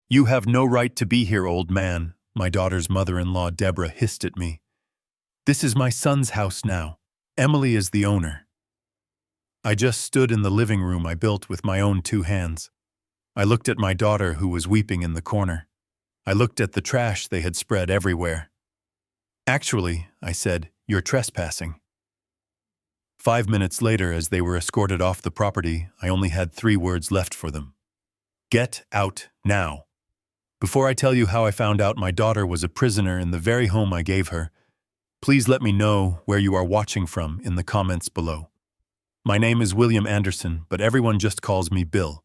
"You have no right to be here, old man," my daughter's mother-in-law Debra hissed at me. "This is my son's house now. Emily is the owner." I just stood in the living room I built with my own two hands. I looked at my daughter who was weeping in the corner. I looked at the trash they had spread everywhere. "Actually," I said, "you're trespassing." 5 minutes later, as they were escorted off the property, I only had 3 words left for them. "Get out now." Before I tell you how I found out my daughter was a prisoner in the very home I gave her, please let me know where you are watching from in the comments below. My name is William Anderson, but everyone just calls me Bill.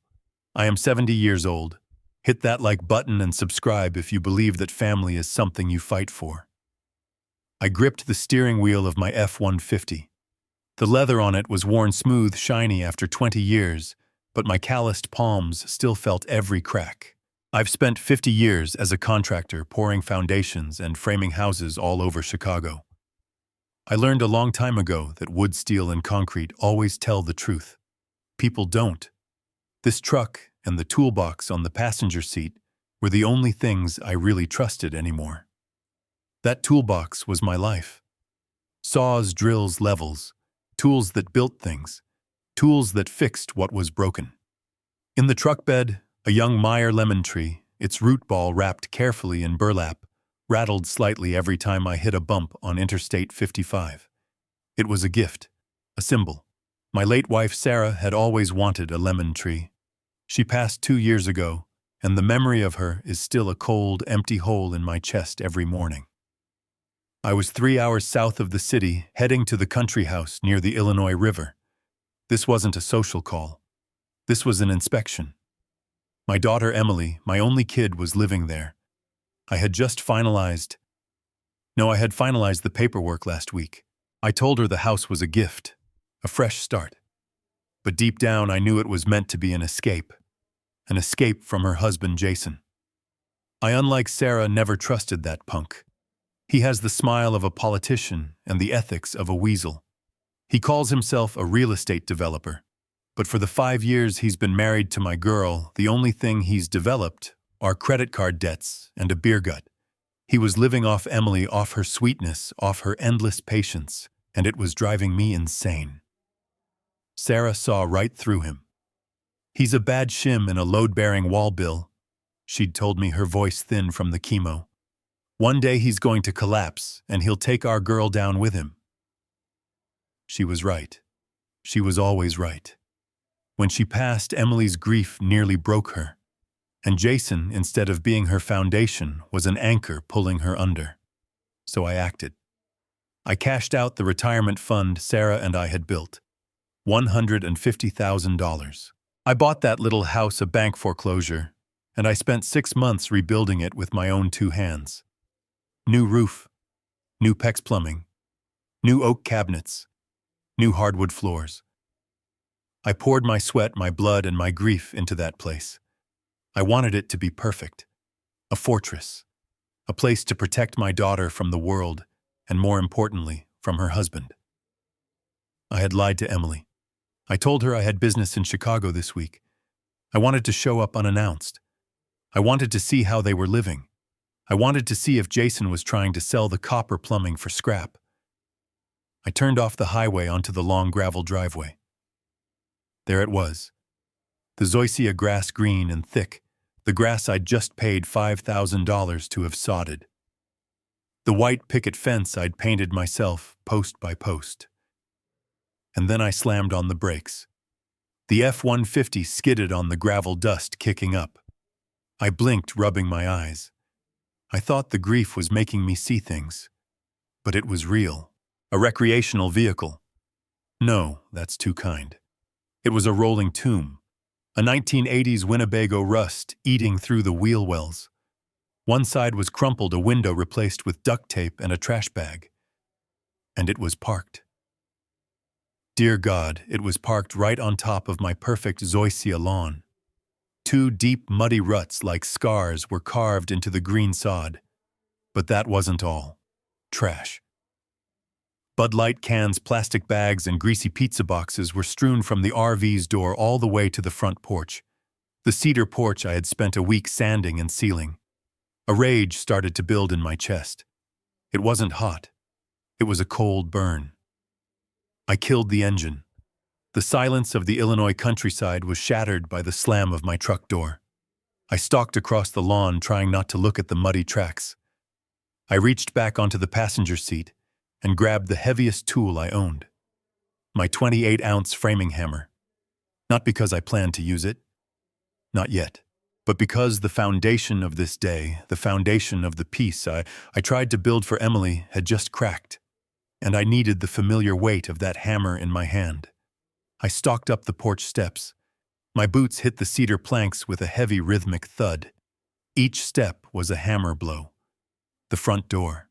I am 70 years old. Hit that like button and subscribe if you believe that family is something you fight for. I gripped the steering wheel of my F-150. The leather on it was worn smooth, shiny after 20 years, but my calloused palms still felt every crack. I've spent 50 years as a contractor pouring foundations and framing houses all over Chicago. I learned a long time ago that wood, steel, and concrete always tell the truth. People don't. This truck and the toolbox on the passenger seat were the only things I really trusted anymore. That toolbox was my life. Saws, drills, levels, tools that built things, tools that fixed what was broken. In the truck bed, a young Meyer lemon tree, its root ball wrapped carefully in burlap, rattled slightly every time I hit a bump on Interstate 55. It was a gift, a symbol. My late wife Sarah had always wanted a lemon tree. She passed 2 years ago, and the memory of her is still a cold, empty hole in my chest every morning. I was 3 hours south of the city, heading to the country house near the Illinois River. This wasn't a social call. This was an inspection. My daughter Emily, my only kid, was living there. I had finalized the paperwork last week. I told her the house was a gift, a fresh start. But deep down I knew it was meant to be an escape from her husband Jason. I, unlike Sarah, never trusted that punk. He has the smile of a politician and the ethics of a weasel. He calls himself a real estate developer. But for the 5 years he's been married to my girl, the only thing he's developed are credit card debts and a beer gut. He was living off Emily, off her sweetness, off her endless patience, and it was driving me insane. Sarah saw right through him. "He's a bad shim and a load-bearing wall, Bill," she'd told me, her voice thin from the chemo. "One day he's going to collapse, and he'll take our girl down with him." She was right. She was always right. When she passed, Emily's grief nearly broke her. And Jason, instead of being her foundation, was an anchor pulling her under. So I acted. I cashed out the retirement fund Sarah and I had built. $150,000. I bought that little house a bank foreclosure, and I spent 6 months rebuilding it with my own 2 hands. New roof, new PEX plumbing, new oak cabinets, new hardwood floors. I poured my sweat, my blood, and my grief into that place. I wanted it to be perfect. A fortress. A place to protect my daughter from the world, and more importantly, from her husband. I had lied to Emily. I told her I had business in Chicago this week. I wanted to show up unannounced. I wanted to see how they were living. I wanted to see if Jason was trying to sell the copper plumbing for scrap. I turned off the highway onto the long gravel driveway. There it was. The zoysia grass, green and thick, the grass I'd just paid $5,000 to have sodded. The white picket fence I'd painted myself, post by post. And then I slammed on the brakes. The F-150 skidded on the gravel, dust kicking up. I blinked, rubbing my eyes. I thought the grief was making me see things. But it was real. A recreational vehicle. No, that's too kind. It was a rolling tomb. A 1980s Winnebago rust eating through the wheel wells. One side was crumpled, a window replaced with duct tape and a trash bag. And it was parked. Dear God, it was parked right on top of my perfect zoysia lawn. 2 deep, muddy ruts like scars were carved into the green sod. But that wasn't all. Trash. Bud Light cans, plastic bags, and greasy pizza boxes were strewn from the RV's door all the way to the front porch. The cedar porch I had spent a week sanding and sealing. A rage started to build in my chest. It wasn't hot. It was a cold burn. I killed the engine. The silence of the Illinois countryside was shattered by the slam of my truck door. I stalked across the lawn, trying not to look at the muddy tracks. I reached back onto the passenger seat and grabbed the heaviest tool I owned, my 28-ounce framing hammer. Not because I planned to use it. Not yet. But because the foundation of this day, the foundation of the peace I tried to build for Emily had just cracked, and I needed the familiar weight of that hammer in my hand. I stalked up the porch steps. My boots hit the cedar planks with a heavy rhythmic thud. Each step was a hammer blow. The front door.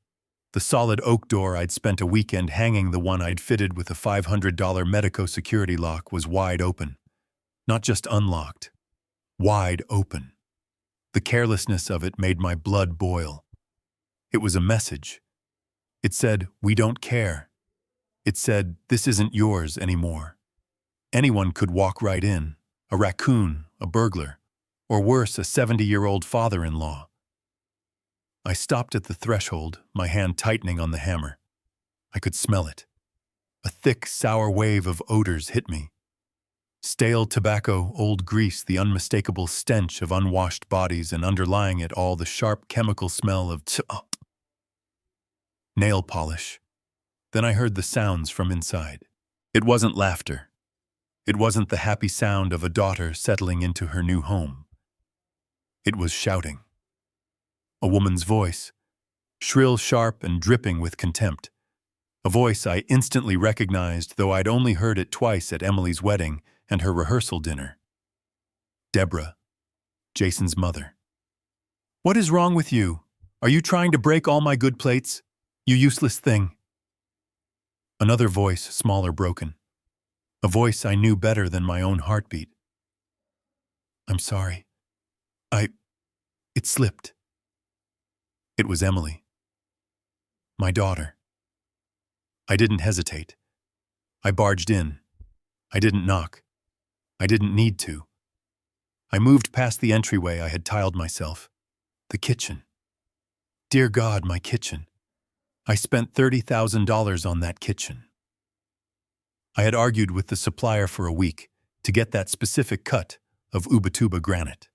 The solid oak door I'd spent a weekend hanging, the one I'd fitted with a $500 Medico security lock, was wide open. Not just unlocked. Wide open. The carelessness of it made my blood boil. It was a message. It said, "We don't care." It said, "This isn't yours anymore." Anyone could walk right in. A raccoon, a burglar, or worse, a 70-year-old father-in-law. I stopped at the threshold, my hand tightening on the hammer. I could smell it. A thick, sour wave of odors hit me. Stale tobacco, old grease, the unmistakable stench of unwashed bodies, and underlying it all the sharp chemical smell of nail polish. Then I heard the sounds from inside. It wasn't laughter. It wasn't the happy sound of a daughter settling into her new home. It was shouting. A woman's voice, shrill, sharp, and dripping with contempt. A voice I instantly recognized, though I'd only heard it twice at Emily's wedding and her rehearsal dinner. Debra, Jason's mother. "What is wrong with you? Are you trying to break all my good plates? You useless thing." Another voice, smaller, broken. A voice I knew better than my own heartbeat. "I'm sorry. It slipped." It was Emily. My daughter. I didn't hesitate. I barged in. I didn't knock. I didn't need to. I moved past the entryway I had tiled myself. The kitchen. Dear God, my kitchen. I spent $30,000 on that kitchen. I had argued with the supplier for a week to get that specific cut of Ubatuba granite.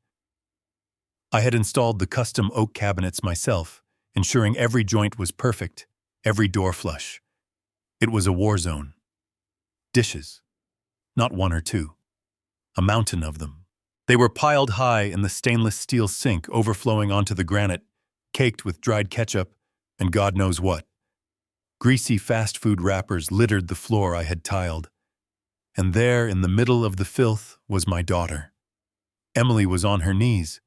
I had installed the custom oak cabinets myself, ensuring every joint was perfect, every door flush. It was a war zone. Dishes. Not one or two. A mountain of them. They were piled high in the stainless steel sink, overflowing onto the granite, caked with dried ketchup and God knows what. Greasy fast food wrappers littered the floor I had tiled. And there, in the middle of the filth, was my daughter. Emily was on her knees,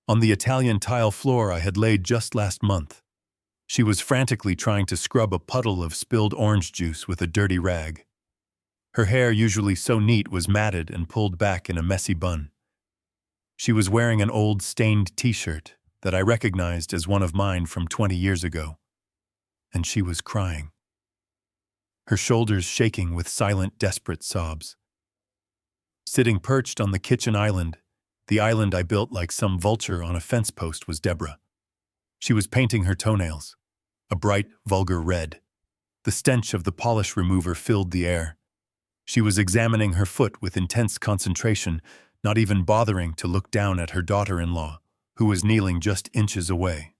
on the Italian tile floor I had laid just last month. She was frantically trying to scrub a puddle of spilled orange juice with a dirty rag. Her hair, usually so neat, was matted and pulled back in a messy bun. She was wearing an old stained t-shirt that I recognized as one of mine from 20 years ago. And she was crying. Her shoulders shaking with silent, desperate sobs. Sitting perched on the kitchen island, the island I built like some vulture on a fence post, was Debra. She was painting her toenails, a bright, vulgar red. The stench of the polish remover filled the air. She was examining her foot with intense concentration, not even bothering to look down at her daughter-in-law, who was kneeling just inches away.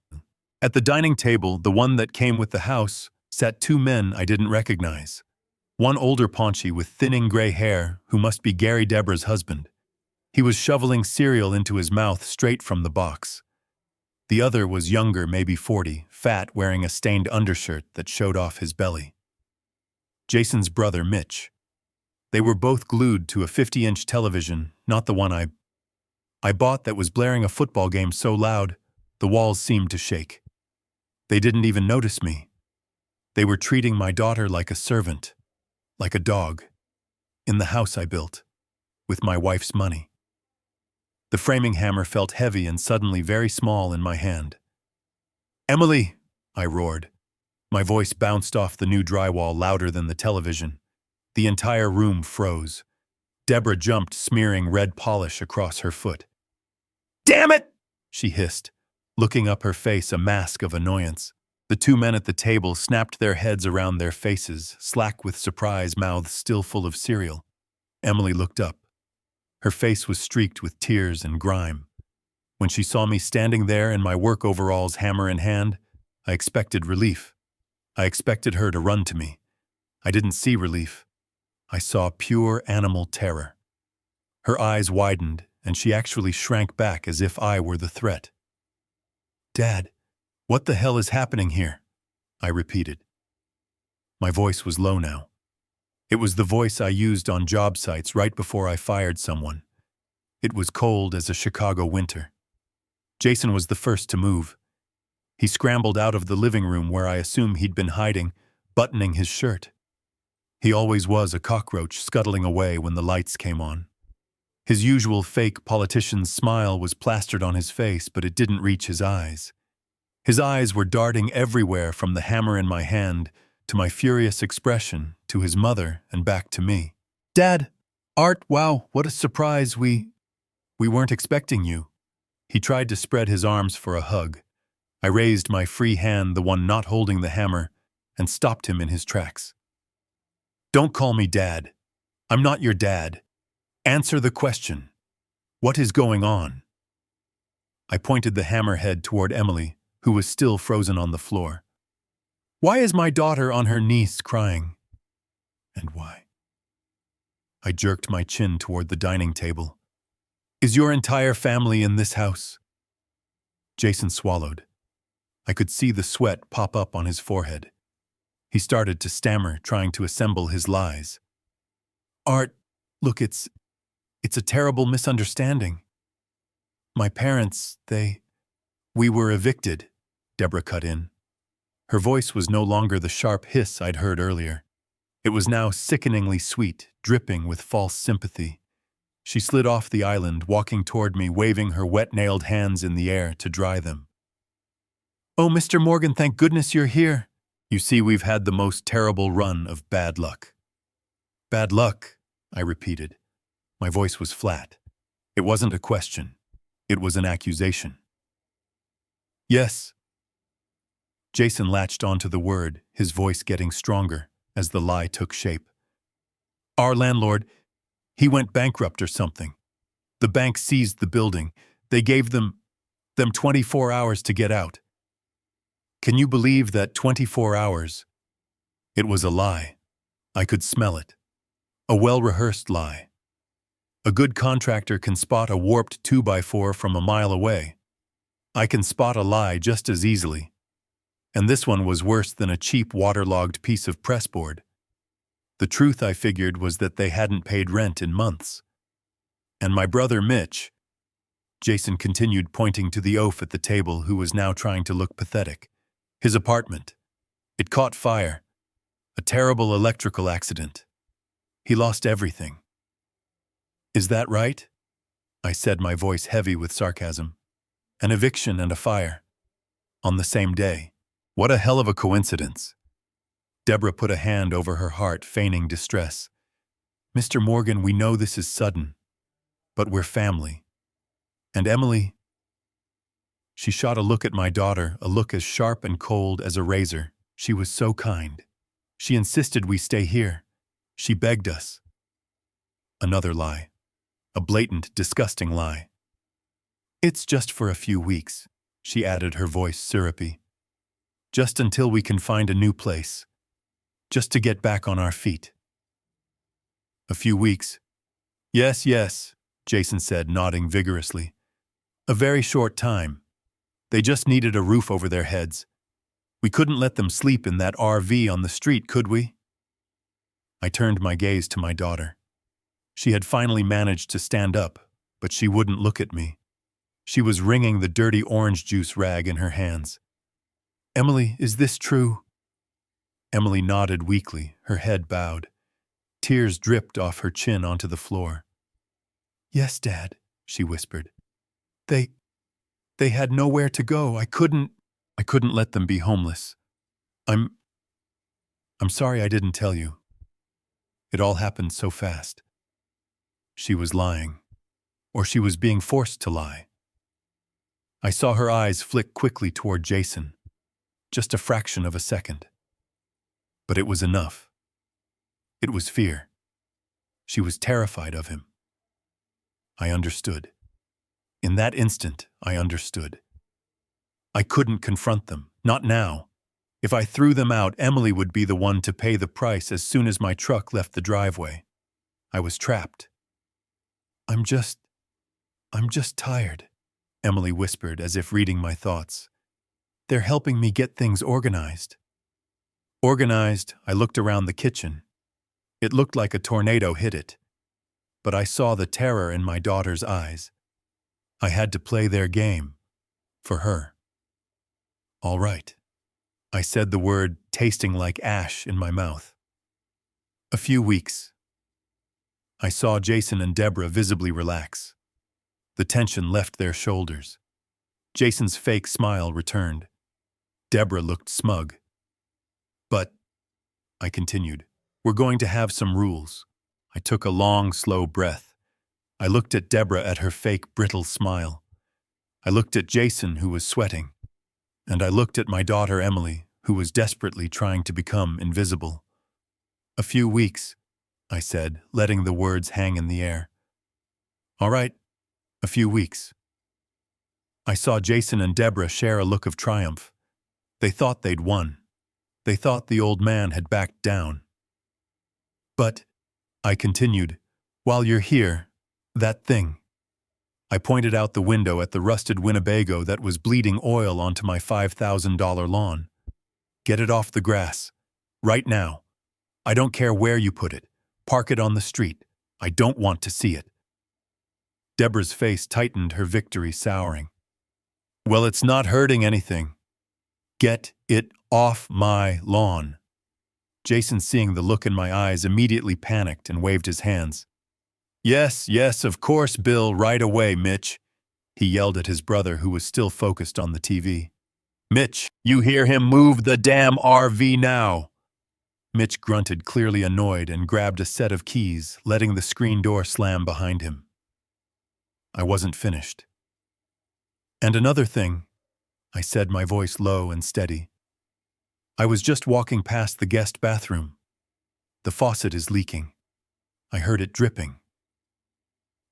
At the dining table, the one that came with the house, sat two men I didn't recognize. One older paunchy with thinning gray hair, who must be Gary Debra's husband. He was shoveling cereal into his mouth straight from the box. The other was younger, maybe 40, fat, wearing a stained undershirt that showed off his belly. Jason's brother, Mitch. They were both glued to a 50-inch television, not the one I bought, that was blaring a football game so loud, the walls seemed to shake. They didn't even notice me. They were treating my daughter like a servant, like a dog, in the house I built, with my wife's money. The framing hammer felt heavy and suddenly very small in my hand. "Emily!" I roared. My voice bounced off the new drywall louder than the television. The entire room froze. Debra jumped, smearing red polish across her foot. "Damn it!" she hissed, looking up her face a mask of annoyance. The two men at the table snapped their heads around their faces, slack with surprise, mouths still full of cereal. Emily looked up. Her face was streaked with tears and grime. When she saw me standing there in my work overalls, hammer in hand, I expected relief. I expected her to run to me. I didn't see relief. I saw pure animal terror. Her eyes widened, and she actually shrank back as if I were the threat. "Dad, what the hell is happening here?" I repeated. My voice was low now. It was the voice I used on job sites right before I fired someone. It was cold as a Chicago winter. Jason was the first to move. He scrambled out of the living room where I assume he'd been hiding, buttoning his shirt. He always was a cockroach scuttling away when the lights came on. His usual fake politician's smile was plastered on his face, but it didn't reach his eyes. His eyes were darting everywhere, from the hammer in my hand to my furious expression, to his mother, and back to me. "Dad! Art, wow, what a surprise, we weren't expecting you." He tried to spread his arms for a hug. I raised my free hand, the one not holding the hammer, and stopped him in his tracks. "Don't call me Dad. I'm not your dad. Answer the question. What is going on?" I pointed the hammerhead toward Emily, who was still frozen on the floor. "Why is my daughter on her knees crying?" "And why?" I jerked my chin toward the dining table. "Is your entire family in this house?" Jason swallowed. I could see the sweat pop up on his forehead. He started to stammer, trying to assemble his lies. "Art, look, it's a terrible misunderstanding. My parents, we were evicted," Debra cut in. Her voice was no longer the sharp hiss I'd heard earlier. It was now sickeningly sweet, dripping with false sympathy. She slid off the island, walking toward me, waving her wet-nailed hands in the air to dry them. "Oh, Mr. Morgan, thank goodness you're here. You see, we've had the most terrible run of bad luck." "Bad luck," I repeated. My voice was flat. It wasn't a question. It was an accusation. "Yes." Jason latched onto the word, his voice getting stronger as the lie took shape. "Our landlord, he went bankrupt or something. The bank seized the building. They gave them 24 hours to get out. Can you believe that? 24 hours? It was a lie. I could smell it. A well-rehearsed lie. A good contractor can spot a warped 2x4 from a mile away. I can spot a lie just as easily. And this one was worse than a cheap waterlogged piece of pressboard. The truth, I figured, was that they hadn't paid rent in months. And my brother Mitch," Jason continued, pointing to the oaf at the table, who was now trying to look pathetic. "His apartment. It caught fire. A terrible electrical accident. He lost everything." "Is that right?" I said, my voice heavy with sarcasm. "An eviction and a fire. On the same day. What a hell of a coincidence." Debra put a hand over her heart, feigning distress. "Mr. Morgan, we know this is sudden, but we're family. And Emily..." She shot a look at my daughter, a look as sharp and cold as a razor. She was so kind. She insisted we stay here. She begged us. Another lie. A blatant, disgusting lie. "It's just for a few weeks," she added, her voice syrupy. "Just until we can find a new place. Just to get back on our feet." "A few weeks?" Yes, Jason said, nodding vigorously. "A very short time. They just needed a roof over their heads. We couldn't let them sleep in that RV on the street, could we?" I turned my gaze to my daughter. She had finally managed to stand up, but she wouldn't look at me. She was wringing the dirty orange juice rag in her hands. "Emily, is this true?" Emily nodded weakly, her head bowed. Tears dripped off her chin onto the floor. "Yes, Dad," she whispered. They had nowhere to go. I couldn't let them be homeless. I'm sorry I didn't tell you. It all happened so fast." She was lying, or she was being forced to lie. I saw her eyes flick quickly toward Jason, just a fraction of a second. But it was enough. It was fear. She was terrified of him. I understood. In that instant, I understood. I couldn't confront them, not now. If I threw them out, Emily would be the one to pay the price as soon as my truck left the driveway. I was trapped. I'm just tired," Emily whispered as if reading my thoughts. "They're helping me get things organized." Organized, I looked around the kitchen. It looked like a tornado hit it. But I saw the terror in my daughter's eyes. I had to play their game. For her. "All right." I said the word, tasting like ash in my mouth. A few weeks. I saw Jason and Debra visibly relax. The tension left their shoulders. Jason's fake smile returned. Debra looked smug. "But," I continued, "we're going to have some rules." I took a long, slow breath. I looked at Debra at her fake, brittle smile. I looked at Jason, who was sweating. And I looked at my daughter Emily, who was desperately trying to become invisible. "A few weeks," I said, letting the words hang in the air. "All right, a few weeks." I saw Jason and Debra share a look of triumph. They thought they'd won. They thought the old man had backed down. "But," I continued, "while you're here, that thing." I pointed out the window at the rusted Winnebago that was bleeding oil onto my $5,000 lawn. "Get it off the grass. Right now. I don't care where you put it. Park it on the street. I don't want to see it." Debra's face tightened, her victory souring. "Well, it's not hurting anything. Get it off my lawn." Jason, seeing the look in my eyes, immediately panicked and waved his hands. Yes, of course, Bill, right away, Mitch," he yelled at his brother, who was still focused on the TV. "Mitch, you hear him? Move the damn RV now." Mitch grunted, clearly annoyed, and grabbed a set of keys, letting the screen door slam behind him. I wasn't finished. "And another thing," I said, my voice low and steady. "I was just walking past the guest bathroom. The faucet is leaking. I heard it dripping."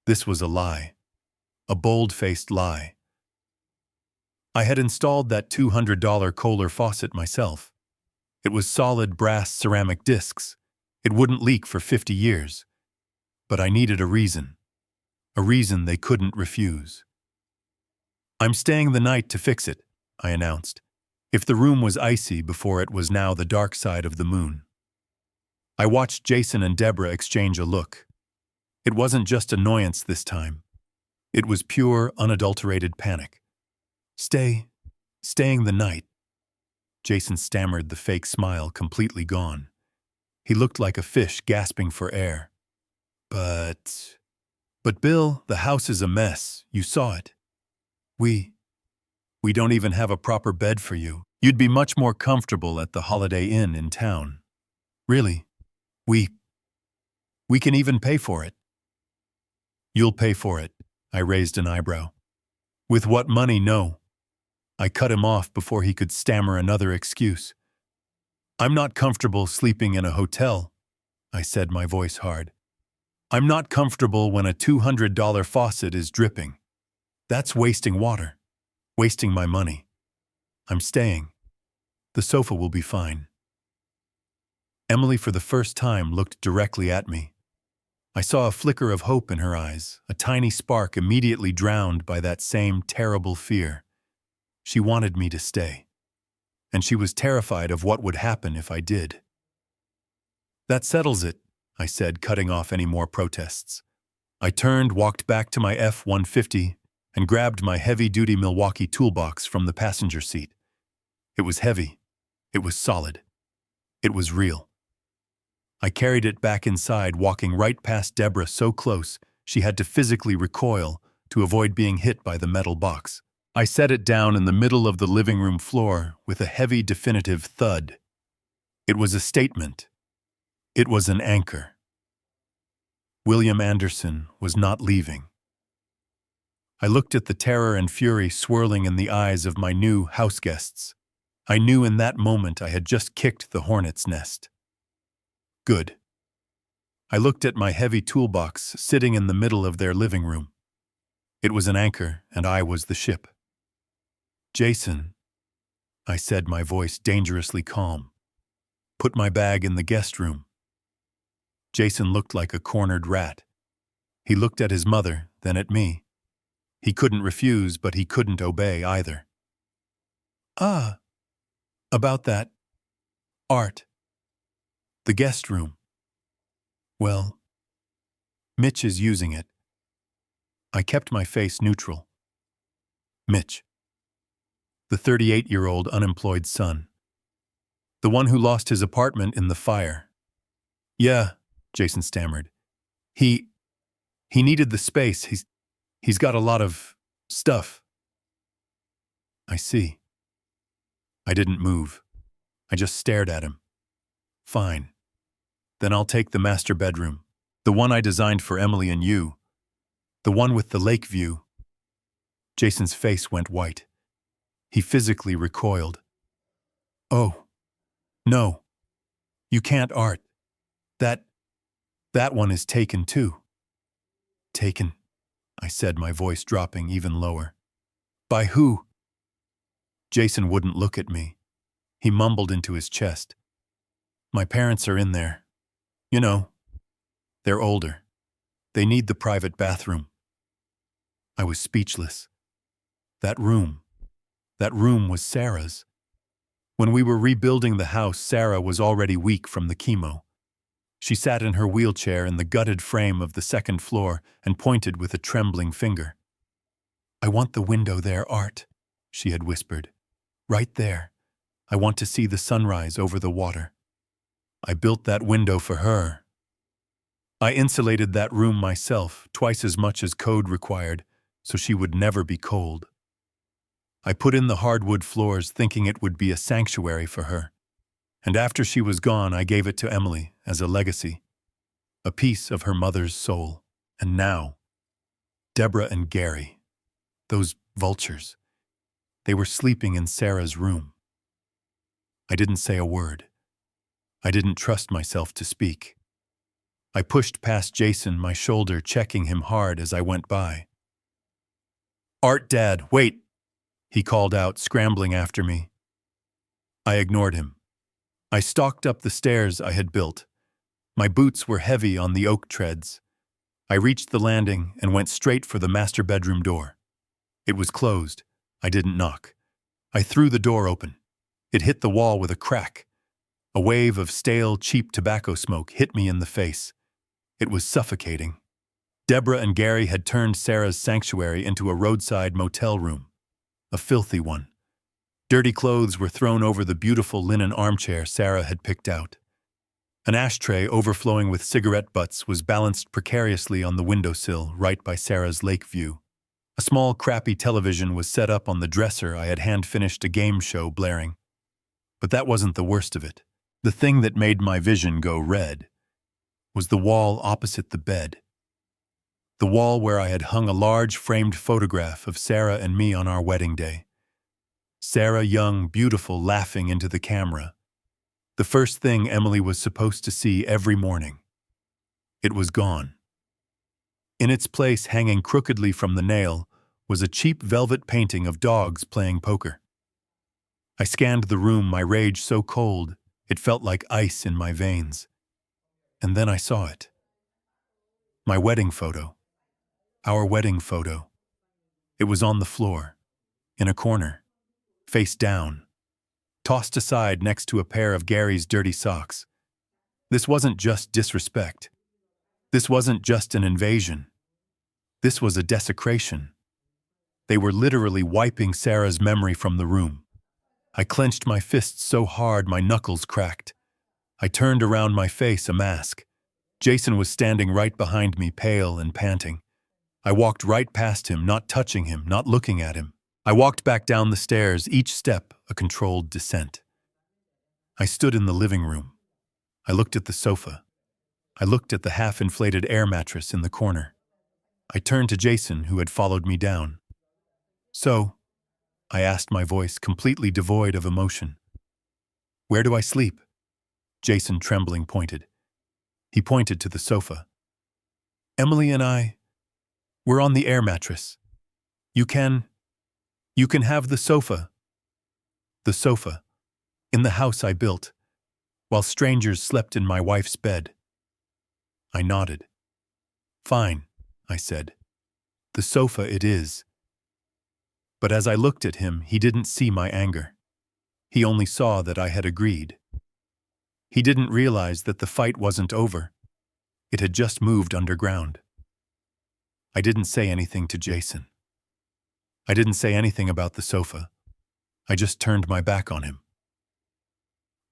This was a lie. A bold-faced lie. I had installed that $200 Kohler faucet myself. It was solid brass ceramic discs. It wouldn't leak for 50 years. But I needed a reason. A reason they couldn't refuse. "I'm staying the night to fix it," I announced. If the room was icy before it was now the dark side of the moon. I watched Jason and Debra exchange a look. It wasn't just annoyance this time. It was pure, unadulterated panic. Staying the night." Jason stammered, the fake smile completely gone. He looked like a fish gasping for air. But Bill, the house is a mess. You saw it. We don't even have a proper bed for you. You'd be much more comfortable at the Holiday Inn in town. Really, we can even pay for it." "You'll pay for it," I raised an eyebrow. "With what money? No." I cut him off before he could stammer another excuse. "I'm not comfortable sleeping in a hotel," I said, my voice hard. "I'm not comfortable when a $200 faucet is dripping. That's wasting water. Wasting my money. I'm staying. The sofa will be fine." Emily, for the first time, looked directly at me. I saw a flicker of hope in her eyes, a tiny spark immediately drowned by that same terrible fear. She wanted me to stay. And she was terrified of what would happen if I did. "That settles it," I said, cutting off any more protests. I turned, walked back to my F-150, and grabbed my heavy-duty Milwaukee toolbox from the passenger seat. It was heavy. It was solid. It was real. I carried it back inside, walking right past Debra so close she had to physically recoil to avoid being hit by the metal box. I set it down in the middle of the living room floor with a heavy, definitive thud. It was a statement. It was an anchor. William Anderson was not leaving. I looked at the terror and fury swirling in the eyes of my new house guests. I knew in that moment I had just kicked the hornet's nest. Good. I looked at my heavy toolbox sitting in the middle of their living room. It was an anchor, and I was the ship. Jason, I said, my voice dangerously calm. Put my bag in the guest room. Jason looked like a cornered rat. He looked at his mother, then at me. He couldn't refuse, but he couldn't obey either. Ah, about that art. The guest room. Well, Mitch is using it. I kept my face neutral. Mitch. The 38-year-old unemployed son. The one who lost his apartment in the fire. Yeah, Jason stammered. He needed the space. He's got a lot of stuff. I see. I didn't move. I just stared at him. Fine. Then I'll take the master bedroom. The one I designed for Emily and you. The one with the lake view. Jason's face went white. He physically recoiled. Oh, no. You can't, Art. That one is taken too. Taken, I said, my voice dropping even lower. By who? Jason wouldn't look at me. He mumbled into his chest. My parents are in there. You know, they're older. They need the private bathroom. I was speechless. That room was Sarah's. When we were rebuilding the house, Sarah was already weak from the chemo. She sat in her wheelchair in the gutted frame of the second floor and pointed with a trembling finger. I want the window there, Art, she had whispered. Right there. I want to see the sunrise over the water. I built that window for her. I insulated that room myself, twice as much as code required, so she would never be cold. I put in the hardwood floors thinking it would be a sanctuary for her. And after she was gone, I gave it to Emily as a legacy, a piece of her mother's soul. And now, Debra and Gary, those vultures, they were sleeping in Sarah's room. I didn't say a word. I didn't trust myself to speak. I pushed past Jason, my shoulder checking him hard as I went by. Art, Dad, wait, he called out, scrambling after me. I ignored him. I stalked up the stairs I had built. My boots were heavy on the oak treads. I reached the landing and went straight for the master bedroom door. It was closed. I didn't knock. I threw the door open. It hit the wall with a crack. A wave of stale, cheap tobacco smoke hit me in the face. It was suffocating. Debra and Gary had turned Sarah's sanctuary into a roadside motel room. A filthy one. Dirty clothes were thrown over the beautiful linen armchair Sarah had picked out. An ashtray overflowing with cigarette butts was balanced precariously on the windowsill right by Sarah's lake view. A small, crappy television was set up on the dresser I had hand-finished a game show blaring. But that wasn't the worst of it. The thing that made my vision go red was the wall opposite the bed. The wall where I had hung a large framed photograph of Sarah and me on our wedding day. Sarah young, beautiful, laughing into the camera. The first thing Emily was supposed to see every morning. It was gone. In its place, hanging crookedly from the nail, was a cheap velvet painting of dogs playing poker. I scanned the room, my rage so cold, it felt like ice in my veins. And then I saw it. My wedding photo. Our wedding photo. It was on the floor, in a corner, face down, tossed aside next to a pair of Gary's dirty socks. This wasn't just disrespect. This wasn't just an invasion. This was a desecration. They were literally wiping Sarah's memory from the room. I clenched my fists so hard my knuckles cracked. I turned around, my face a mask. Jason was standing right behind me, pale and panting. I walked right past him, not touching him, not looking at him. I walked back down the stairs, each step a controlled descent. I stood in the living room. I looked at the sofa. I looked at the half-inflated air mattress in the corner. I turned to Jason, who had followed me down. "So," I asked, my voice completely devoid of emotion, "where do I sleep?" Jason, trembling, pointed. He pointed to the sofa. "Emily and we're on the air mattress. You can have the sofa." The sofa, in the house I built, while strangers slept in my wife's bed. I nodded. "Fine," I said. "The sofa it is." But as I looked at him, he didn't see my anger. He only saw that I had agreed. He didn't realize that the fight wasn't over. It had just moved underground. I didn't say anything to Jason. I didn't say anything about the sofa. I just turned my back on him.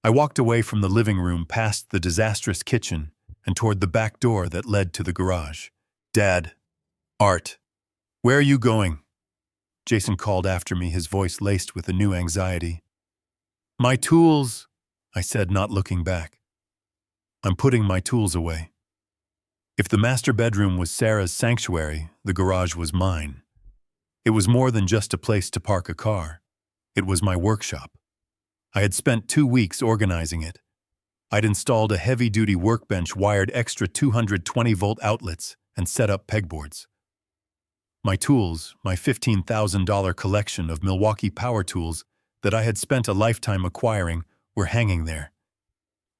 I walked away from the living room, past the disastrous kitchen, and toward the back door that led to the garage. "Dad, Art, where are you going?" Jason called after me, his voice laced with a new anxiety. "My tools," I said, not looking back. "I'm putting my tools away." If the master bedroom was Sarah's sanctuary, the garage was mine. It was more than just a place to park a car. It was my workshop. I had spent 2 weeks organizing it. I'd installed a heavy-duty workbench, wired extra 220-volt outlets, and set up pegboards. My tools, my $15,000 collection of Milwaukee power tools that I had spent a lifetime acquiring, were hanging there.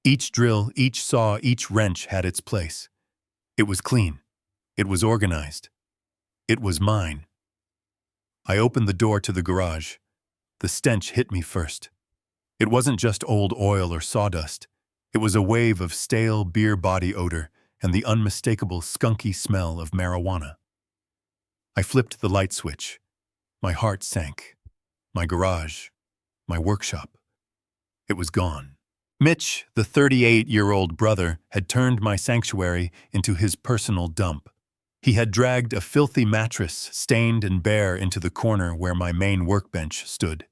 Each drill, each saw, each wrench had its place. It was clean. It was organized. It was mine. I opened the door to the garage. The stench hit me first. It wasn't just old oil or sawdust. It was a wave of stale beer body odor and the unmistakable skunky smell of marijuana. I flipped the light switch. My heart sank. My garage, my workshop. It was gone. Mitch, the 38-year-old brother, had turned my sanctuary into his personal dump. He had dragged a filthy mattress, stained and bare, into the corner where my main workbench stood.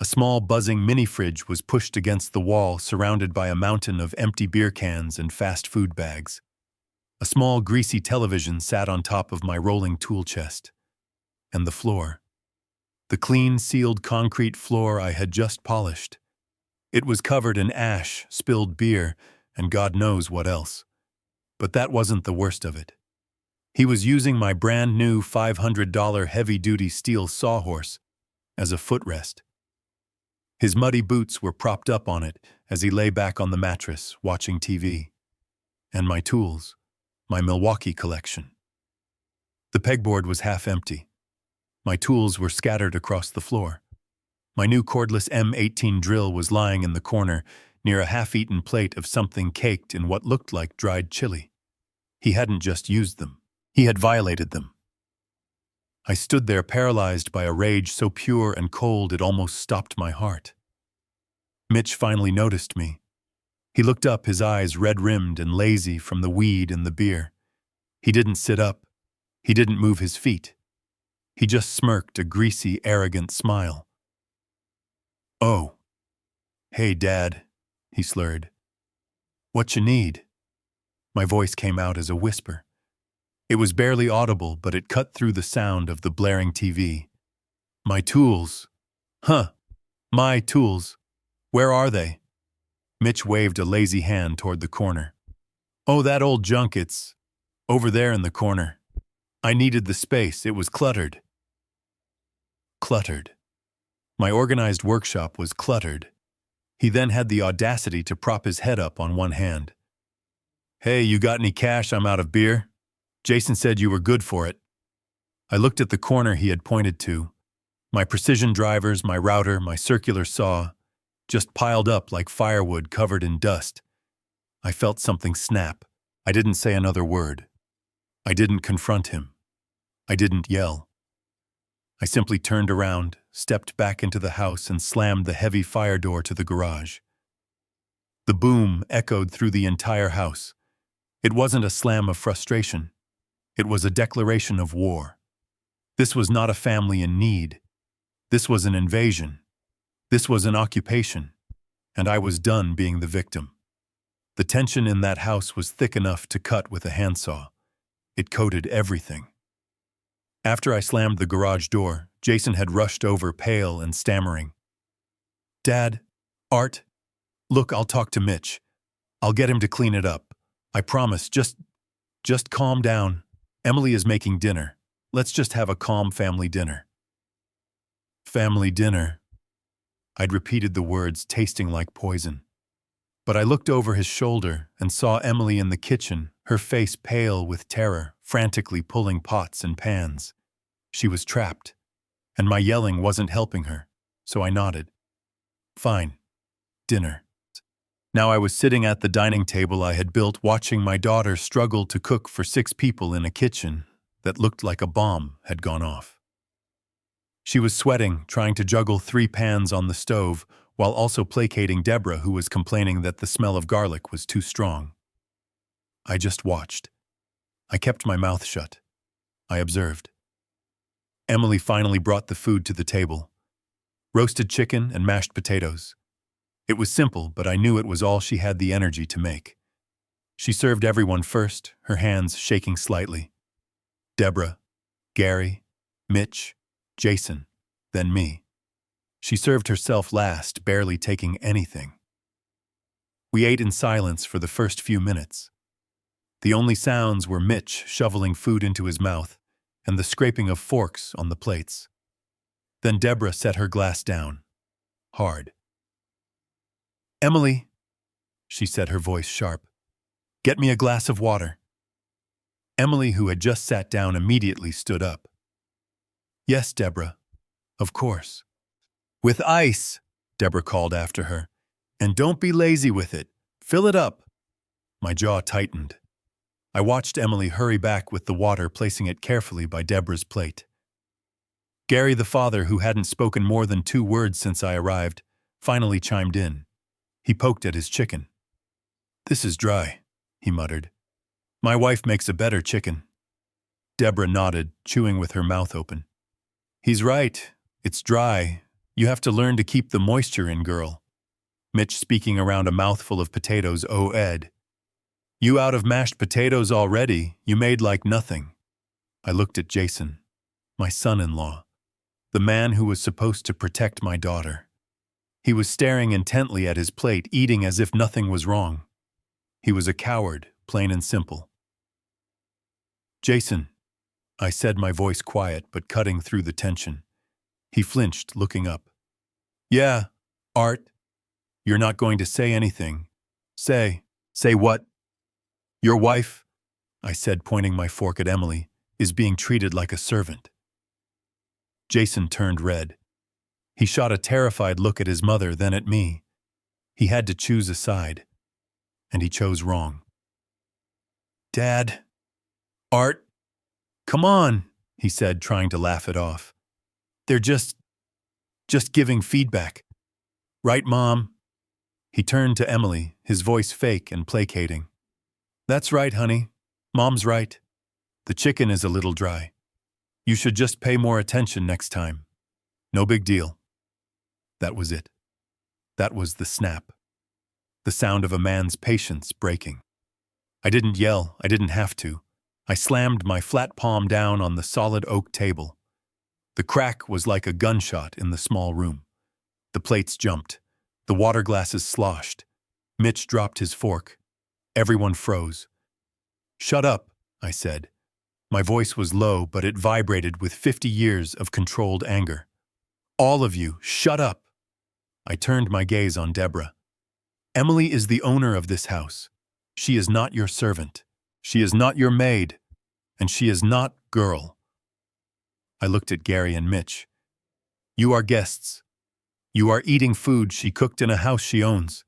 A small buzzing mini-fridge was pushed against the wall, surrounded by a mountain of empty beer cans and fast food bags. A small greasy television sat on top of my rolling tool chest. And the floor. The clean, sealed concrete floor I had just polished. It was covered in ash, spilled beer, and God knows what else. But that wasn't the worst of it. He was using my brand new $500 heavy-duty steel sawhorse as a footrest. His muddy boots were propped up on it as he lay back on the mattress, watching TV. And my tools, my Milwaukee collection. The pegboard was half empty. My tools were scattered across the floor. My new cordless M18 drill was lying in the corner, near a half-eaten plate of something caked in what looked like dried chili. He hadn't just used them. He had violated them. I stood there, paralyzed by a rage so pure and cold it almost stopped my heart. Mitch finally noticed me. He looked up, his eyes red-rimmed and lazy from the weed and the beer. He didn't sit up. He didn't move his feet. He just smirked, a greasy, arrogant smile. "Oh. Hey, Dad," he slurred. "What you need?" My voice came out as a whisper. It was barely audible, but it cut through the sound of the blaring TV. "My tools." "Huh. My tools. Where are they?" Mitch waved a lazy hand toward the corner. "Oh, that old junk, it's over there in the corner. I needed the space, it was cluttered." Cluttered. My organized workshop was cluttered. He then had the audacity to prop his head up on one hand. "Hey, you got any cash? I'm out of beer. Jason said you were good for it." I looked at the corner he had pointed to. My precision drivers, my router, my circular saw, just piled up like firewood covered in dust. I felt something snap. I didn't say another word. I didn't confront him. I didn't yell. I simply turned around, stepped back into the house, and slammed the heavy fire door to the garage. The boom echoed through the entire house. It wasn't a slam of frustration. It was a declaration of war. This was not a family in need. This was an invasion. This was an occupation. And I was done being the victim. The tension in that house was thick enough to cut with a handsaw. It coated everything. After I slammed the garage door, Jason had rushed over, pale and stammering. "Dad, Art, look, I'll talk to Mitch. I'll get him to clean it up. I promise, just calm down. Emily is making dinner. Let's just have a calm family dinner." Family dinner. I'd repeated the words, tasting like poison. But I looked over his shoulder and saw Emily in the kitchen, her face pale with terror, frantically pulling pots and pans. She was trapped, and my yelling wasn't helping her, so I nodded. "Fine. Dinner." Now I was sitting at the dining table I had built, watching my daughter struggle to cook for 6 people in a kitchen that looked like a bomb had gone off. She was sweating, trying to juggle 3 pans on the stove, while also placating Debra, who was complaining that the smell of garlic was too strong. I just watched. I kept my mouth shut. I observed. Emily finally brought the food to the table. Roasted chicken and mashed potatoes. It was simple, but I knew it was all she had the energy to make. She served everyone first, her hands shaking slightly. Debra, Gary, Mitch, Jason, then me. She served herself last, barely taking anything. We ate in silence for the first few minutes. The only sounds were Mitch shoveling food into his mouth and the scraping of forks on the plates. Then Debra set her glass down, hard. "Emily," she said, her voice sharp, "get me a glass of water." Emily, who had just sat down, immediately stood up. "Yes, Debra, of course." "With ice," Debra called after her. "And don't be lazy with it. Fill it up." My jaw tightened. I watched Emily hurry back with the water, placing it carefully by Debra's plate. Gary, the father, who hadn't spoken more than 2 words since I arrived, finally chimed in. He poked at his chicken. "This is dry," he muttered. "My wife makes a better chicken." Debra nodded, chewing with her mouth open. "He's right. It's dry. You have to learn to keep the moisture in, girl." Mitch, speaking around a mouthful of potatoes, "Oh, Ed. You out of mashed potatoes already? You made like nothing." I looked at Jason, my son-in-law, the man who was supposed to protect my daughter. He was staring intently at his plate, eating as if nothing was wrong. He was a coward, plain and simple. "Jason," I said, my voice quiet but cutting through the tension. He flinched, looking up. "Yeah, Art. You're not going to say anything. Say what?" "Your wife," I said, pointing my fork at Emily, "is being treated like a servant." Jason turned red. He shot a terrified look at his mother, then at me. He had to choose a side, and he chose wrong. "Dad, Art, come on," he said, trying to laugh it off. "They're just giving feedback. Right, Mom?" He turned to Emily, his voice fake and placating. "That's right, honey. Mom's right. The chicken is a little dry. You should just pay more attention next time. No big deal." That was it. That was the snap. The sound of a man's patience breaking. I didn't yell. I didn't have to. I slammed my flat palm down on the solid oak table. The crack was like a gunshot in the small room. The plates jumped. The water glasses sloshed. Mitch dropped his fork. Everyone froze. "Shut up," I said. My voice was low, but it vibrated with 50 years of controlled anger. "All of you, shut up." I turned my gaze on Debra. "Emily is the owner of this house. She is not your servant. She is not your maid. And she is not girl." I looked at Gary and Mitch. "You are guests. You are eating food she cooked in a house she owns.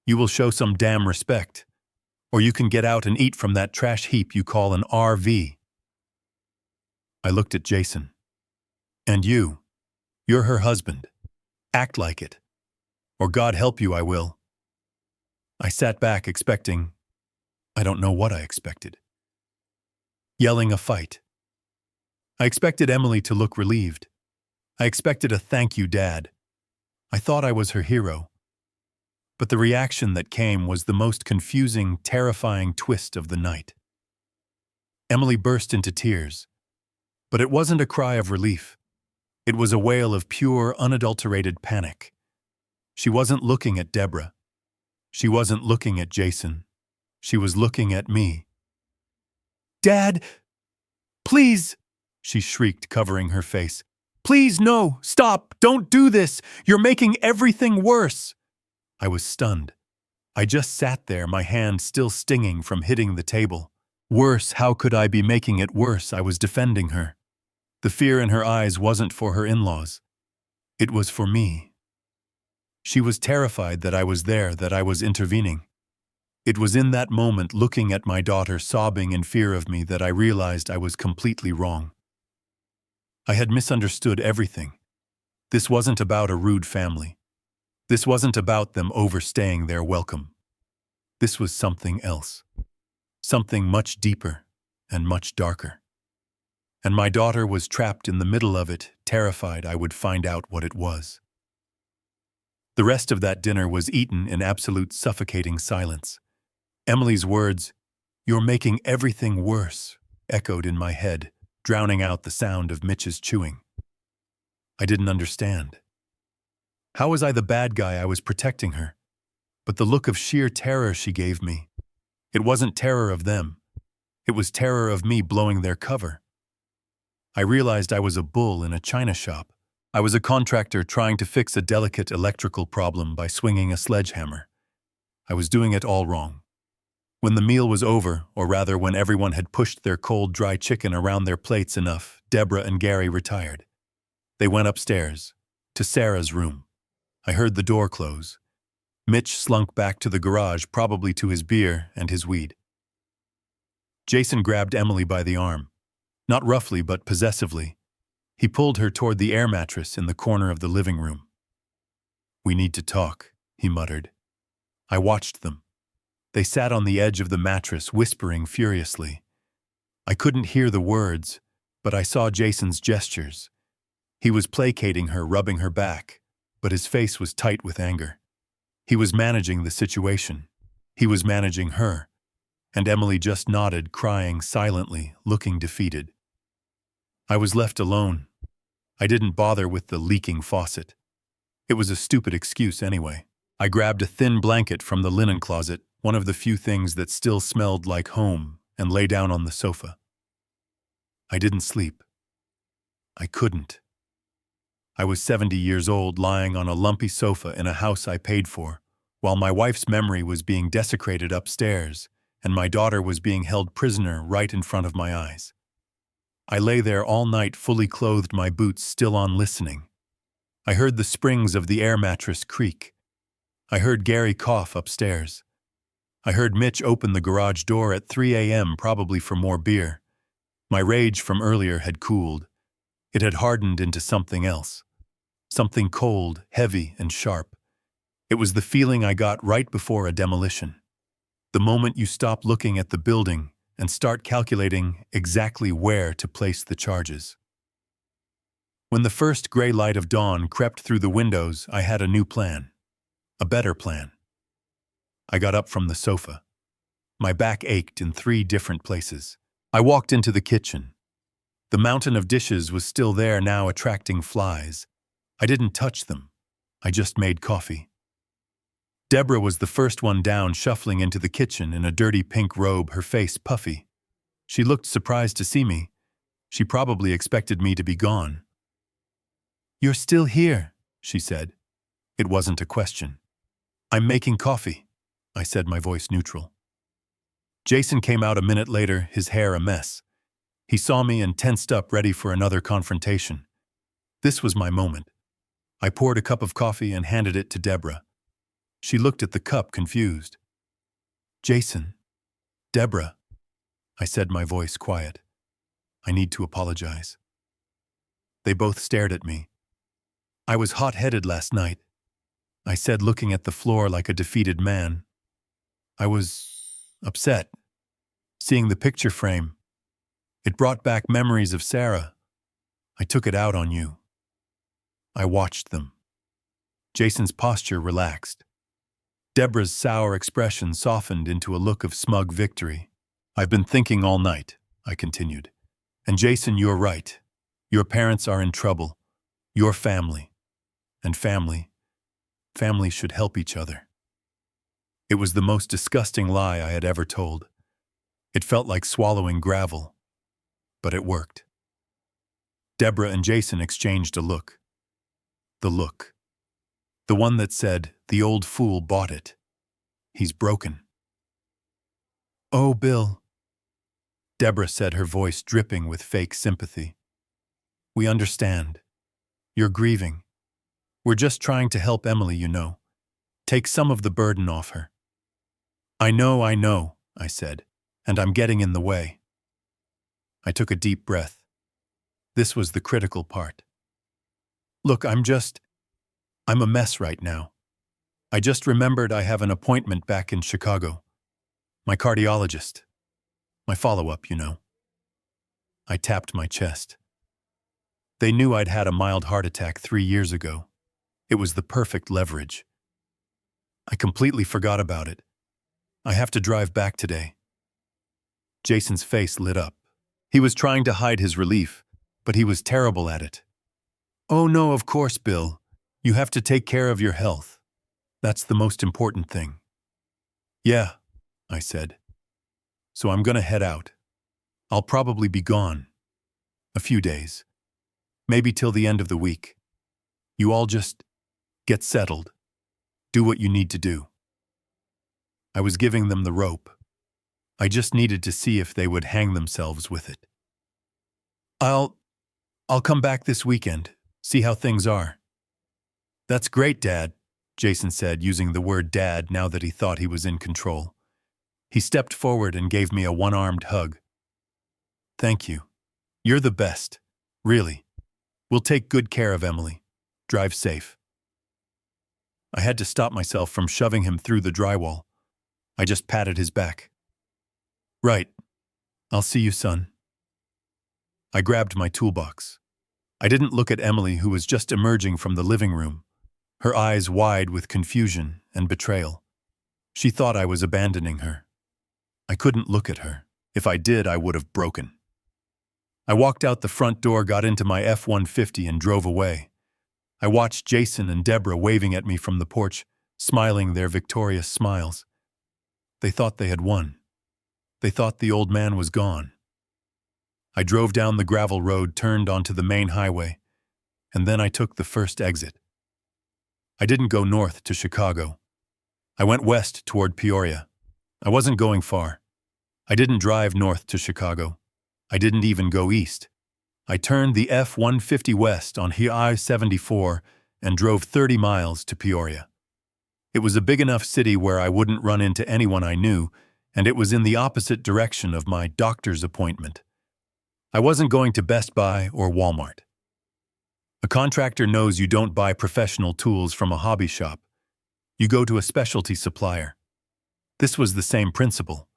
You will show some damn respect, or you can get out and eat from that trash heap you call an RV." I looked at Jason. "And you're her husband. Act like it. Or God help you, I will." I sat back expecting, I don't know what I expected. Yelling a fight. I expected Emily to look relieved. I expected a "thank you, Dad." I thought I was her hero. But the reaction that came was the most confusing, terrifying twist of the night. Emily burst into tears. But it wasn't a cry of relief. It was a wail of pure, unadulterated panic. She wasn't looking at Debra. She wasn't looking at Jason. She was looking at me. "Dad! Please!" she shrieked, covering her face. "Please, no! Stop! Don't do this! You're making everything worse!" I was stunned. I just sat there, my hand still stinging from hitting the table. Worse, how could I be making it worse? I was defending her. The fear in her eyes wasn't for her in-laws. It was for me. She was terrified that I was there, that I was intervening. It was in that moment, looking at my daughter sobbing in fear of me, that I realized I was completely wrong. I had misunderstood everything. This wasn't about a rude family. This wasn't about them overstaying their welcome. This was something else. Something much deeper and much darker. And my daughter was trapped in the middle of it, terrified I would find out what it was. The rest of that dinner was eaten in absolute suffocating silence. Emily's words, "You're making everything worse," echoed in my head, drowning out the sound of Mitch's chewing. I didn't understand. How was I the bad guy? I was protecting her. But the look of sheer terror she gave me, it wasn't terror of them. It was terror of me blowing their cover. I realized I was a bull in a china shop. I was a contractor trying to fix a delicate electrical problem by swinging a sledgehammer. I was doing it all wrong. When the meal was over, or rather when everyone had pushed their cold, dry chicken around their plates enough, Debra and Gary retired. They went upstairs, to Sarah's room. I heard the door close. Mitch slunk back to the garage, probably to his beer and his weed. Jason grabbed Emily by the arm. Not roughly, but possessively. He pulled her toward the air mattress in the corner of the living room. "We need to talk," he muttered. I watched them. They sat on the edge of the mattress, whispering furiously. I couldn't hear the words, but I saw Jason's gestures. He was placating her, rubbing her back, but his face was tight with anger. He was managing the situation. He was managing her. And Emily just nodded, crying silently, looking defeated. I was left alone. I didn't bother with the leaking faucet. It was a stupid excuse anyway. I grabbed a thin blanket from the linen closet, one of the few things that still smelled like home, and lay down on the sofa. I didn't sleep. I couldn't. I was 70 years old, lying on a lumpy sofa in a house I paid for, while my wife's memory was being desecrated upstairs, and my daughter was being held prisoner right in front of my eyes. I lay there all night, fully clothed, my boots still on, listening. I heard the springs of the air mattress creak. I heard Gary cough upstairs. I heard Mitch open the garage door at 3 a.m., probably for more beer. My rage from earlier had cooled. It had hardened into something else. Something cold, heavy, and sharp. It was the feeling I got right before a demolition. The moment you stop looking at the building and start calculating exactly where to place the charges. When the first gray light of dawn crept through the windows, I had a new plan. A better plan. I got up from the sofa. My back ached in 3 different places. I walked into the kitchen. The mountain of dishes was still there now, attracting flies. I didn't touch them. I just made coffee. Debra was the first one down, shuffling into the kitchen in a dirty pink robe, her face puffy. She looked surprised to see me. She probably expected me to be gone. "You're still here," she said. It wasn't a question. "I'm making coffee," I said, my voice neutral. Jason came out a minute later, his hair a mess. He saw me and tensed up, ready for another confrontation. This was my moment. I poured a cup of coffee and handed it to Debra. She looked at the cup, confused. "Jason, Debra," I said, my voice quiet. "I need to apologize." They both stared at me. "I was hot-headed last night," I said, looking at the floor like a defeated man. "I was upset. Seeing the picture frame, it brought back memories of Sarah. I took it out on you." I watched them. Jason's posture relaxed. Debra's sour expression softened into a look of smug victory. I've been thinking all night, I continued. And Jason, you're right. Your parents are in trouble. Your family. And family should help each other. It was the most disgusting lie I had ever told. It felt like swallowing gravel, but it worked. Debra and Jason exchanged a look. The look. The one that said, "The old fool bought it. He's broken." "Oh, Bill," Debra said, her voice dripping with fake sympathy. "We understand. You're grieving. We're just trying to help Emily, you know. Take some of the burden off her." I know, I said, and I'm getting in the way. I took a deep breath. This was the critical part. Look, I'm a mess right now. I just remembered I have an appointment back in Chicago. My cardiologist. My follow-up, you know. I tapped my chest. They knew I'd had a mild heart attack 3 years ago. It was the perfect leverage. I completely forgot about it. I have to drive back today. Jason's face lit up. He was trying to hide his relief, but he was terrible at it. "Oh no, of course, Bill. You have to take care of your health. That's the most important thing." "Yeah," I said. "So I'm gonna head out. I'll probably be gone. A few days. Maybe till the end of the week. You all just get settled. Do what you need to do." I was giving them the rope. I just needed to see if they would hang themselves with it. I'll come back this weekend, see how things are." "That's great, Dad," Jason said, using the word dad now that he thought he was in control. He stepped forward and gave me a one-armed hug. "Thank you. You're the best. Really. We'll take good care of Emily. Drive safe." I had to stop myself from shoving him through the drywall. I just patted his back. "Right. I'll see you, son." I grabbed my toolbox. I didn't look at Emily, who was just emerging from the living room, her eyes wide with confusion and betrayal. She thought I was abandoning her. I couldn't look at her. If I did, I would have broken. I walked out the front door, got into my F-150 and drove away. I watched Jason and Debra waving at me from the porch, smiling their victorious smiles. They thought they had won. They thought the old man was gone. I drove down the gravel road, turned onto the main highway, and then I took the first exit. I didn't go north to Chicago. I went west toward Peoria. I wasn't going far. I didn't drive north to Chicago. I didn't even go east. I turned the F-150 west on I-74 and drove 30 miles to Peoria. It was a big enough city where I wouldn't run into anyone I knew, and it was in the opposite direction of my doctor's appointment. I wasn't going to Best Buy or Walmart. A contractor knows you don't buy professional tools from a hobby shop. You go to a specialty supplier. This was the same principle.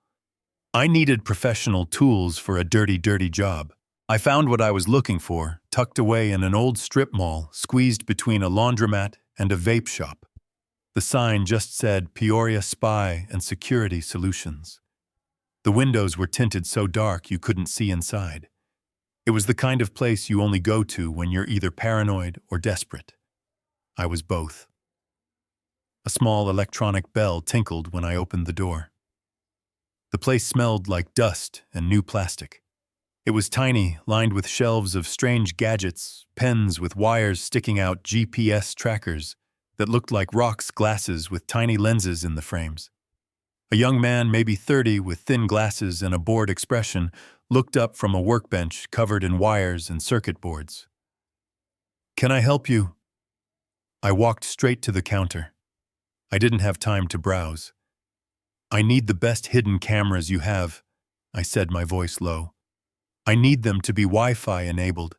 I needed professional tools for a dirty job. I found what I was looking for, tucked away in an old strip mall, squeezed between a laundromat and a vape shop. The sign just said Peoria Spy and Security Solutions. The windows were tinted so dark you couldn't see inside. It was the kind of place you only go to when you're either paranoid or desperate. I was both. A small electronic bell tinkled when I opened the door. The place smelled like dust and new plastic. It was tiny, lined with shelves of strange gadgets, pens with wires sticking out, GPS trackers that looked like rocks, glasses with tiny lenses in the frames. A young man, maybe 30, with thin glasses and a bored expression, looked up from a workbench covered in wires and circuit boards. "Can I help you?" I walked straight to the counter. I didn't have time to browse. "I need the best hidden cameras you have," I said, my voice low. "I need them to be Wi-Fi enabled.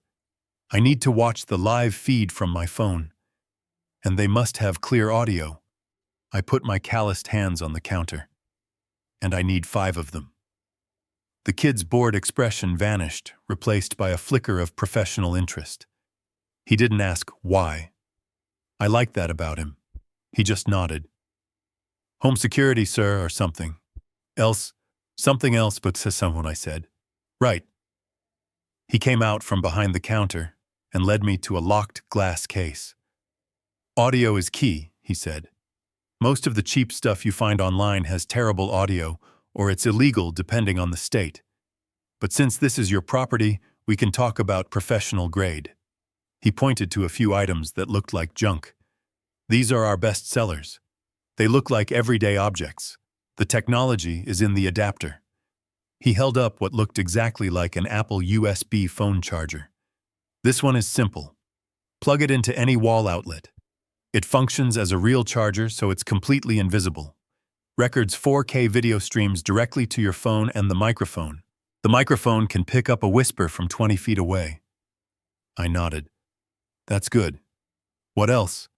I need to watch the live feed from my phone. And they must have clear audio." I put my calloused hands on the counter. "And I need 5 of them." The kid's bored expression vanished, replaced by a flicker of professional interest. He didn't ask why. I liked that about him. He just nodded. Home security, sir, or something. Else, something else, but says someone, I said. Right. He came out from behind the counter and led me to a locked glass case. Audio is key, he said. Most of the cheap stuff you find online has terrible audio, or it's illegal depending on the state. But since this is your property, we can talk about professional grade. He pointed to a few items that looked like junk. These are our best sellers. They look like everyday objects. The technology is in the adapter. He held up what looked exactly like an Apple USB phone charger. This one is simple. Plug it into any wall outlet. It functions as a real charger, so it's completely invisible. Records 4K video streams directly to your phone and the microphone. The microphone can pick up a whisper from 20 feet away. I nodded. That's good. What else?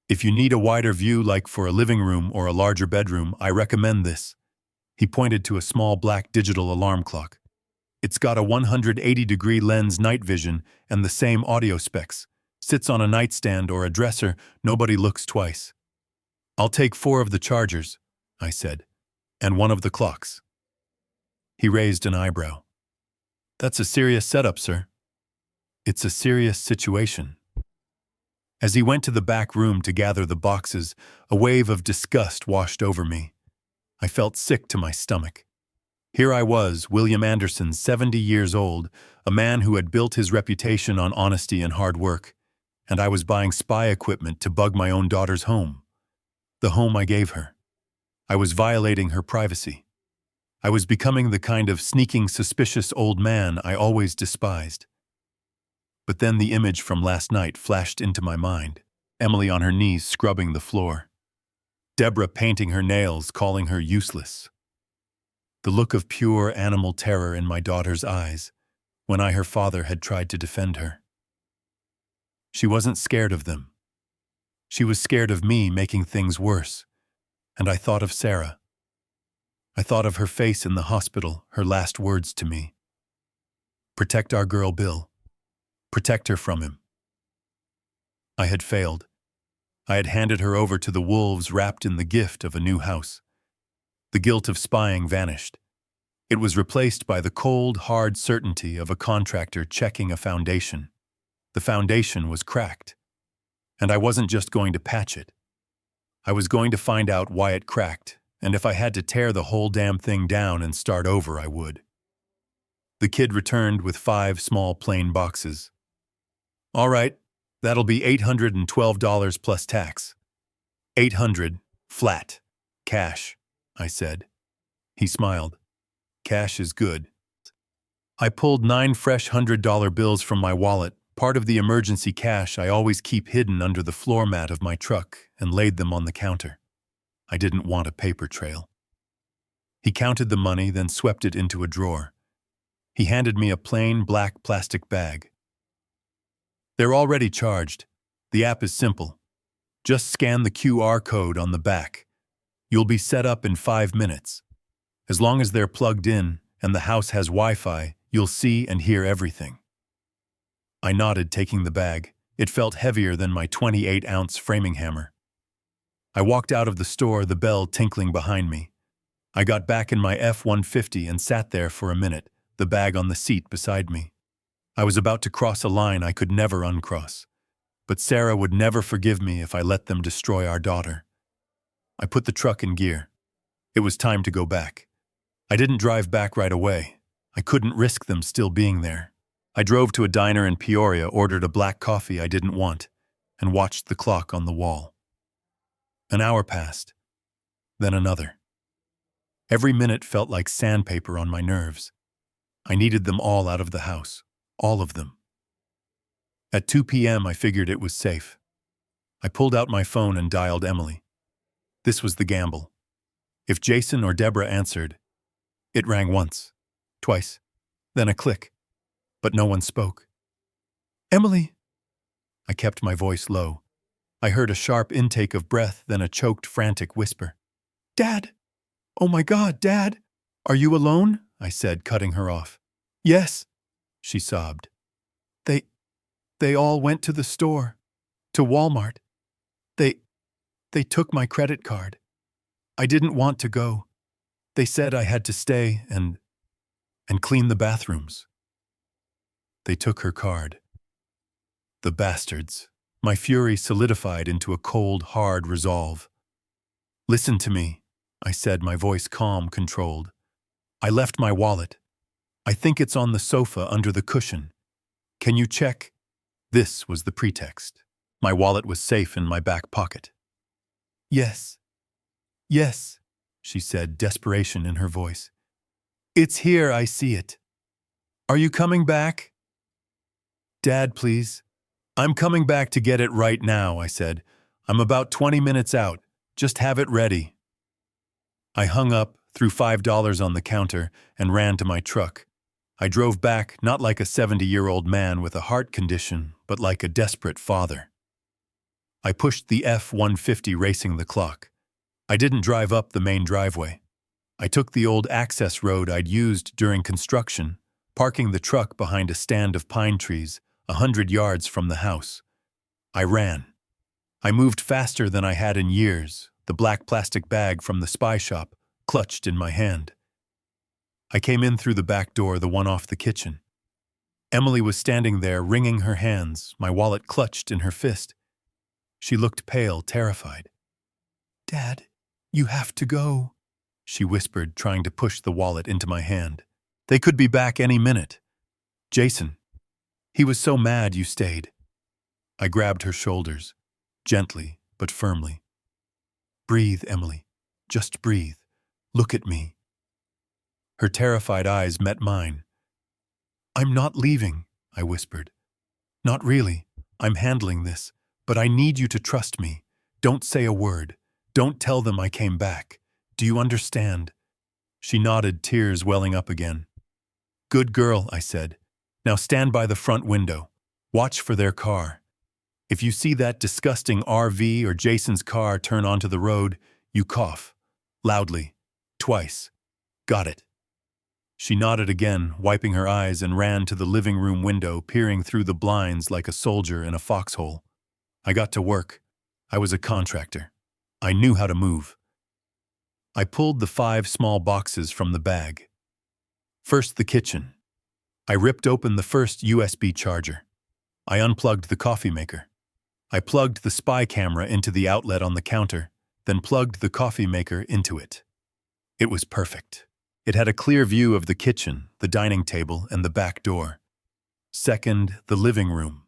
If you need a wider view, like for a living room or a larger bedroom, I recommend this. He pointed to a small black digital alarm clock. It's got a 180-degree lens night vision and the same audio specs. Sits on a nightstand or a dresser, nobody looks twice. I'll take 4 of the chargers, I said, and 1 of the clocks. He raised an eyebrow. That's a serious setup, sir. It's a serious situation. As he went to the back room to gather the boxes, a wave of disgust washed over me. I felt sick to my stomach. Here I was, William Anderson, 70 years old, a man who had built his reputation on honesty and hard work, and I was buying spy equipment to bug my own daughter's home. The home I gave her. I was violating her privacy. I was becoming the kind of sneaking, suspicious old man I always despised. But then the image from last night flashed into my mind. Emily on her knees scrubbing the floor. Debra painting her nails, calling her useless. The look of pure animal terror in my daughter's eyes when I, her father, had tried to defend her. She wasn't scared of them. She was scared of me making things worse. And I thought of Sarah. I thought of her face in the hospital, her last words to me. Protect our girl, Bill. Protect her from him. I had failed. I had handed her over to the wolves wrapped in the gift of a new house. The guilt of spying vanished. It was replaced by the cold, hard certainty of a contractor checking a foundation. The foundation was cracked. And I wasn't just going to patch it. I was going to find out why it cracked, and if I had to tear the whole damn thing down and start over, I would. The kid returned with 5 small plain boxes. All right, that'll be $812 plus tax. $800, flat, cash, I said. He smiled. Cash is good. I pulled 9 fresh $100 bills from my wallet, part of the emergency cash I always keep hidden under the floor mat of my truck, and laid them on the counter. I didn't want a paper trail. He counted the money, then swept it into a drawer. He handed me a plain black plastic bag. They're already charged. The app is simple. Just scan the QR code on the back. You'll be set up in 5 minutes. As long as they're plugged in and the house has Wi-Fi, you'll see and hear everything. I nodded, taking the bag. It felt heavier than my 28-ounce framing hammer. I walked out of the store, the bell tinkling behind me. I got back in my F-150 and sat there for a minute, the bag on the seat beside me. I was about to cross a line I could never uncross. But Sarah would never forgive me if I let them destroy our daughter. I put the truck in gear. It was time to go back. I didn't drive back right away. I couldn't risk them still being there. I drove to a diner in Peoria, ordered a black coffee I didn't want, and watched the clock on the wall. An hour passed, then another. Every minute felt like sandpaper on my nerves. I needed them all out of the house, all of them. At 2 p.m., I figured it was safe. I pulled out my phone and dialed Emily. This was the gamble. If Jason or Debra answered, it rang once, twice, then a click, but no one spoke. Emily! I kept my voice low. I heard a sharp intake of breath, then a choked, frantic whisper. Dad! Oh my God, Dad! Are you alone? I said, cutting her off. Yes, she sobbed. They all went to the store, to Walmart. They took my credit card. I didn't want to go. They said I had to stay and clean the bathrooms. They took her card. The bastards. My fury solidified into a cold, hard resolve. Listen to me, I said, my voice calm, controlled. I left my wallet. I think it's on the sofa under the cushion. Can you check? This was the pretext. My wallet was safe in my back pocket. Yes. Yes, she said, desperation in her voice. It's here, I see it. Are you coming back? Dad, please. I'm coming back to get it right now, I said. I'm about 20 minutes out. Just have it ready. I hung up, threw $5 on the counter, and ran to my truck. I drove back, not like a 70-year-old man with a heart condition, but like a desperate father. I pushed the F-150 racing the clock. I didn't drive up the main driveway. I took the old access road I'd used during construction, parking the truck behind a stand of pine trees, 100 yards from the house. I ran. I moved faster than I had in years, the black plastic bag from the spy shop clutched in my hand. I came in through the back door, the one off the kitchen. Emily was standing there, wringing her hands, my wallet clutched in her fist. She looked pale, terrified. Dad, you have to go, she whispered, trying to push the wallet into my hand. They could be back any minute. Jason, he was so mad you stayed. I grabbed her shoulders, gently but firmly. Breathe, Emily. Just breathe. Look at me. Her terrified eyes met mine. I'm not leaving, I whispered. Not really. I'm handling this, but I need you to trust me. Don't say a word. Don't tell them I came back. Do you understand? She nodded, tears welling up again. Good girl, I said. Now stand by the front window. Watch for their car. If you see that disgusting RV or Jason's car turn onto the road, you cough. Loudly. Twice. Got it. She nodded again, wiping her eyes, and ran to the living room window, peering through the blinds like a soldier in a foxhole. I got to work. I was a contractor. I knew how to move. I pulled the 5 small boxes from the bag. First, the kitchen. I ripped open the first USB charger. I unplugged the coffee maker. I plugged the spy camera into the outlet on the counter, then plugged the coffee maker into it. It was perfect. It had a clear view of the kitchen, the dining table, and the back door. Second, the living room.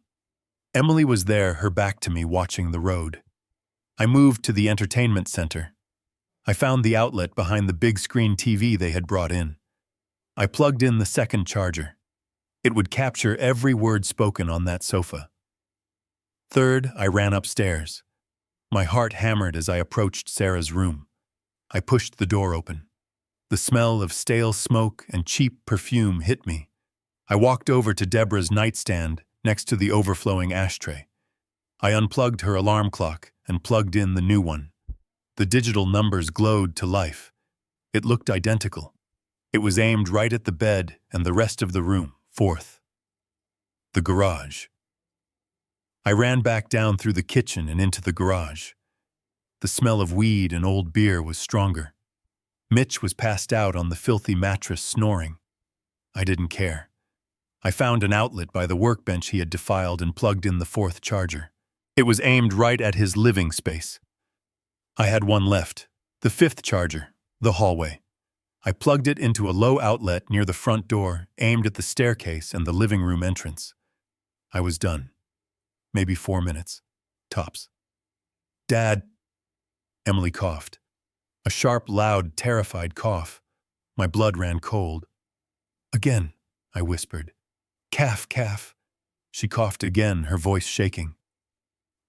Emily was there, her back to me, watching the road. I moved to the entertainment center. I found the outlet behind the big screen TV they had brought in. I plugged in the second charger. It would capture every word spoken on that sofa. Third, I ran upstairs. My heart hammered as I approached Sarah's room. I pushed the door open. The smell of stale smoke and cheap perfume hit me. I walked over to Debra's nightstand next to the overflowing ashtray. I unplugged her alarm clock and plugged in the new one. The digital numbers glowed to life. It looked identical. It was aimed right at the bed and the rest of the room. Fourth, the garage. I ran back down through the kitchen and into the garage. The smell of weed and old beer was stronger. Mitch was passed out on the filthy mattress, snoring. I didn't care. I found an outlet by the workbench he had defiled and plugged in the 4th charger. It was aimed right at his living space. I had one left, the 5th charger, the hallway. I plugged it into a low outlet near the front door, aimed at the staircase and the living room entrance. I was done. Maybe 4 minutes. Tops. Dad. Emily coughed. A sharp, loud, terrified cough. My blood ran cold. Again, I whispered. Calf, calf. She coughed again, her voice shaking.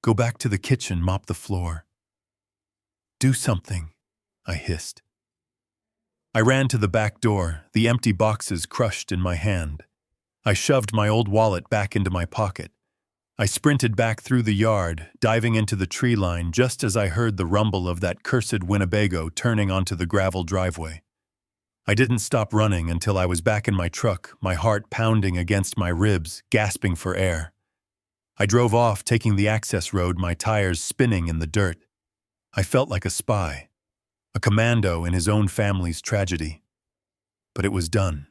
Go back to the kitchen, mop the floor. Do something, I hissed. I ran to the back door, the empty boxes crushed in my hand. I shoved my old wallet back into my pocket. I sprinted back through the yard, diving into the tree line just as I heard the rumble of that cursed Winnebago turning onto the gravel driveway. I didn't stop running until I was back in my truck, my heart pounding against my ribs, gasping for air. I drove off, taking the access road, my tires spinning in the dirt. I felt like a spy. a commando in his own family's tragedy. But it was done.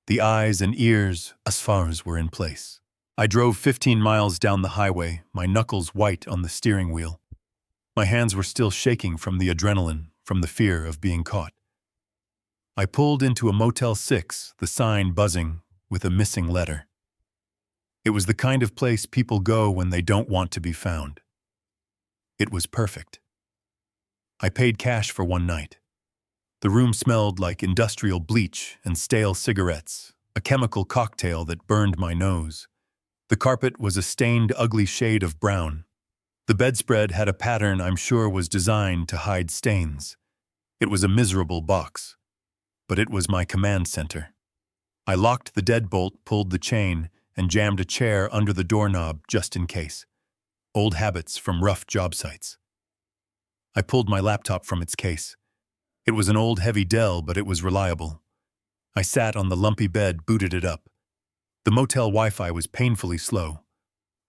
The eyes and ears, as far as were in place. I drove 15 miles down the highway, my knuckles white on the steering wheel. My hands were still shaking from the adrenaline, from the fear of being caught. I pulled into a Motel 6, the sign buzzing with a missing letter. It was the kind of place people go when they don't want to be found. It was perfect. I paid cash for one night. The room smelled like industrial bleach and stale cigarettes, a chemical cocktail that burned my nose. The carpet was a stained, ugly shade of brown. The bedspread had a pattern I'm sure was designed to hide stains. It was a miserable box, but it was my command center. I locked the deadbolt, pulled the chain, and jammed a chair under the doorknob just in case. Old habits from rough job sites. I pulled my laptop from its case. It was an old heavy Dell, but it was reliable. I sat on the lumpy bed, booted it up. The motel Wi-Fi was painfully slow.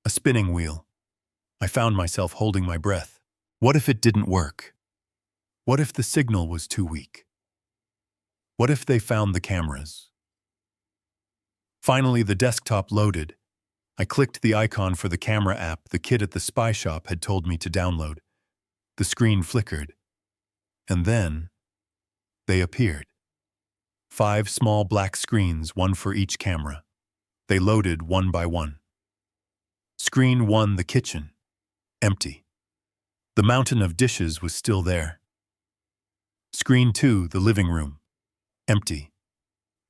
A spinning wheel. I found myself holding my breath. What if it didn't work? What if the signal was too weak? What if they found the cameras? Finally, the desktop loaded. I clicked the icon for the camera app the kid at the spy shop had told me to download. The screen flickered. And then, they appeared. 5 small black screens, one for each camera. They loaded one by one. Screen 1, the kitchen. Empty. The mountain of dishes was still there. Screen 2, the living room. Empty.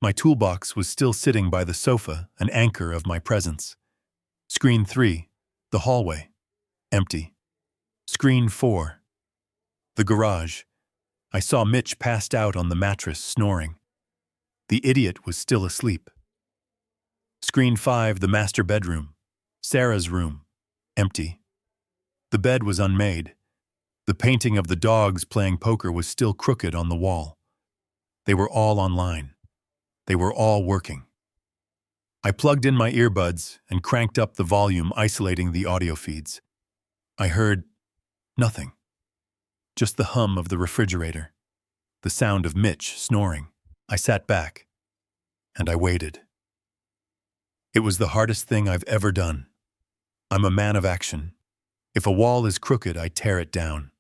My toolbox was still sitting by the sofa, an anchor of my presence. Screen 3, the hallway. Empty. Screen 4, the garage. I saw Mitch passed out on the mattress, snoring. The idiot was still asleep. Screen 5, the master bedroom. Sarah's room. Empty. The bed was unmade. The painting of the dogs playing poker was still crooked on the wall. They were all online. They were all working. I plugged in my earbuds and cranked up the volume, isolating the audio feeds. I heard nothing. Just the hum of the refrigerator. The sound of Mitch snoring. I sat back, and I waited. It was the hardest thing I've ever done. I'm a man of action. If a wall is crooked, I tear it down.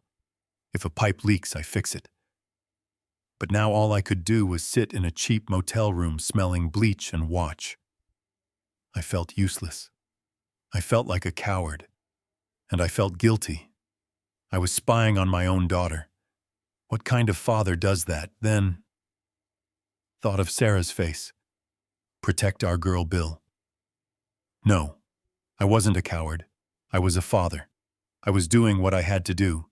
If a pipe leaks, I fix it. But now all I could do was sit in a cheap motel room smelling bleach and watch. I felt useless. I felt like a coward. And I felt guilty. I was spying on my own daughter. What kind of father does that? Then, thought of Sarah's face. Protect our girl Bill. No, I wasn't a coward. I was a father. I was doing what I had to do.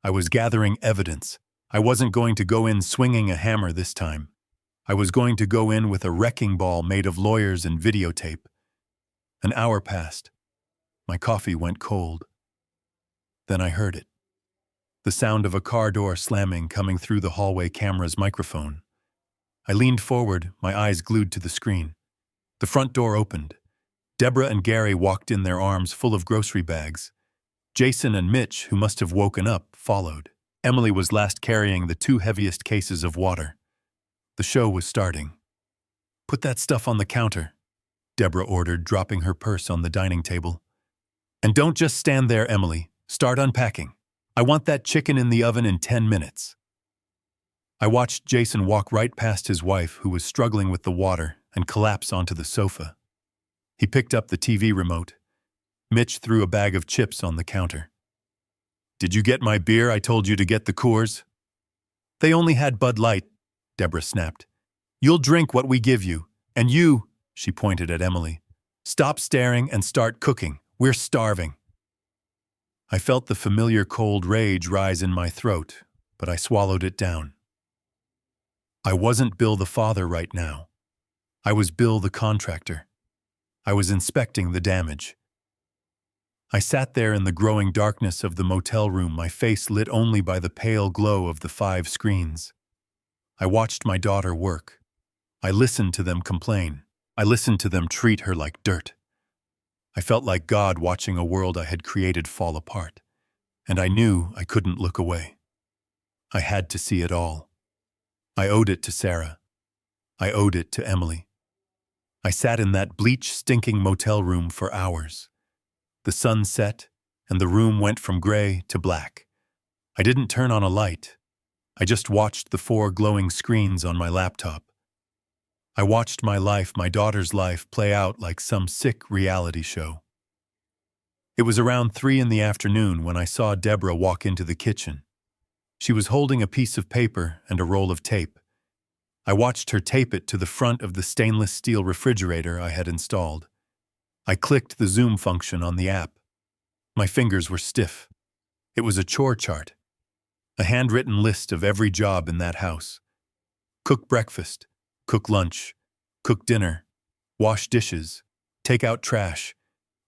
I was gathering evidence. I wasn't going to go in swinging a hammer this time. I was going to go in with a wrecking ball made of lawyers and videotape. An hour passed. My coffee went cold. Then I heard it. The sound of a car door slamming coming through the hallway camera's microphone. I leaned forward, my eyes glued to the screen. The front door opened. Debra and Gary walked in, their arms full of grocery bags. Jason and Mitch, who must have woken up, followed. Emily was last, carrying the 2 heaviest cases of water. The show was starting. Put that stuff on the counter, Debra ordered, dropping her purse on the dining table. And don't just stand there, Emily. Start unpacking. I want that chicken in the oven in 10 minutes. I watched Jason walk right past his wife, who was struggling with the water, and collapse onto the sofa. He picked up the TV remote. Mitch threw a bag of chips on the counter. Did you get my beer? I told you to get the Coors. They only had Bud Light, Debra snapped. You'll drink what we give you. And you, she pointed at Emily, stop staring and start cooking. We're starving. I felt the familiar cold rage rise in my throat, but I swallowed it down. I wasn't Bill the father right now. I was Bill the contractor. I was inspecting the damage. I sat there in the growing darkness of the motel room, my face lit only by the pale glow of the 5 screens. I watched my daughter work. I listened to them complain. I listened to them treat her like dirt. I felt like God watching a world I had created fall apart, and I knew I couldn't look away. I had to see it all. I owed it to Sarah. I owed it to Emily. I sat in that bleach-stinking motel room for hours. The sun set, and the room went from gray to black. I didn't turn on a light. I just watched the 4 glowing screens on my laptop. I watched my life, my daughter's life, play out like some sick reality show. It was around 3 in the afternoon when I saw Debra walk into the kitchen. She was holding a piece of paper and a roll of tape. I watched her tape it to the front of the stainless steel refrigerator I had installed. I clicked the zoom function on the app. My fingers were stiff. It was a chore chart, a handwritten list of every job in that house. Cook breakfast, cook lunch, cook dinner, wash dishes, take out trash,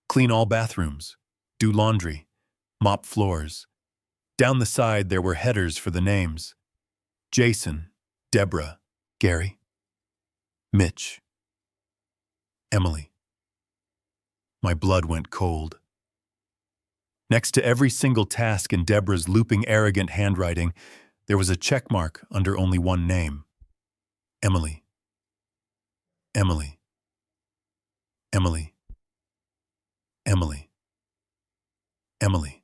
clean all bathrooms, do laundry, mop floors. Down the side there were headers for the names: Jason, Debra, Gary, Mitch, Emily. My blood went cold. Next to every single task in Debra's looping, arrogant handwriting, there was a check mark under only one name: Emily. Emily. Emily. Emily. Emily.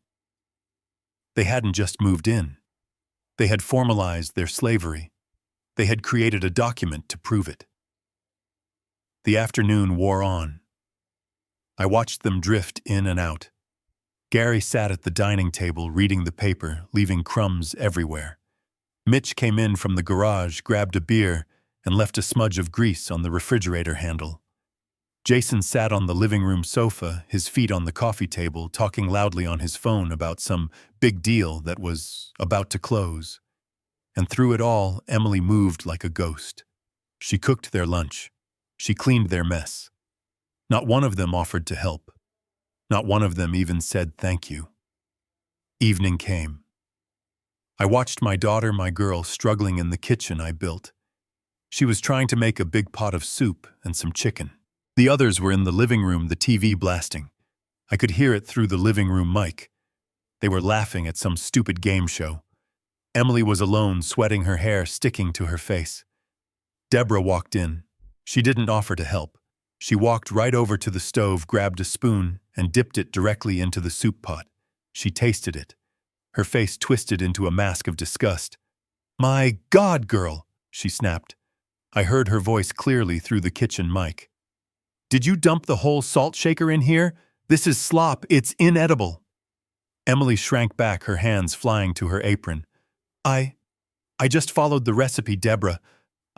They hadn't just moved in. They had formalized their slavery. They had created a document to prove it. The afternoon wore on. I watched them drift in and out. Gary sat at the dining table reading the paper, leaving crumbs everywhere. Mitch came in from the garage, grabbed a beer, and left a smudge of grease on the refrigerator handle. Jason sat on the living room sofa, his feet on the coffee table, talking loudly on his phone about some big deal that was about to close. And through it all, Emily moved like a ghost. She cooked their lunch. She cleaned their mess. Not one of them offered to help. Not one of them even said thank you. Evening came. I watched my daughter, my girl, struggling in the kitchen I built. She was trying to make a big pot of soup and some chicken. The others were in the living room, the TV blasting. I could hear it through the living room mic. They were laughing at some stupid game show. Emily was alone, sweating, her hair sticking to her face. Debra walked in. She didn't offer to help. She walked right over to the stove, grabbed a spoon, and dipped it directly into the soup pot. She tasted it. Her face twisted into a mask of disgust. "My God, girl!" she snapped. I heard her voice clearly through the kitchen mic. "Did you dump the whole salt shaker in here? This is slop. It's inedible." Emily shrank back, her hands flying to her apron. I just followed the recipe, Debra.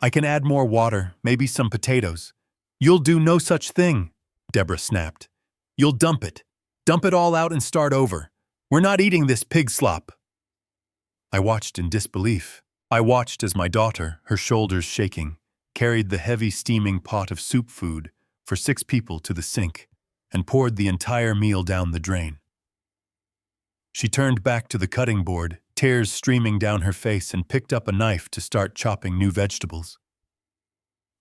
I can add more water, maybe some potatoes." "You'll do no such thing," Debra snapped. "You'll dump it. Dump it all out and start over. We're not eating this pig slop." I watched in disbelief. I watched as my daughter, her shoulders shaking, carried the heavy steaming pot of soup food for 6 people to the sink and poured the entire meal down the drain. She turned back to the cutting board, tears streaming down her face, and picked up a knife to start chopping new vegetables.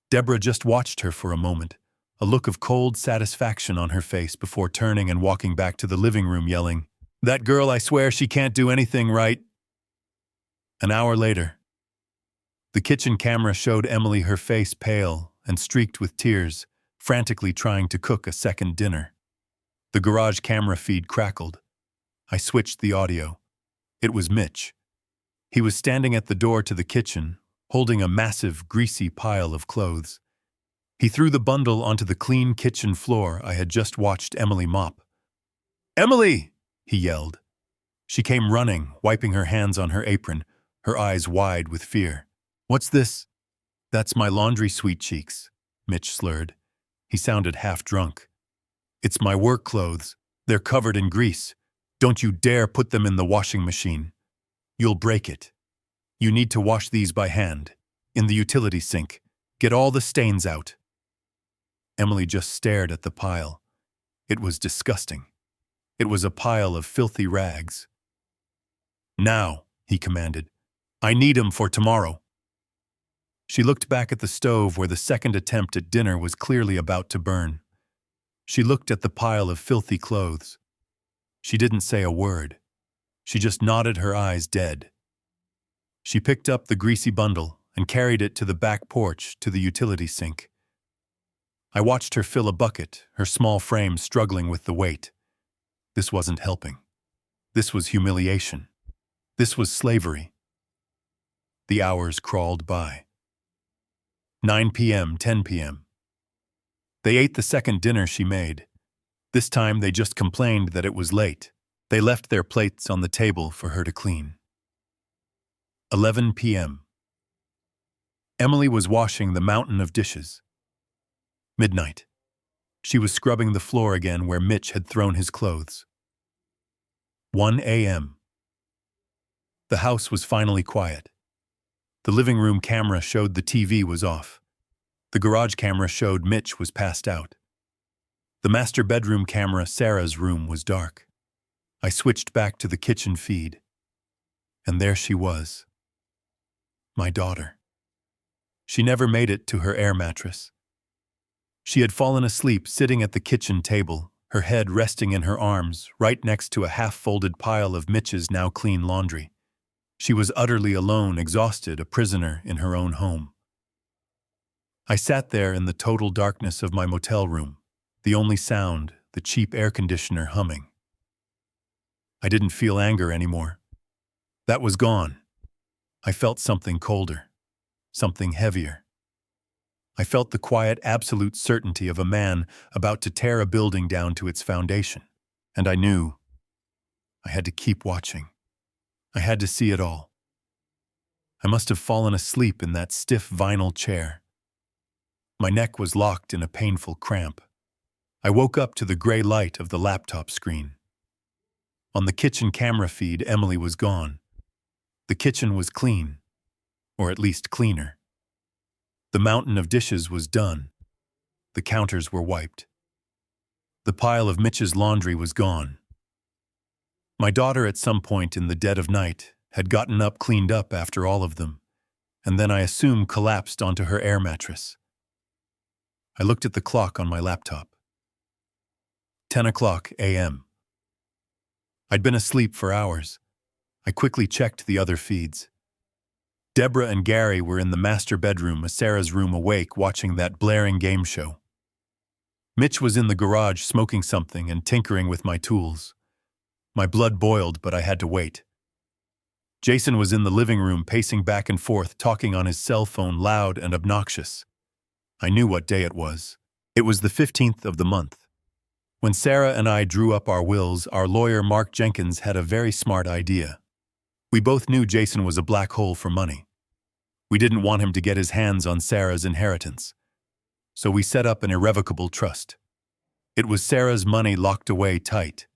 Debra just watched her for a moment, a look of cold satisfaction on her face before turning and walking back to the living room yelling, "That girl, I swear she can't do anything right." An hour later, the kitchen camera showed Emily, her face pale and streaked with tears, frantically trying to cook a second dinner. The garage camera feed crackled. I switched the audio. It was Mitch. He was standing at the door to the kitchen, holding a massive, greasy pile of clothes. He threw the bundle onto the clean kitchen floor I had just watched Emily mop. "Emily!" he yelled. She came running, wiping her hands on her apron, her eyes wide with fear. "What's this?" "That's my laundry, sweet cheeks," Mitch slurred. He sounded half drunk. "It's my work clothes. They're covered in grease. Don't you dare put them in the washing machine. You'll break it. You need to wash these by hand, in the utility sink. Get all the stains out." Emily just stared at the pile. It was disgusting. It was a pile of filthy rags. "Now," he commanded. "I need 'em for tomorrow." She looked back at the stove where the second attempt at dinner was clearly about to burn. She looked at the pile of filthy clothes. She didn't say a word. She just nodded, her eyes dead. She picked up the greasy bundle and carried it to the back porch to the utility sink. I watched her fill a bucket, her small frame struggling with the weight. This wasn't helping. This was humiliation. This was slavery. The hours crawled by. 9 p.m., 10 p.m. They ate the second dinner she made. This time they just complained that it was late. They left their plates on the table for her to clean. 11 p.m. Emily was washing the mountain of dishes. Midnight. She was scrubbing the floor again where Mitch had thrown his clothes. 1 a.m. The house was finally quiet. The living room camera showed the TV was off. The garage camera showed Mitch was passed out. The master bedroom camera, Sarah's room, was dark. I switched back to the kitchen feed. And there she was. My daughter. She never made it to her air mattress. She had fallen asleep sitting at the kitchen table, her head resting in her arms, right next to a half-folded pile of Mitch's now clean laundry. She was utterly alone, exhausted, a prisoner in her own home. I sat there in the total darkness of my motel room, the only sound, the cheap air conditioner humming. I didn't feel anger anymore. That was gone. I felt something colder, something heavier. I felt the quiet, absolute certainty of a man about to tear a building down to its foundation. And I knew I had to keep watching. I had to see it all. I must have fallen asleep in that stiff vinyl chair. My neck was locked in a painful cramp. I woke up to the gray light of the laptop screen. On the kitchen camera feed, Emily was gone. The kitchen was clean, or at least cleaner. The mountain of dishes was done. The counters were wiped. The pile of Mitch's laundry was gone. My daughter, at some point in the dead of night, had gotten up, cleaned up after all of them, and then I assume collapsed onto her air mattress. I looked at the clock on my laptop. 10 o'clock a.m. I'd been asleep for hours. I quickly checked the other feeds. Debra and Gary were in the master bedroom, Sarah's room, awake, watching that blaring game show. Mitch was in the garage smoking something and tinkering with my tools. My blood boiled, but I had to wait. Jason was in the living room, pacing back and forth, talking on his cell phone, loud and obnoxious. I knew what day it was. It was the 15th of the month. When Sarah and I drew up our wills, our lawyer, Mark Jenkins, had a very smart idea. We both knew Jason was a black hole for money. We didn't want him to get his hands on Sarah's inheritance. So we set up an irrevocable trust. It was Sarah's money locked away tight.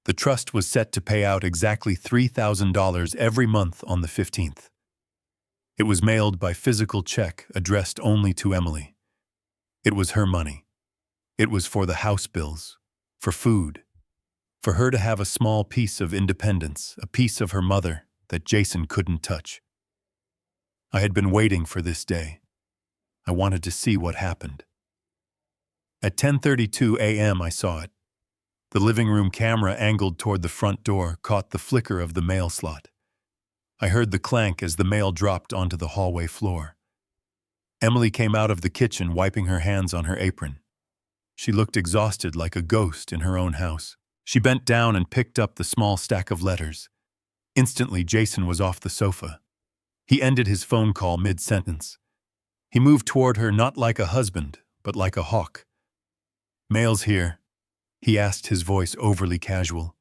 The trust was set to pay out exactly $3,000 every month on the 15th. It was mailed by physical check, addressed only to Emily. It was her money. It was for the house bills, for food, for her to have a small piece of independence, a piece of her mother that Jason couldn't touch. I had been waiting for this day. I wanted to see what happened. At 10:32 a.m. I saw it. The living room camera, angled toward the front door, caught the flicker of the mail slot. I heard the clank as the mail dropped onto the hallway floor. Emily came out of the kitchen, wiping her hands on her apron. She looked exhausted, like a ghost in her own house. She bent down and picked up the small stack of letters. Instantly, Jason was off the sofa. He ended his phone call mid-sentence. He moved toward her, not like a husband, but like a hawk. "Mail's here," he asked, his voice overly casual.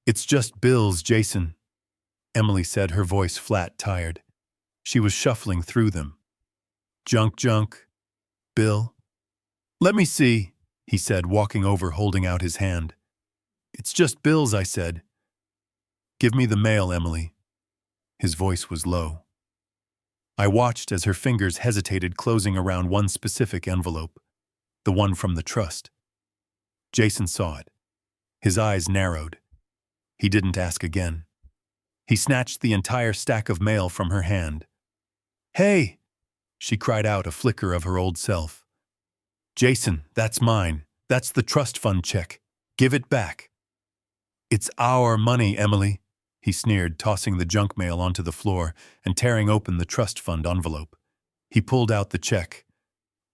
"It's just bills, Jason," Emily said, her voice flat, tired. She was shuffling through them. Junk. Bill?" "Let me see," he said, walking over, holding out his hand. "It's just bills," I said. "Give me the mail, Emily." His voice was low. I watched as her fingers hesitated, closing around one specific envelope, the one from the trust. Jason saw it. His eyes narrowed. He didn't ask again. He snatched the entire stack of mail from her hand. "Hey!" she cried out, a flicker of her old self. "Jason, that's mine. That's the trust fund check. Give it back." "It's our money, Emily," he sneered, tossing the junk mail onto the floor and tearing open the trust fund envelope. He pulled out the check.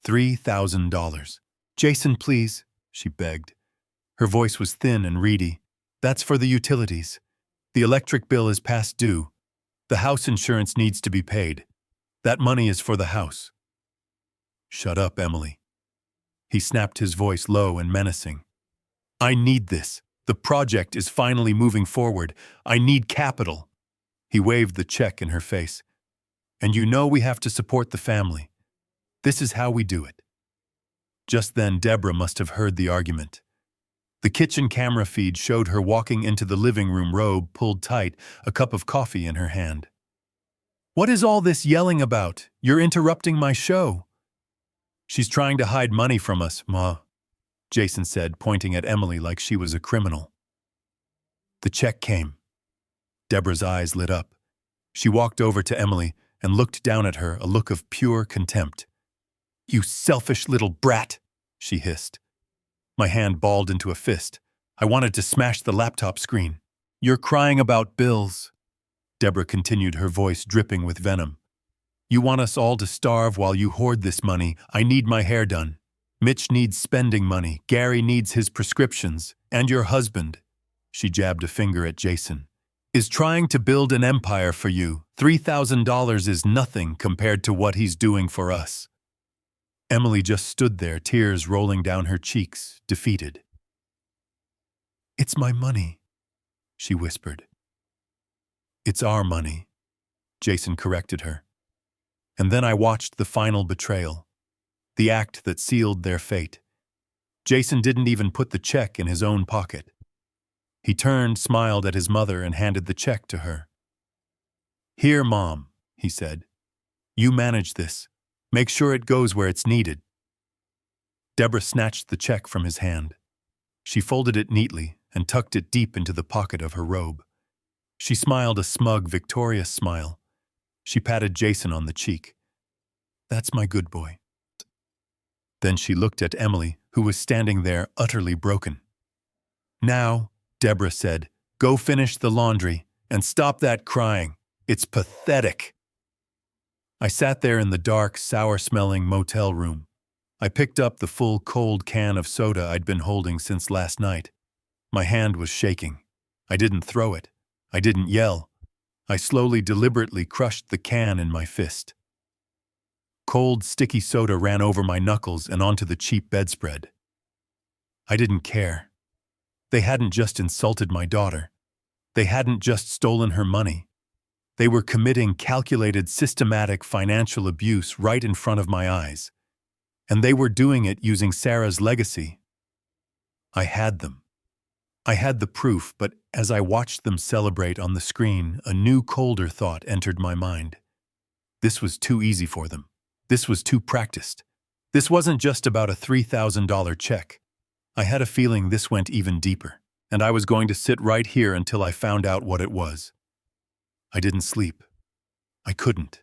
$3,000. Jason, please, she begged. Her voice was thin and reedy. That's for the utilities. The electric bill is past due. The house insurance needs to be paid. That money is for the house. Shut up, Emily. He snapped, his voice low and menacing. I need this. The project is finally moving forward. I need capital. He waved the check in her face. And you know we have to support the family. This is how we do it. Just then, Debra must have heard the argument. The kitchen camera feed showed her walking into the living room, robe pulled tight, a cup of coffee in her hand. What is all this yelling about? You're interrupting my show. She's trying to hide money from us, Ma, Jason said, pointing at Emily like she was a criminal. The check came. Debra's eyes lit up. She walked over to Emily and looked down at her, a look of pure contempt. You selfish little brat, she hissed. My hand balled into a fist. I wanted to smash the laptop screen. You're crying about bills, Debra continued, her voice dripping with venom. You want us all to starve while you hoard this money. I need my hair done. Mitch needs spending money. Gary needs his prescriptions. And your husband, she jabbed a finger at Jason, is trying to build an empire for you. $3,000 is nothing compared to what he's doing for us. Emily just stood there, tears rolling down her cheeks, defeated. It's my money, she whispered. It's our money, Jason corrected her. And then I watched the final betrayal, the act that sealed their fate. Jason didn't even put the check in his own pocket. He turned, smiled at his mother, and handed the check to her. Here, Mom, he said. You manage this. Make sure it goes where it's needed. Debra snatched the check from his hand. She folded it neatly and tucked it deep into the pocket of her robe. She smiled a smug, victorious smile. She patted Jason on the cheek. That's my good boy. Then she looked at Emily, who was standing there utterly broken. Now, Debra said, go finish the laundry and stop that crying. It's pathetic. I sat there in the dark, sour-smelling motel room. I picked up the full cold can of soda I'd been holding since last night. My hand was shaking. I didn't throw it. I didn't yell. I slowly, deliberately crushed the can in my fist. Cold, sticky soda ran over my knuckles and onto the cheap bedspread. I didn't care. They hadn't just insulted my daughter. They hadn't just stolen her money. They were committing calculated, systematic financial abuse right in front of my eyes. And they were doing it using Sarah's legacy. I had them. I had the proof, but as I watched them celebrate on the screen, a new, colder thought entered my mind. This was too easy for them. This was too practiced. This wasn't just about a $3,000 check. I had a feeling this went even deeper, and I was going to sit right here until I found out what it was. I didn't sleep. I couldn't.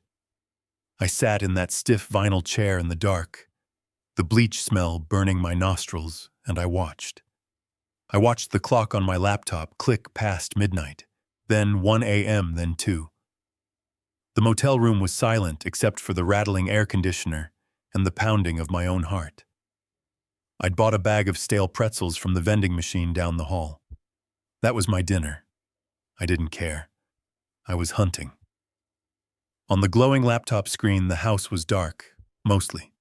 I sat in that stiff vinyl chair in the dark, the bleach smell burning my nostrils, and I watched. I watched the clock on my laptop click past midnight, then 1 a.m., then 2. The motel room was silent except for the rattling air conditioner and the pounding of my own heart. I'd bought a bag of stale pretzels from the vending machine down the hall. That was my dinner. I didn't care. I was hunting. On the glowing laptop screen, the house was dark, mostly.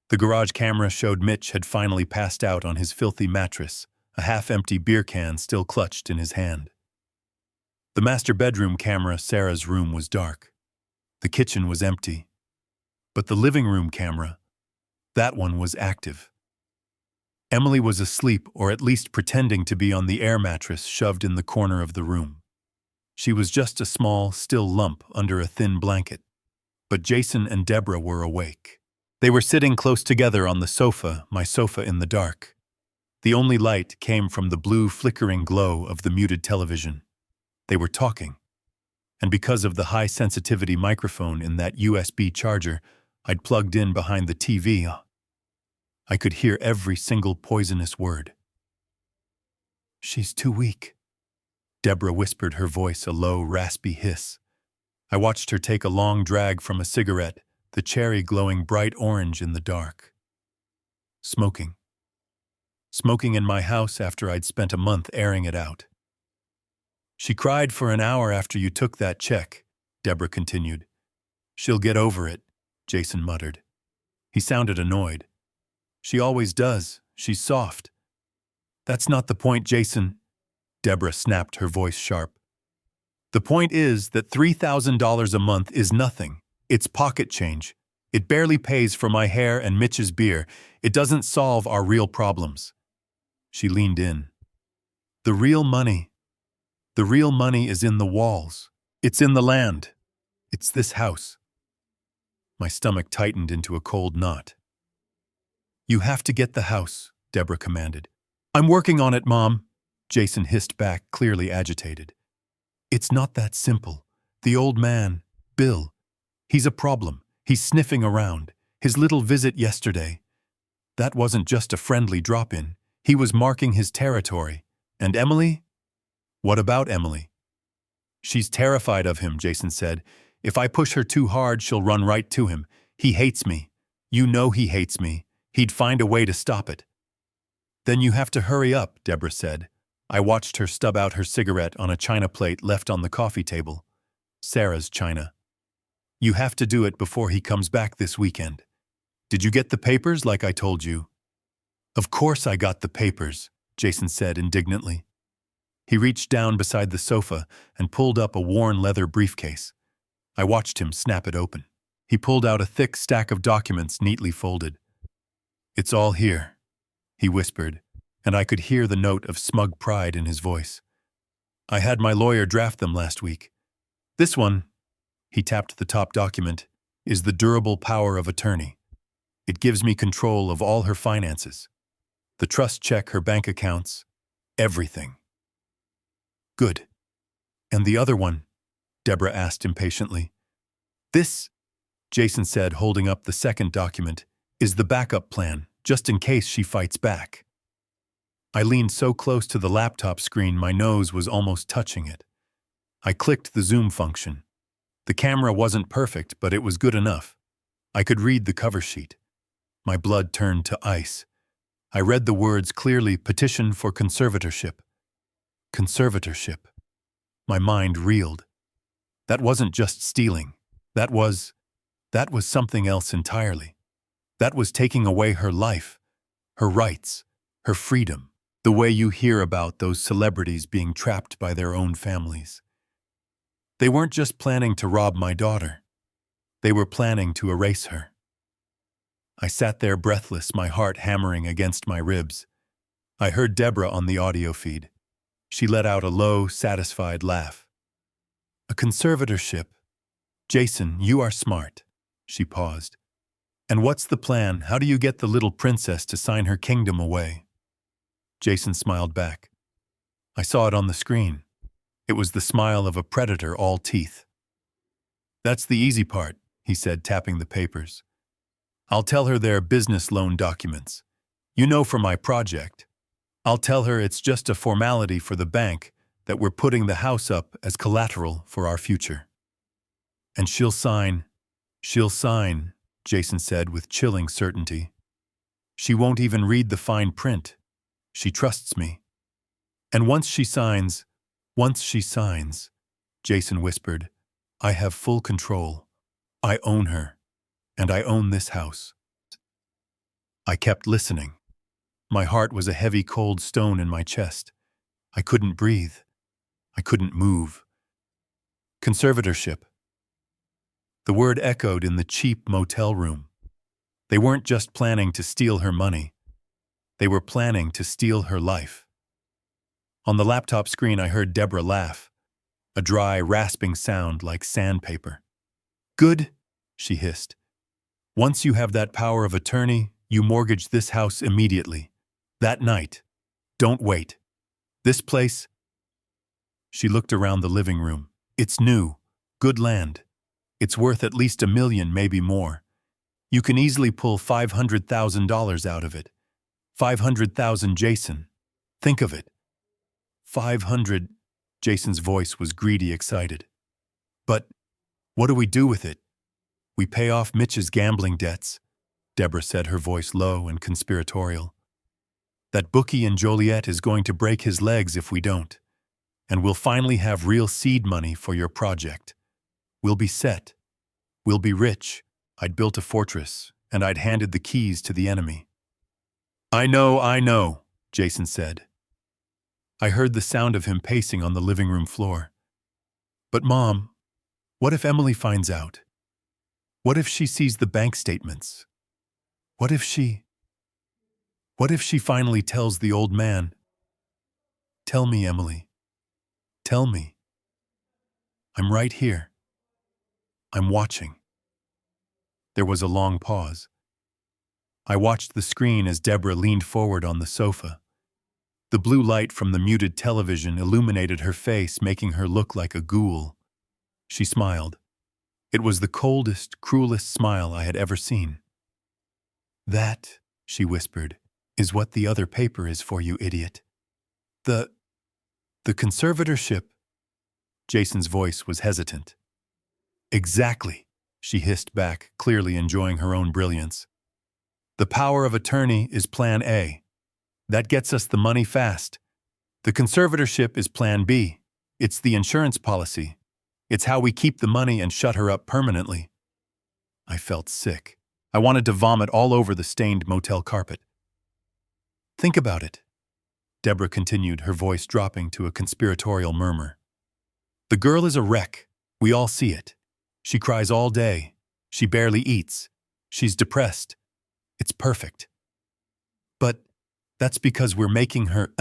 The garage camera showed Mitch had finally passed out on his filthy mattress, a half-empty beer can still clutched in his hand. The master bedroom camera, Sarah's room, was dark. The kitchen was empty. But the living room camera, that one was active. Emily was asleep, or at least pretending to be, on the air mattress shoved in the corner of the room. She was just a small, still lump under a thin blanket. But Jason and Debra were awake. They were sitting close together on the sofa, my sofa in the dark. The only light came from the blue, flickering glow of the muted television. They were talking. And because of the high-sensitivity microphone in that USB charger I'd plugged in behind the TV, I could hear every single poisonous word. She's too weak, Debra whispered, her voice a low, raspy hiss. I watched her take a long drag from a cigarette, the cherry glowing bright orange in the dark. Smoking. Smoking in my house after I'd spent a month airing it out. She cried for an hour after you took that check, Debra continued. She'll get over it, Jason muttered. He sounded annoyed. She always does. She's soft. That's not the point, Jason. Debra snapped, her voice sharp. The point is that $3,000 a month is nothing. It's pocket change. It barely pays for my hair and Mitch's beer. It doesn't solve our real problems. She leaned in. The real money is in the walls. It's in the land. It's this house. My stomach tightened into a cold knot. You have to get the house, Debra commanded. I'm working on it, Mom, Jason hissed back, clearly agitated. It's not that simple. The old man, Bill, he's a problem. He's sniffing around. His little visit yesterday. That wasn't just a friendly drop-in. He was marking his territory. And Emily? What about Emily? She's terrified of him, Jason said. If I push her too hard, she'll run right to him. He hates me. You know he hates me. He'd find a way to stop it. Then you have to hurry up, Debra said. I watched her stub out her cigarette on a china plate left on the coffee table. Sarah's china. You have to do it before he comes back this weekend. Did you get the papers like I told you? Of course I got the papers, Jason said indignantly. He reached down beside the sofa and pulled up a worn leather briefcase. I watched him snap it open. He pulled out a thick stack of documents neatly folded. It's all here, he whispered, and I could hear the note of smug pride in his voice. I had my lawyer draft them last week. This one, he tapped the top document, is the durable power of attorney. It gives me control of all her finances. The trust check, her bank accounts, everything. Good. And the other one? Debra asked impatiently. This, Jason said, holding up the second document, is the backup plan, just in case she fights back. I leaned so close to the laptop screen my nose was almost touching it. I clicked the zoom function. The camera wasn't perfect, but it was good enough. I could read the cover sheet. My blood turned to ice. I read the words clearly: petition for conservatorship. Conservatorship. My mind reeled. That wasn't just stealing. That was something else entirely. That was taking away her life, her rights, her freedom, the way you hear about those celebrities being trapped by their own families. They weren't just planning to rob my daughter. They were planning to erase her. I sat there breathless, my heart hammering against my ribs. I heard Debra on the audio feed. She let out a low, satisfied laugh. A conservatorship. Jason, you are smart. She paused. And what's the plan? How do you get the little princess to sign her kingdom away? Jason smiled back. I saw it on the screen. It was the smile of a predator, all teeth. That's the easy part, he said, tapping the papers. I'll tell her they're business loan documents. You know, for my project. I'll tell her it's just a formality for the bank, that we're putting the house up as collateral for our future. And she'll sign, Jason said with chilling certainty. She won't even read the fine print. She trusts me. And once she signs, Jason whispered, I have full control. I own her, and I own this house. I kept listening. My heart was a heavy, cold stone in my chest. I couldn't breathe. I couldn't move. Conservatorship. The word echoed in the cheap motel room. They weren't just planning to steal her money. They were planning to steal her life. On the laptop screen, I heard Debra laugh, a dry, rasping sound like sandpaper. Good, she hissed. Once you have that power of attorney, you mortgage this house immediately. That night. Don't wait. This place. She looked around the living room. It's new. Good land. It's worth at least $1 million, maybe more. You can easily pull $500,000 out of it. 500,000, Jason. Think of it. 500. Jason's voice was greedy, excited. But what do we do with it? We pay off Mitch's gambling debts, Debra said, her voice low and conspiratorial. That bookie in Joliet is going to break his legs if we don't. And we'll finally have real seed money for your project. We'll be set. We'll be rich. I'd built a fortress, and I'd handed the keys to the enemy. I know, Jason said. I heard the sound of him pacing on the living room floor. But Mom, what if Emily finds out? What if she sees the bank statements? What if she finally tells the old man? Tell me, Emily. Tell me. I'm right here. I'm watching. There was a long pause. I watched the screen as Debra leaned forward on the sofa. The blue light from the muted television illuminated her face, making her look like a ghoul. She smiled. It was the coldest, cruelest smile I had ever seen. That, she whispered, is what the other paper is for, you idiot. The conservatorship. Jason's voice was hesitant. Exactly, she hissed back, clearly enjoying her own brilliance. The power of attorney is Plan A. That gets us the money fast. The conservatorship is Plan B. It's the insurance policy. It's how we keep the money and shut her up permanently. I felt sick. I wanted to vomit all over the stained motel carpet. Think about it, Debra continued, her voice dropping to a conspiratorial murmur. The girl is a wreck. We all see it. She cries all day. She barely eats. She's depressed. It's perfect. But that's because we're making her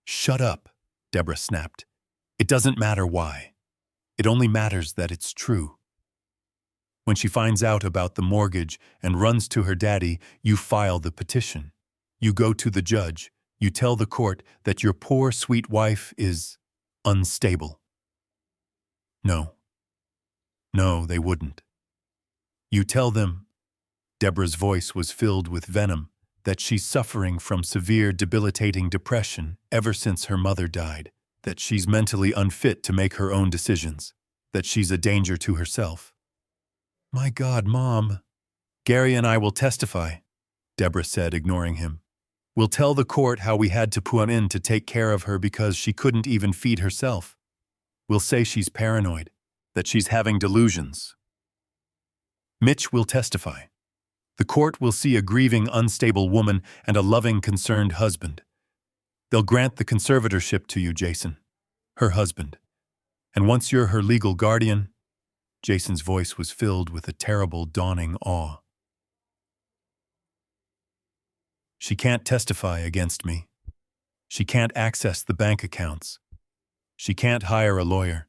Shut up, Debra snapped. It doesn't matter why. It only matters that it's true. When she finds out about the mortgage and runs to her daddy, you file the petition. You go to the judge. You tell the court that your poor, sweet wife is unstable. No, they wouldn't. You tell them, Debra's voice was filled with venom, that she's suffering from severe, debilitating depression ever since her mother died, that she's mentally unfit to make her own decisions, that she's a danger to herself. My God, Mom. Gary and I will testify, Debra said, ignoring him. We'll tell the court how we had to put in to take care of her because she couldn't even feed herself. We'll say she's paranoid, that she's having delusions. Mitch will testify. The court will see a grieving, unstable woman and a loving, concerned husband. They'll grant the conservatorship to you, Jason, her husband. And once you're her legal guardian, Jason's voice was filled with a terrible, dawning awe. She can't testify against me. She can't access the bank accounts. She can't hire a lawyer.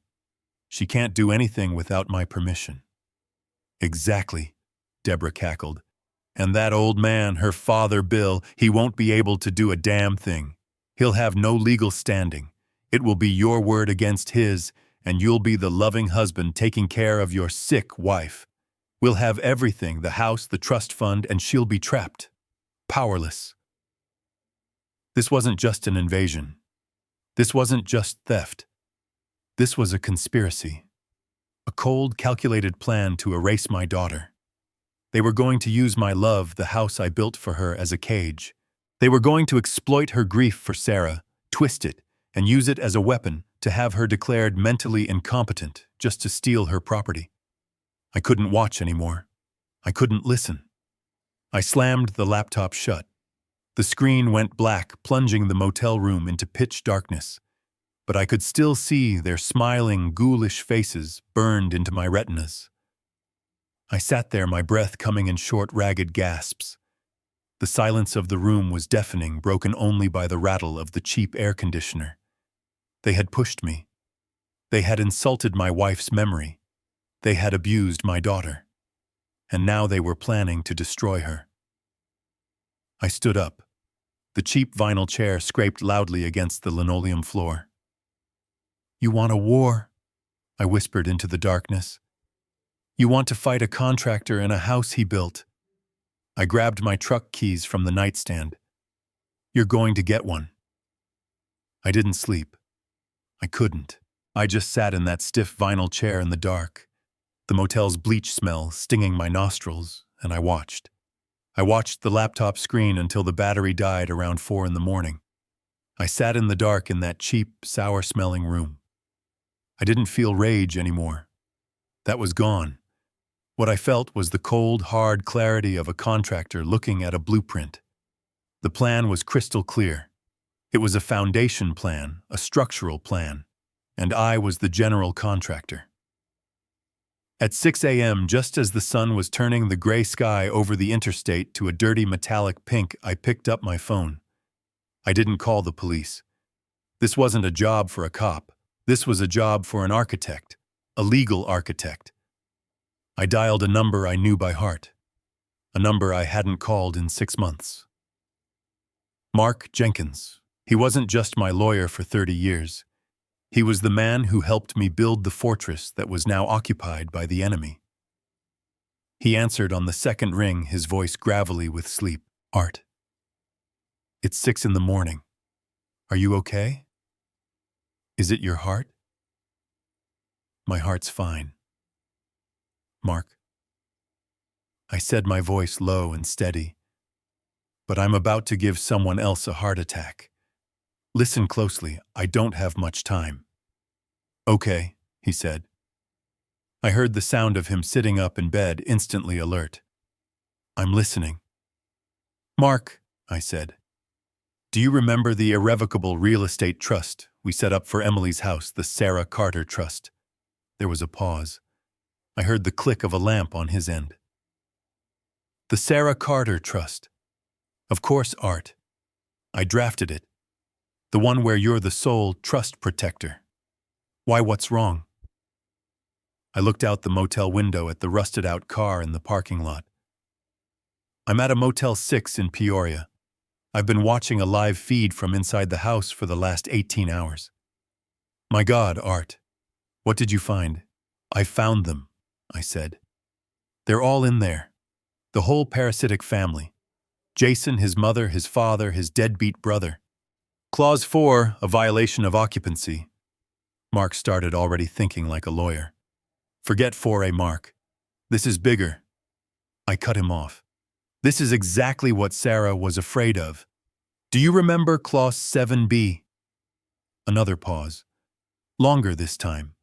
She can't do anything without my permission. Exactly, Debra cackled. And that old man, her father Bill, he won't be able to do a damn thing. He'll have no legal standing. It will be your word against his, and you'll be the loving husband taking care of your sick wife. We'll have everything, the house, the trust fund, and she'll be trapped. Powerless. This wasn't just an invasion. This wasn't just theft. This was a conspiracy. A cold, calculated plan to erase my daughter. They were going to use my love, the house I built for her, as a cage. They were going to exploit her grief for Sarah, twist it, and use it as a weapon to have her declared mentally incompetent just to steal her property. I couldn't watch anymore. I couldn't listen. I slammed the laptop shut. The screen went black, plunging the motel room into pitch darkness. But I could still see their smiling, ghoulish faces burned into my retinas. I sat there, my breath coming in short, ragged gasps. The silence of the room was deafening, broken only by the rattle of the cheap air conditioner. They had pushed me. They had insulted my wife's memory. They had abused my daughter. And now they were planning to destroy her. I stood up. The cheap vinyl chair scraped loudly against the linoleum floor. You want a war? I whispered into the darkness. You want to fight a contractor in a house he built. I grabbed my truck keys from the nightstand. You're going to get one. I didn't sleep. I couldn't. I just sat in that stiff vinyl chair in the dark, the motel's bleach smell stinging my nostrils, and I watched. I watched the laptop screen until the battery died around 4 in the morning. I sat in the dark in that cheap, sour-smelling room. I didn't feel rage anymore. That was gone. What I felt was the cold, hard clarity of a contractor looking at a blueprint. The plan was crystal clear. It was a foundation plan, a structural plan, and I was the general contractor. At 6 a.m., just as the sun was turning the gray sky over the interstate to a dirty metallic pink, I picked up my phone. I didn't call the police. This wasn't a job for a cop. This was a job for an architect, a legal architect. I dialed a number I knew by heart, a number I hadn't called in 6 months. Mark Jenkins. He wasn't just my lawyer for 30 years. He was the man who helped me build the fortress that was now occupied by the enemy. He answered on the second ring, his voice gravelly with sleep. Art. It's 6 in the morning. Are you okay? Is it your heart? My heart's fine. Mark. I said, my voice low and steady. But I'm about to give someone else a heart attack. Listen closely, I don't have much time. Okay, he said. I heard the sound of him sitting up in bed, instantly alert. I'm listening. Mark, I said. Do you remember the irrevocable real estate trust we set up for Emily's house, the Sarah Carter Trust? There was a pause. I heard the click of a lamp on his end. The Sarah Carter Trust. Of course, Art. I drafted it. The one where you're the sole trust protector. Why, what's wrong? I looked out the motel window at the rusted-out car in the parking lot. I'm at a Motel 6 in Peoria. I've been watching a live feed from inside the house for the last 18 hours. My God, Art. What did you find? I found them, I said. They're all in there. The whole parasitic family. Jason, his mother, his father, his deadbeat brother. Clause 4, a violation of occupancy. Mark started, already thinking like a lawyer. Forget 4A, Mark. This is bigger. I cut him off. This is exactly what Sarah was afraid of. Do you remember Clause 7B? Another pause. Longer this time.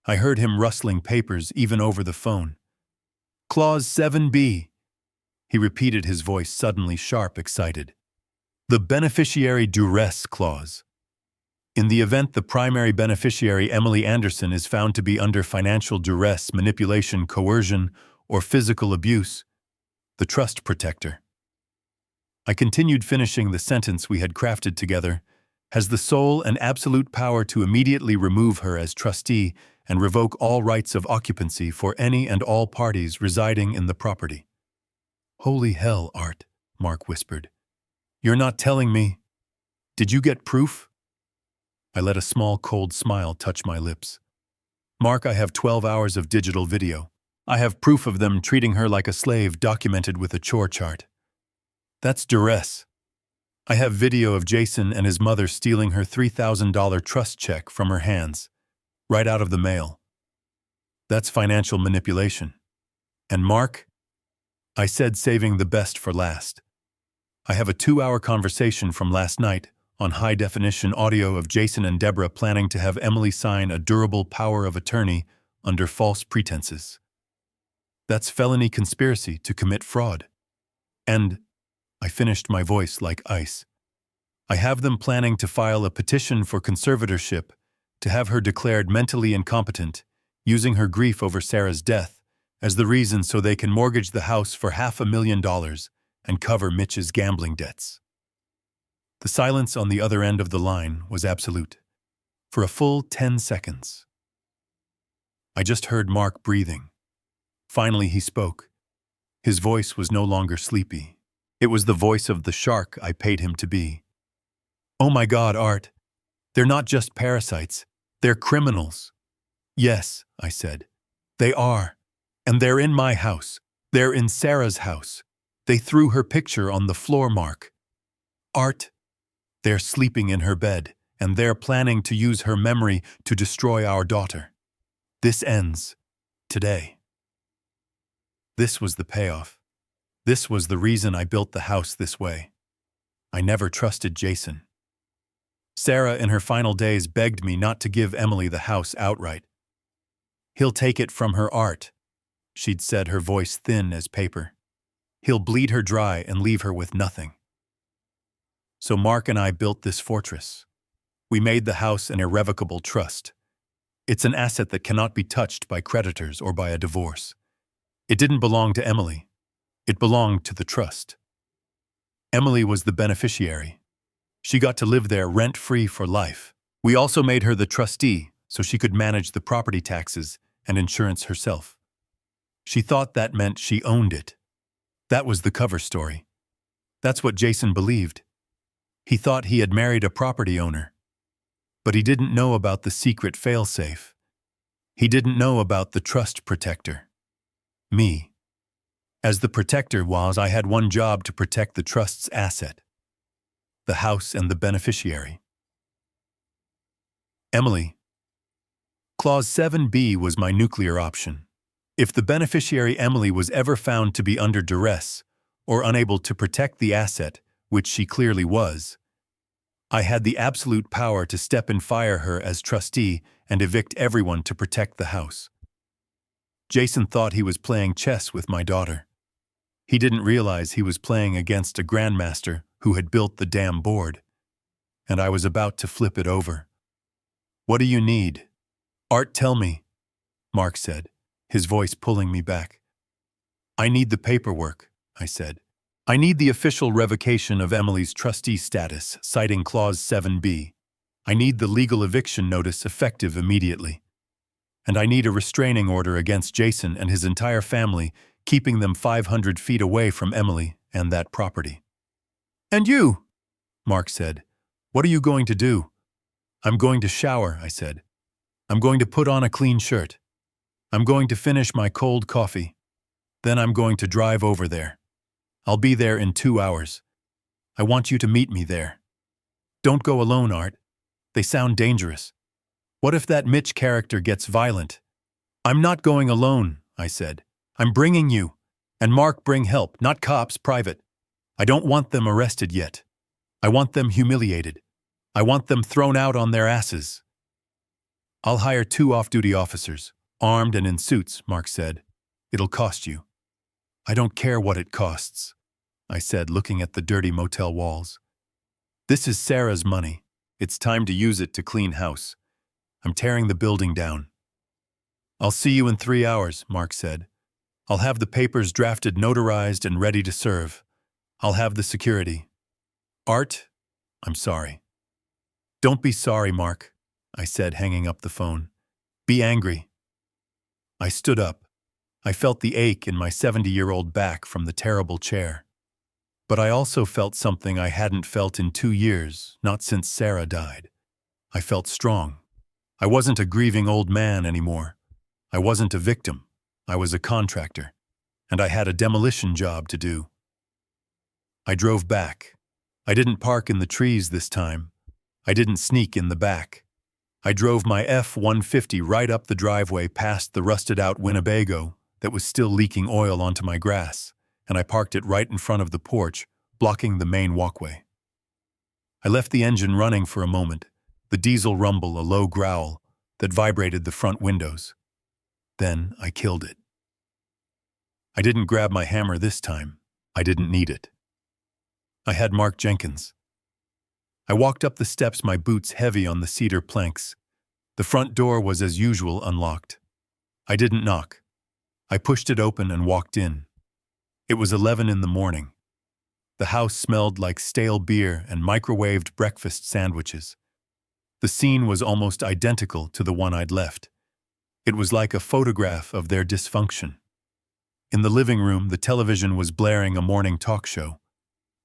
I heard him rustling papers even over the phone. Clause 7B. He repeated, his voice suddenly sharp, excited. The beneficiary duress clause. In the event the primary beneficiary, Emily Anderson, is found to be under financial duress, manipulation, coercion, or physical abuse, the trust protector. I continued, finishing the sentence we had crafted together, has the sole and absolute power to immediately remove her as trustee and revoke all rights of occupancy for any and all parties residing in the property. Holy hell, Art, Mark whispered. You're not telling me. Did you get proof? I let a small, cold smile touch my lips. Mark, I have 12 hours of digital video. I have proof of them treating her like a slave, documented with a chore chart. That's duress. I have video of Jason and his mother stealing her $3,000 trust check from her hands, right out of the mail. That's financial manipulation. And Mark? I said, saving the best for last. I have a 2-hour conversation from last night on high-definition audio of Jason and Debra planning to have Emily sign a durable power of attorney under false pretenses. That's felony conspiracy to commit fraud. And I finished, my voice like ice. I have them planning to file a petition for conservatorship to have her declared mentally incompetent, using her grief over Sarah's death as the reason so they can mortgage the house for $500,000 and cover Mitch's gambling debts. The silence on the other end of the line was absolute. For a full 10 seconds. I just heard Mark breathing. Finally he spoke. His voice was no longer sleepy. It was the voice of the shark I paid him to be. Oh my God, Art. They're not just parasites. They're criminals. Yes, I said. They are. And they're in my house. They're in Sarah's house. They threw her picture on the floor, Mark. Art. They're sleeping in her bed, and they're planning to use her memory to destroy our daughter. This ends today. This was the payoff. This was the reason I built the house this way. I never trusted Jason. Sarah, in her final days, begged me not to give Emily the house outright. "He'll take it from her Art," she'd said, her voice thin as paper. "He'll bleed her dry and leave her with nothing." So Mark and I built this fortress. We made the house an irrevocable trust. It's an asset that cannot be touched by creditors or by a divorce. It didn't belong to Emily. It belonged to the trust. Emily was the beneficiary. She got to live there rent-free for life. We also made her the trustee so she could manage the property taxes and insurance herself. She thought that meant she owned it. That was the cover story. That's what Jason believed. He thought he had married a property owner. But he didn't know about the secret failsafe. He didn't know about the trust protector. Me. As the protector I had one job to protect the trust's asset. The house and the beneficiary. Emily. Clause 7b was my nuclear option. If the beneficiary Emily was ever found to be under duress or unable to protect the asset, which she clearly was, I had the absolute power to step and fire her as trustee and evict everyone to protect the house. Jason thought he was playing chess with my daughter. He didn't realize he was playing against a grandmaster who had built the damn board. And I was about to flip it over. "What do you need?" "Art, tell me," Mark said, his voice pulling me back. "I need the paperwork," I said. "I need the official revocation of Emily's trustee status, citing Clause 7b. I need the legal eviction notice effective immediately. And I need a restraining order against Jason and his entire family, keeping them 500 feet away from Emily and that property." "And you?" Mark said. "What are you going to do?" "I'm going to shower," I said. "I'm going to put on a clean shirt. I'm going to finish my cold coffee. Then I'm going to drive over there. I'll be there in 2 hours. I want you to meet me there. Don't go alone, Art. They sound dangerous. What if that Mitch character gets violent?" "I'm not going alone," I said. "I'm bringing you. And Mark, bring help, not cops, private. I don't want them arrested yet. I want them humiliated. I want them thrown out on their asses." "I'll hire 2 off-duty officers, armed and in suits," Mark said. "It'll cost you." "I don't care what it costs," I said, looking at the dirty motel walls. "This is Sarah's money. It's time to use it to clean house. I'm tearing the building down." "I'll see you in 3 hours," Mark said. "I'll have the papers drafted, notarized, and ready to serve. I'll have the security. Art, I'm sorry." "Don't be sorry, Mark," I said, hanging up the phone. "Be angry." I stood up. I felt the ache in my 70-year-old back from the terrible chair. But I also felt something I hadn't felt in 2 years, not since Sarah died. I felt strong. I wasn't a grieving old man anymore. I wasn't a victim. I was a contractor, and I had a demolition job to do. I drove back. I didn't park in the trees this time. I didn't sneak in the back. I drove my F-150 right up the driveway past the rusted-out Winnebago that was still leaking oil onto my grass, and I parked it right in front of the porch, blocking the main walkway. I left the engine running for a moment, the diesel rumble a low growl that vibrated the front windows. Then I killed it. I didn't grab my hammer this time. I didn't need it. I had Mark Jenkins. I walked up the steps, my boots heavy on the cedar planks. The front door was as usual unlocked. I didn't knock. I pushed it open and walked in. It was 11 in the morning. The house smelled like stale beer and microwaved breakfast sandwiches. The scene was almost identical to the one I'd left. It was like a photograph of their dysfunction. In the living room, the television was blaring a morning talk show.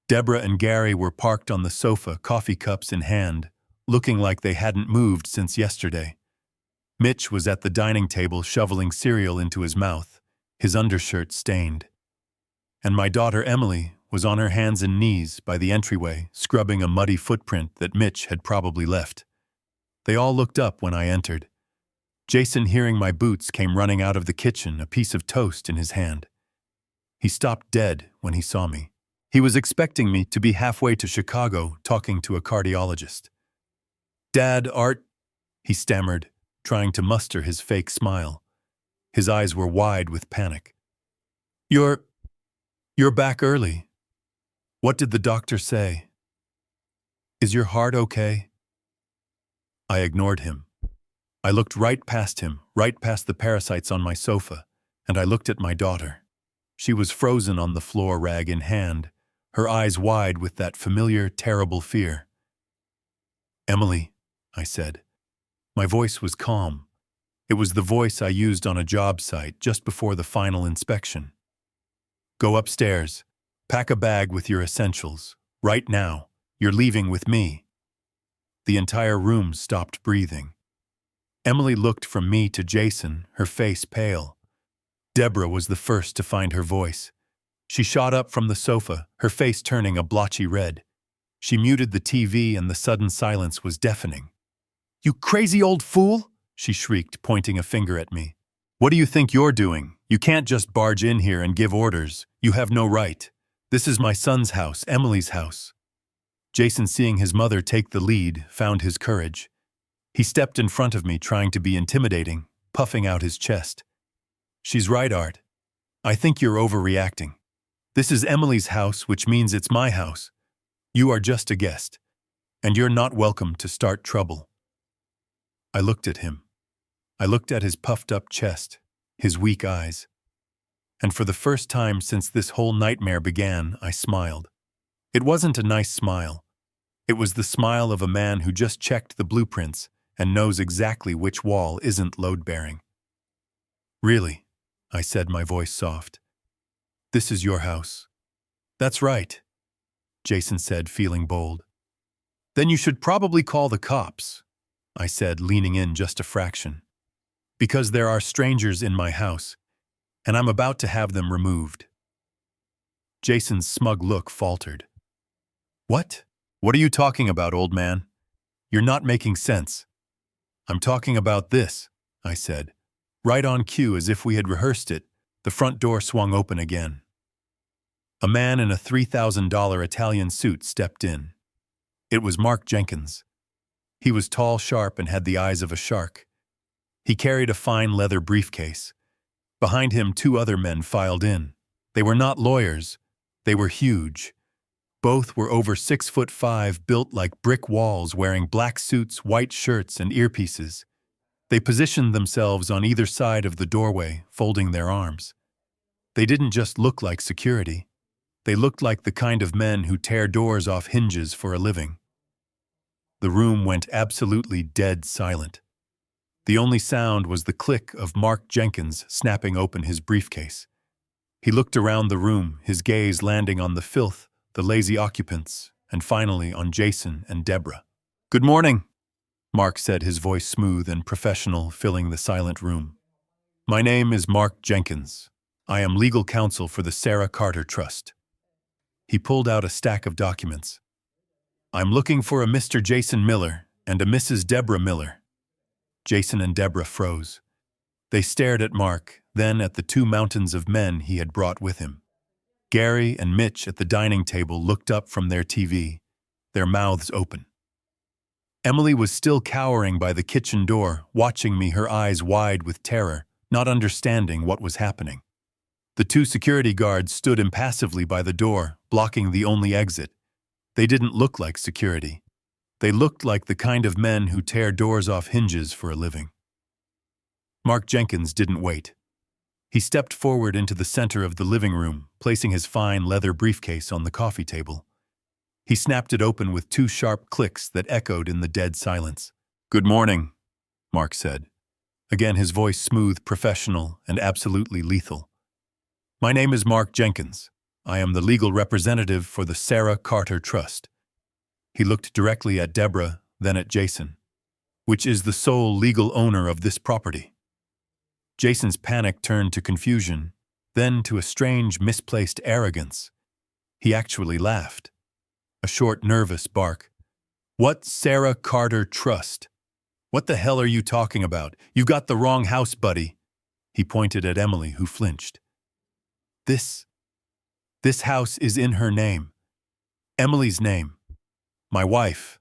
Debra and Gary were parked on the sofa, coffee cups in hand, looking like they hadn't moved since yesterday. Mitch was at the dining table shoveling cereal into his mouth, his undershirt stained. And my daughter Emily was on her hands and knees by the entryway, scrubbing a muddy footprint that Mitch had probably left. They all looked up when I entered. Jason, hearing my boots, came running out of the kitchen, a piece of toast in his hand. He stopped dead when he saw me. He was expecting me to be halfway to Chicago talking to a cardiologist. "Dad, Art," he stammered, trying to muster his fake smile. His eyes were wide with panic. You're back early. What did the doctor say? Is your heart okay?" I ignored him. I looked right past him, right past the parasites on my sofa, and I looked at my daughter. She was frozen on the floor, rag in hand, her eyes wide with that familiar, terrible fear. "Emily," I said. My voice was calm. It was the voice I used on a job site just before the final inspection. "Go upstairs. Pack a bag with your essentials. Right now. You're leaving with me." The entire room stopped breathing. Emily looked from me to Jason, her face pale. Debra was the first to find her voice. She shot up from the sofa, her face turning a blotchy red. She muted the TV and the sudden silence was deafening. "You crazy old fool!" she shrieked, pointing a finger at me. "What do you think you're doing? You can't just barge in here and give orders. You have no right. This is my son's house, Emily's house." Jason, seeing his mother take the lead, found his courage. He stepped in front of me, trying to be intimidating, puffing out his chest. "She's right, Art. I think you're overreacting. This is Emily's house, which means it's my house. You are just a guest, and you're not welcome to start trouble." I looked at him. I looked at his puffed-up chest, his weak eyes. And for the first time since this whole nightmare began, I smiled. It wasn't a nice smile. It was the smile of a man who just checked the blueprints and knows exactly which wall isn't load-bearing. "Really?" I said, my voice soft. "This is your house?" "That's right," Jason said, feeling bold. "Then you should probably call the cops," I said, leaning in just a fraction. "Because there are strangers in my house, and I'm about to have them removed." Jason's smug look faltered. "What? What are you talking about, old man? You're not making sense." "I'm talking about this," I said. Right on cue, as if we had rehearsed it, the front door swung open again. A man in a $3,000 Italian suit stepped in. It was Mark Jenkins. He was tall, sharp, and had the eyes of a shark. He carried a fine leather briefcase. Behind him, two other men filed in. They were not lawyers. They were huge. Both were over 6'5", built like brick walls, wearing black suits, white shirts, and earpieces. They positioned themselves on either side of the doorway, folding their arms. They didn't just look like security. They looked like the kind of men who tear doors off hinges for a living. The room went absolutely dead silent. The only sound was the click of Mark Jenkins snapping open his briefcase. He looked around the room, his gaze landing on the filth, the lazy occupants, and finally on Jason and Debra. "Good morning," Mark said, his voice smooth and professional, filling the silent room. "My name is Mark Jenkins. I am legal counsel for the Sarah Carter Trust." He pulled out a stack of documents. "I'm looking for a Mr. Jason Miller and a Mrs. Debra Miller." Jason and Debra froze. They stared at Mark, then at the two mountains of men he had brought with him. Gary and Mitch at the dining table looked up from their TV, their mouths open. Emily was still cowering by the kitchen door, watching me, her eyes wide with terror, not understanding what was happening. The two security guards stood impassively by the door, blocking the only exit. They didn't look like security. They looked like the kind of men who tear doors off hinges for a living. Mark Jenkins didn't wait. He stepped forward into the center of the living room, placing his fine leather briefcase on the coffee table. He snapped it open with two sharp clicks that echoed in the dead silence. "Good morning," Mark said. Again, his voice smooth, professional, and absolutely lethal. "My name is Mark Jenkins. I am the legal representative for the Sarah Carter Trust." He looked directly at Debra, then at Jason. "Which is the sole legal owner of this property?" Jason's panic turned to confusion, then to a strange, misplaced arrogance. He actually laughed. A short, nervous bark. What Sarah Carter Trust? What the hell are you talking about? You got the wrong house, buddy. He pointed at Emily, who flinched. This house is in her name. Emily's name. My wife.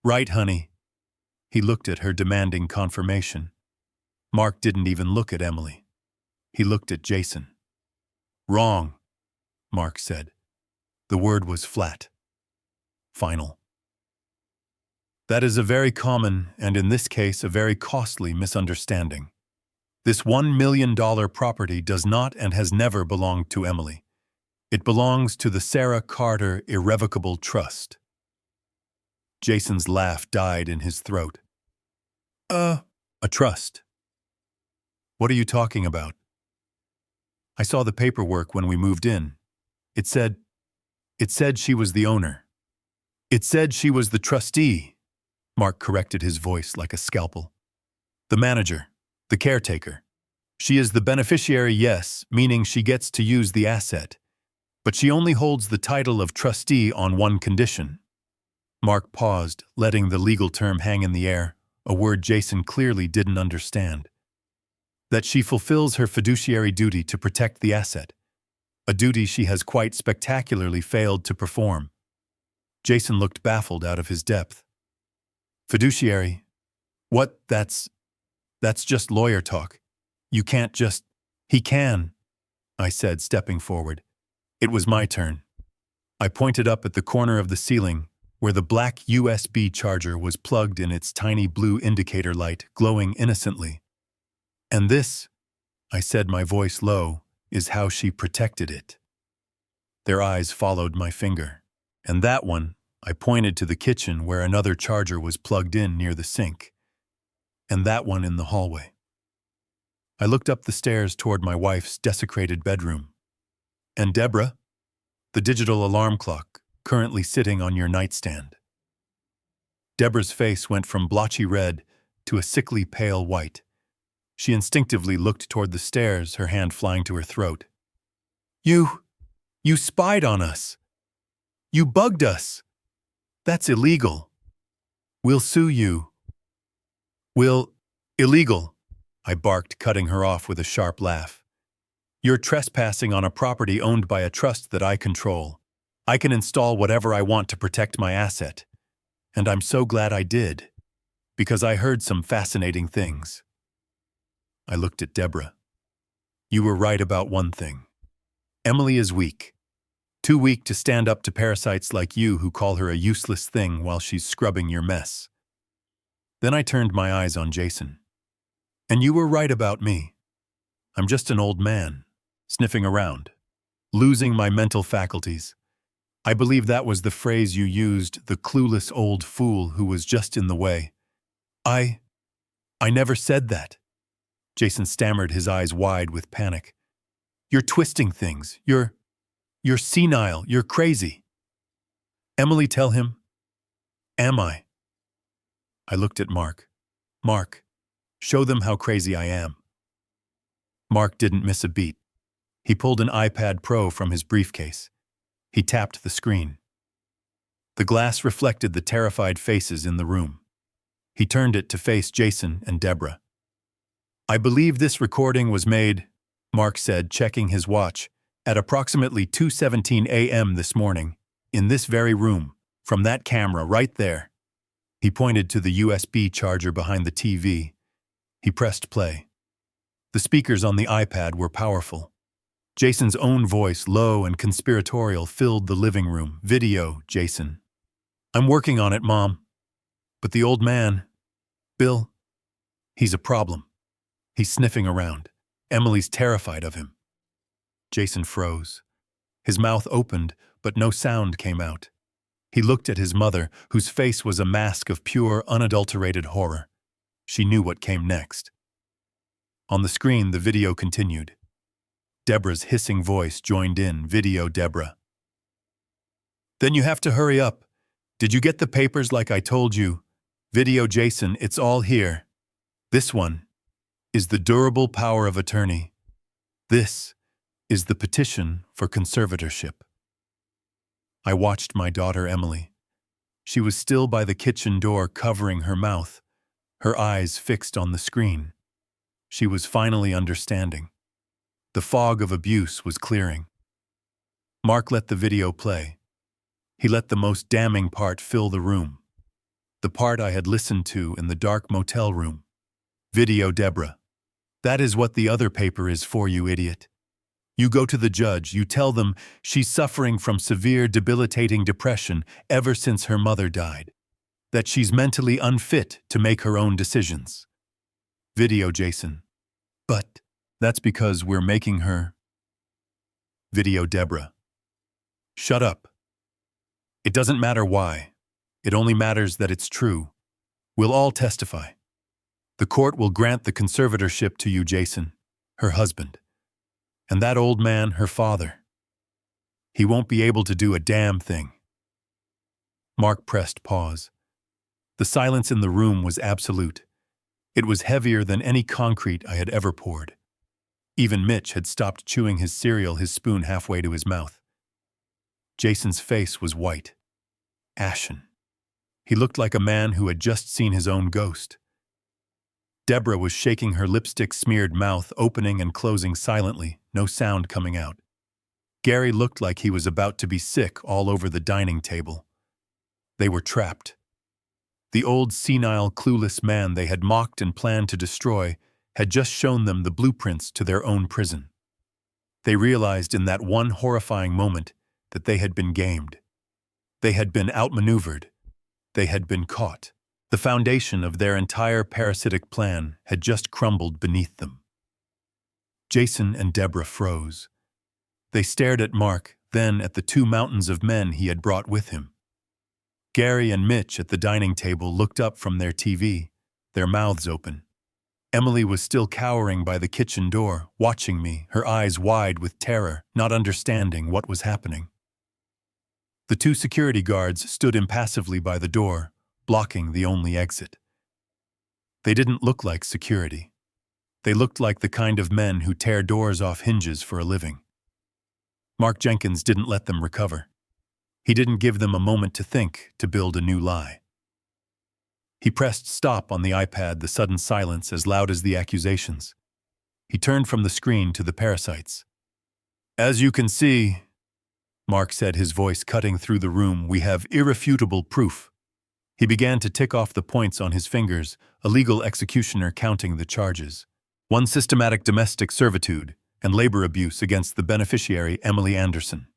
Right, honey? He looked at her, demanding confirmation. Mark didn't even look at Emily. He looked at Jason. Wrong, Mark said. The word was flat. Final. That is a very common, and in this case, a very costly misunderstanding. This $1 million property does not and has never belonged to Emily. It belongs to the Sarah Carter Irrevocable Trust. Jason's laugh died in his throat. A trust. What are you talking about? I saw the paperwork when we moved in. It said she was the owner. It said she was the trustee. Mark corrected his voice like a scalpel. The manager, the caretaker. She is the beneficiary, yes, meaning she gets to use the asset. But she only holds the title of trustee on one condition. Mark paused, letting the legal term hang in the air, a word Jason clearly didn't understand. That she fulfills her fiduciary duty to protect the asset, a duty she has quite spectacularly failed to perform. Jason looked baffled out of his depth. Fiduciary? What? That's just lawyer talk. You can't just... He can, I said, stepping forward. It was my turn. I pointed up at the corner of the ceiling, where the black USB charger was plugged in, its tiny blue indicator light glowing innocently. And this, I said, my voice low, is how she protected it. Their eyes followed my finger. And that one, I pointed to the kitchen where another charger was plugged in near the sink. And that one in the hallway. I looked up the stairs toward my wife's desecrated bedroom. And Debra, the digital alarm clock, currently sitting on your nightstand. Debra's face went from blotchy red to a sickly pale white. She instinctively looked toward the stairs, her hand flying to her throat. You spied on us. You bugged us. That's illegal. We'll sue you. Illegal, I barked, cutting her off with a sharp laugh. You're trespassing on a property owned by a trust that I control. I can install whatever I want to protect my asset. And I'm so glad I did, because I heard some fascinating things. I looked at Debra. You were right about one thing. Emily is weak. Too weak to stand up to parasites like you who call her a useless thing while she's scrubbing your mess. Then I turned my eyes on Jason. And you were right about me. I'm just an old man, sniffing around, losing my mental faculties. I believe that was the phrase you used, the clueless old fool who was just in the way. I never said that. Jason stammered, his eyes wide with panic. You're twisting things. You're senile. You're crazy. Emily, tell him. Am I? I looked at Mark. Mark, show them how crazy I am. Mark didn't miss a beat. He pulled an iPad Pro from his briefcase. He tapped the screen. The glass reflected the terrified faces in the room. He turned it to face Jason and Debra. I believe this recording was made, Mark said, checking his watch, at approximately 2:17 a.m. this morning, in this very room, from that camera right there. He pointed to the USB charger behind the TV. He pressed play. The speakers on the iPad were powerful. Jason's own voice, low and conspiratorial, filled the living room. Video, Jason. I'm working on it, Mom. But the old man, Bill, he's a problem. He's sniffing around. Emily's terrified of him. Jason froze. His mouth opened, but no sound came out. He looked at his mother, whose face was a mask of pure, unadulterated horror. She knew what came next. On the screen, the video continued. Debra's hissing voice joined in. Video, Debra. Then you have to hurry up. Did you get the papers like I told you? Video, Jason, it's all here. This one is the durable power of attorney. This is the petition for conservatorship. I watched my daughter Emily. She was still by the kitchen door, covering her mouth, her eyes fixed on the screen. She was finally understanding. The fog of abuse was clearing. Mark let the video play. He let the most damning part fill the room. The part I had listened to in the dark motel room. Video Debra. That is what the other paper is for, you idiot. You go to the judge, you tell them she's suffering from severe debilitating depression ever since her mother died. That she's mentally unfit to make her own decisions. Video Jason. But that's because we're making her. Video Debra. Shut up. It doesn't matter why. It only matters that it's true. We'll all testify. The court will grant the conservatorship to you, Jason, her husband. And that old man, her father. He won't be able to do a damn thing. Mark pressed pause. The silence in the room was absolute. It was heavier than any concrete I had ever poured. Even Mitch had stopped chewing his cereal, his spoon halfway to his mouth. Jason's face was white, ashen. He looked like a man who had just seen his own ghost. Debra was shaking her lipstick-smeared mouth, opening and closing silently, no sound coming out. Gary looked like he was about to be sick all over the dining table. They were trapped. The old senile, clueless man they had mocked and planned to destroy had just shown them the blueprints to their own prison. They realized in that one horrifying moment that they had been gamed. They had been outmaneuvered. They had been caught. The foundation of their entire parasitic plan had just crumbled beneath them. Jason and Debra froze. They stared at Mark, then at the two mountains of men he had brought with him. Gary and Mitch at the dining table looked up from their TV, their mouths open. Emily was still cowering by the kitchen door, watching me, her eyes wide with terror, not understanding what was happening. The two security guards stood impassively by the door, blocking the only exit. They didn't look like security. They looked like the kind of men who tear doors off hinges for a living. Mark Jenkins didn't let them recover. He didn't give them a moment to think, to build a new lie. He pressed stop on the iPad, the sudden silence as loud as the accusations. He turned from the screen to the parasites. As you can see, Mark said, his voice cutting through the room, we have irrefutable proof. He began to tick off the points on his fingers, a legal executioner counting the charges. 1 systematic domestic servitude and labor abuse against the beneficiary Emily Anderson.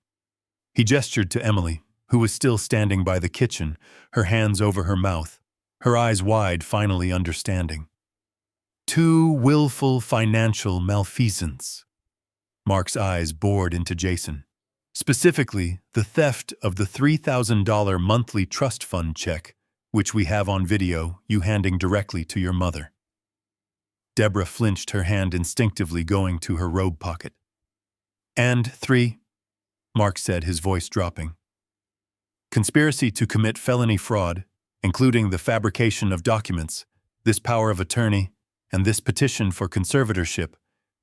He gestured to Emily, who was still standing by the kitchen, her hands over her mouth, her eyes wide, finally understanding. 2 willful financial malfeasance. Mark's eyes bored into Jason. Specifically, the theft of the $3,000 monthly trust fund check, which we have on video, you handing directly to your mother. Debra flinched, her hand instinctively going to her robe pocket. And 3, Mark said, his voice dropping. Conspiracy to commit felony fraud, including the fabrication of documents, this power of attorney, and this petition for conservatorship,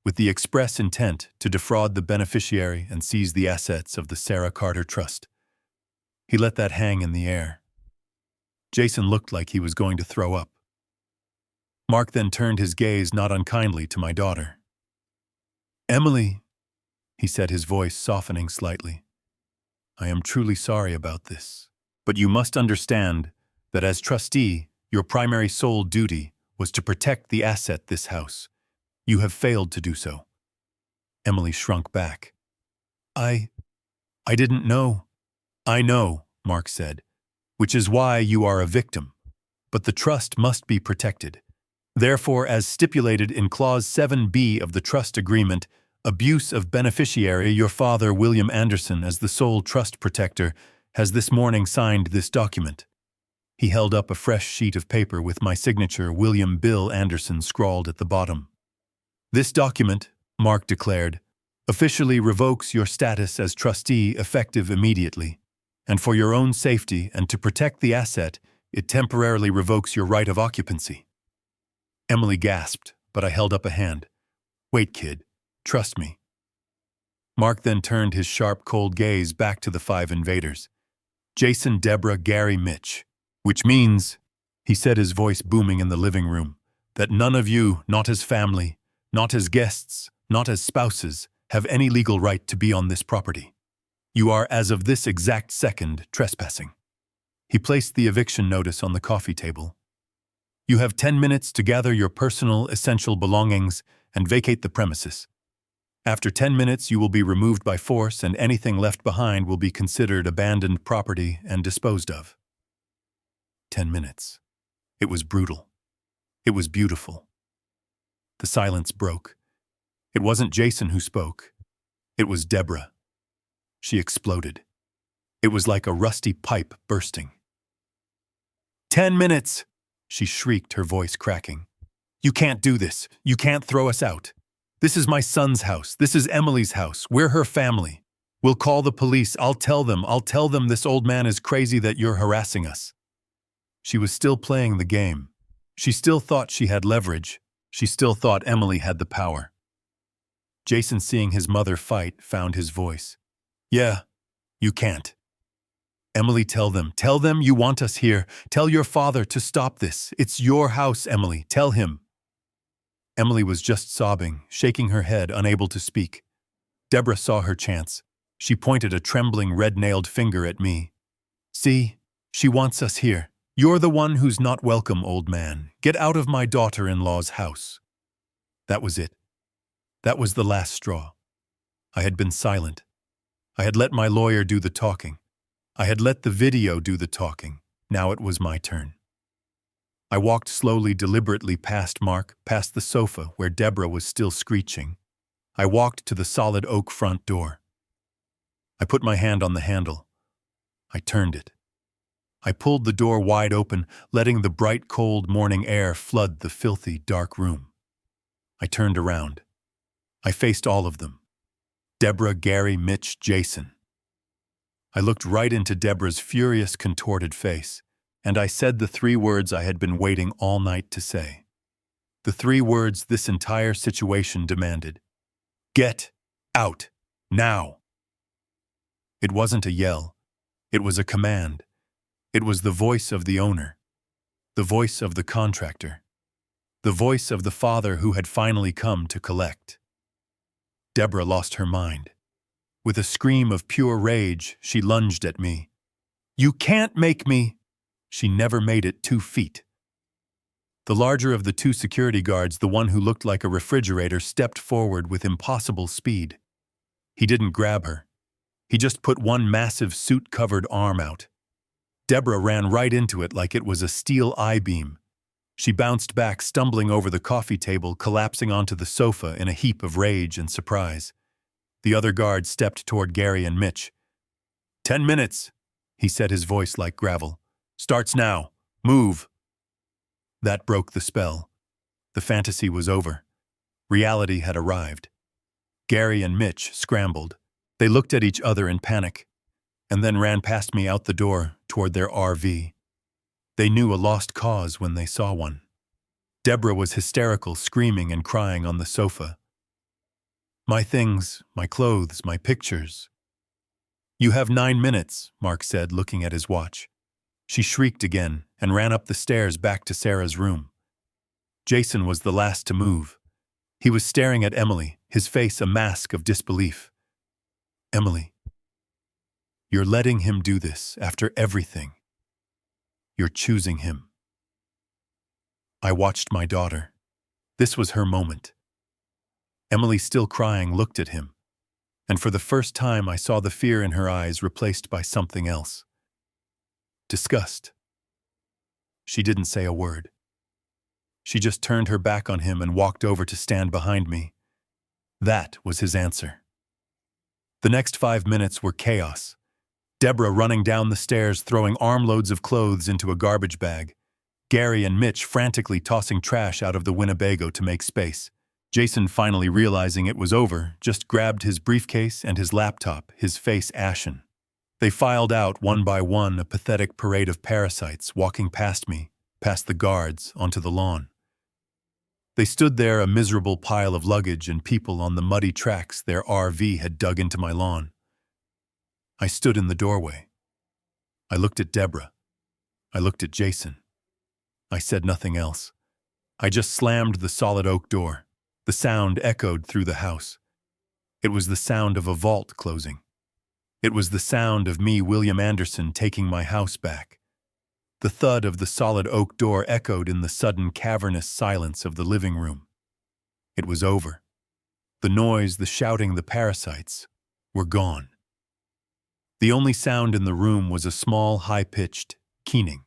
with the express intent to defraud the beneficiary and seize the assets of the Sarah Carter Trust. He let that hang in the air. Jason looked like he was going to throw up. Mark then turned his gaze not unkindly to my daughter. Emily, he said, his voice softening slightly, I am truly sorry about this, but you must understand that as trustee, your primary sole duty was to protect the asset, this house. You have failed to do so. Emily shrunk back. I didn't know. I know, Mark said, which is why you are a victim. But the trust must be protected. Therefore, as stipulated in Clause 7B of the trust agreement, abuse of beneficiary, your father, William Anderson, as the sole trust protector, has this morning signed this document. He held up a fresh sheet of paper with my signature, William Bill Anderson, scrawled at the bottom. This document, Mark declared, officially revokes your status as trustee effective immediately, and for your own safety and to protect the asset, it temporarily revokes your right of occupancy. Emily gasped, but I held up a hand. Wait, kid. Trust me. Mark then turned his sharp, cold gaze back to the 5 invaders. Jason, Debra, Gary, Mitch. Which means, he said, his voice booming in the living room, that none of you, not as family, not as guests, not as spouses, have any legal right to be on this property. You are, as of this exact second, trespassing. He placed the eviction notice on the coffee table. You have 10 minutes to gather your personal, essential belongings and vacate the premises. After 10 minutes, you will be removed by force, and anything left behind will be considered abandoned property and disposed of. 10 minutes. It was brutal. It was beautiful. The silence broke. It wasn't Jason who spoke. It was Debra. She exploded. It was like a rusty pipe bursting. 10 minutes! She shrieked, her voice cracking. You can't do this. You can't throw us out. This is my son's house. This is Emily's house. We're her family. We'll call the police. I'll tell them this old man is crazy, that you're harassing us. She was still playing the game. She still thought she had leverage. She still thought Emily had the power. Jason, seeing his mother fight, found his voice. Yeah, you can't. Emily, tell them you want us here. Tell your father to stop this. It's your house, Emily. Tell him. Emily was just sobbing, shaking her head, unable to speak. Debra saw her chance. She pointed a trembling, red-nailed finger at me. See, she wants us here. You're the one who's not welcome, old man. Get out of my daughter-in-law's house. That was it. That was the last straw. I had been silent. I had let my lawyer do the talking. I had let the video do the talking. Now it was my turn. I walked slowly, deliberately past Mark, past the sofa where Debra was still screeching. I walked to the solid oak front door. I put my hand on the handle. I turned it. I pulled the door wide open, letting the bright, cold morning air flood the filthy, dark room. I turned around. I faced all of them. Debra, Gary, Mitch, Jason. I looked right into Debra's furious, contorted face, and I said the 3 words I had been waiting all night to say. The 3 words this entire situation demanded. Get out, now! It wasn't a yell. It was a command. It was the voice of the owner, the voice of the contractor, the voice of the father who had finally come to collect. Debra lost her mind. With a scream of pure rage, she lunged at me. You can't make me! She never made it 2 feet. The larger of the 2 security guards, the one who looked like a refrigerator, stepped forward with impossible speed. He didn't grab her. He just put one massive suit-covered arm out. Debra ran right into it like it was a steel I-beam. She bounced back, stumbling over the coffee table, collapsing onto the sofa in a heap of rage and surprise. The other guard stepped toward Gary and Mitch. 10 minutes, he said, his voice like gravel. Starts now. Move. That broke the spell. The fantasy was over. Reality had arrived. Gary and Mitch scrambled. They looked at each other in panic, and then ran past me out the door toward their RV. They knew a lost cause when they saw one. Debra was hysterical, screaming and crying on the sofa. My things, my clothes, my pictures. You have 9 minutes, Mark said, looking at his watch. She shrieked again and ran up the stairs back to Sarah's room. Jason was the last to move. He was staring at Emily, his face a mask of disbelief. Emily, you're letting him do this after everything. You're choosing him. I watched my daughter. This was her moment. Emily, still crying, looked at him, and for the first time I saw the fear in her eyes replaced by something else. Disgust. She didn't say a word. She just turned her back on him and walked over to stand behind me. That was his answer. The next 5 minutes were chaos. Debra running down the stairs, throwing armloads of clothes into a garbage bag. Gary and Mitch frantically tossing trash out of the Winnebago to make space. Jason, finally realizing it was over, just grabbed his briefcase and his laptop, his face ashen. They filed out one by one, a pathetic parade of parasites, walking past me, past the guards, onto the lawn. They stood there, a miserable pile of luggage and people on the muddy tracks their RV had dug into my lawn. I stood in the doorway. I looked at Debra. I looked at Jason. I said nothing else. I just slammed the solid oak door. The sound echoed through the house. It was the sound of a vault closing. It was the sound of me, William Anderson, taking my house back. The thud of the solid oak door echoed in the sudden cavernous silence of the living room. It was over. The noise, the shouting, the parasites were gone. The only sound in the room was a small, high-pitched keening.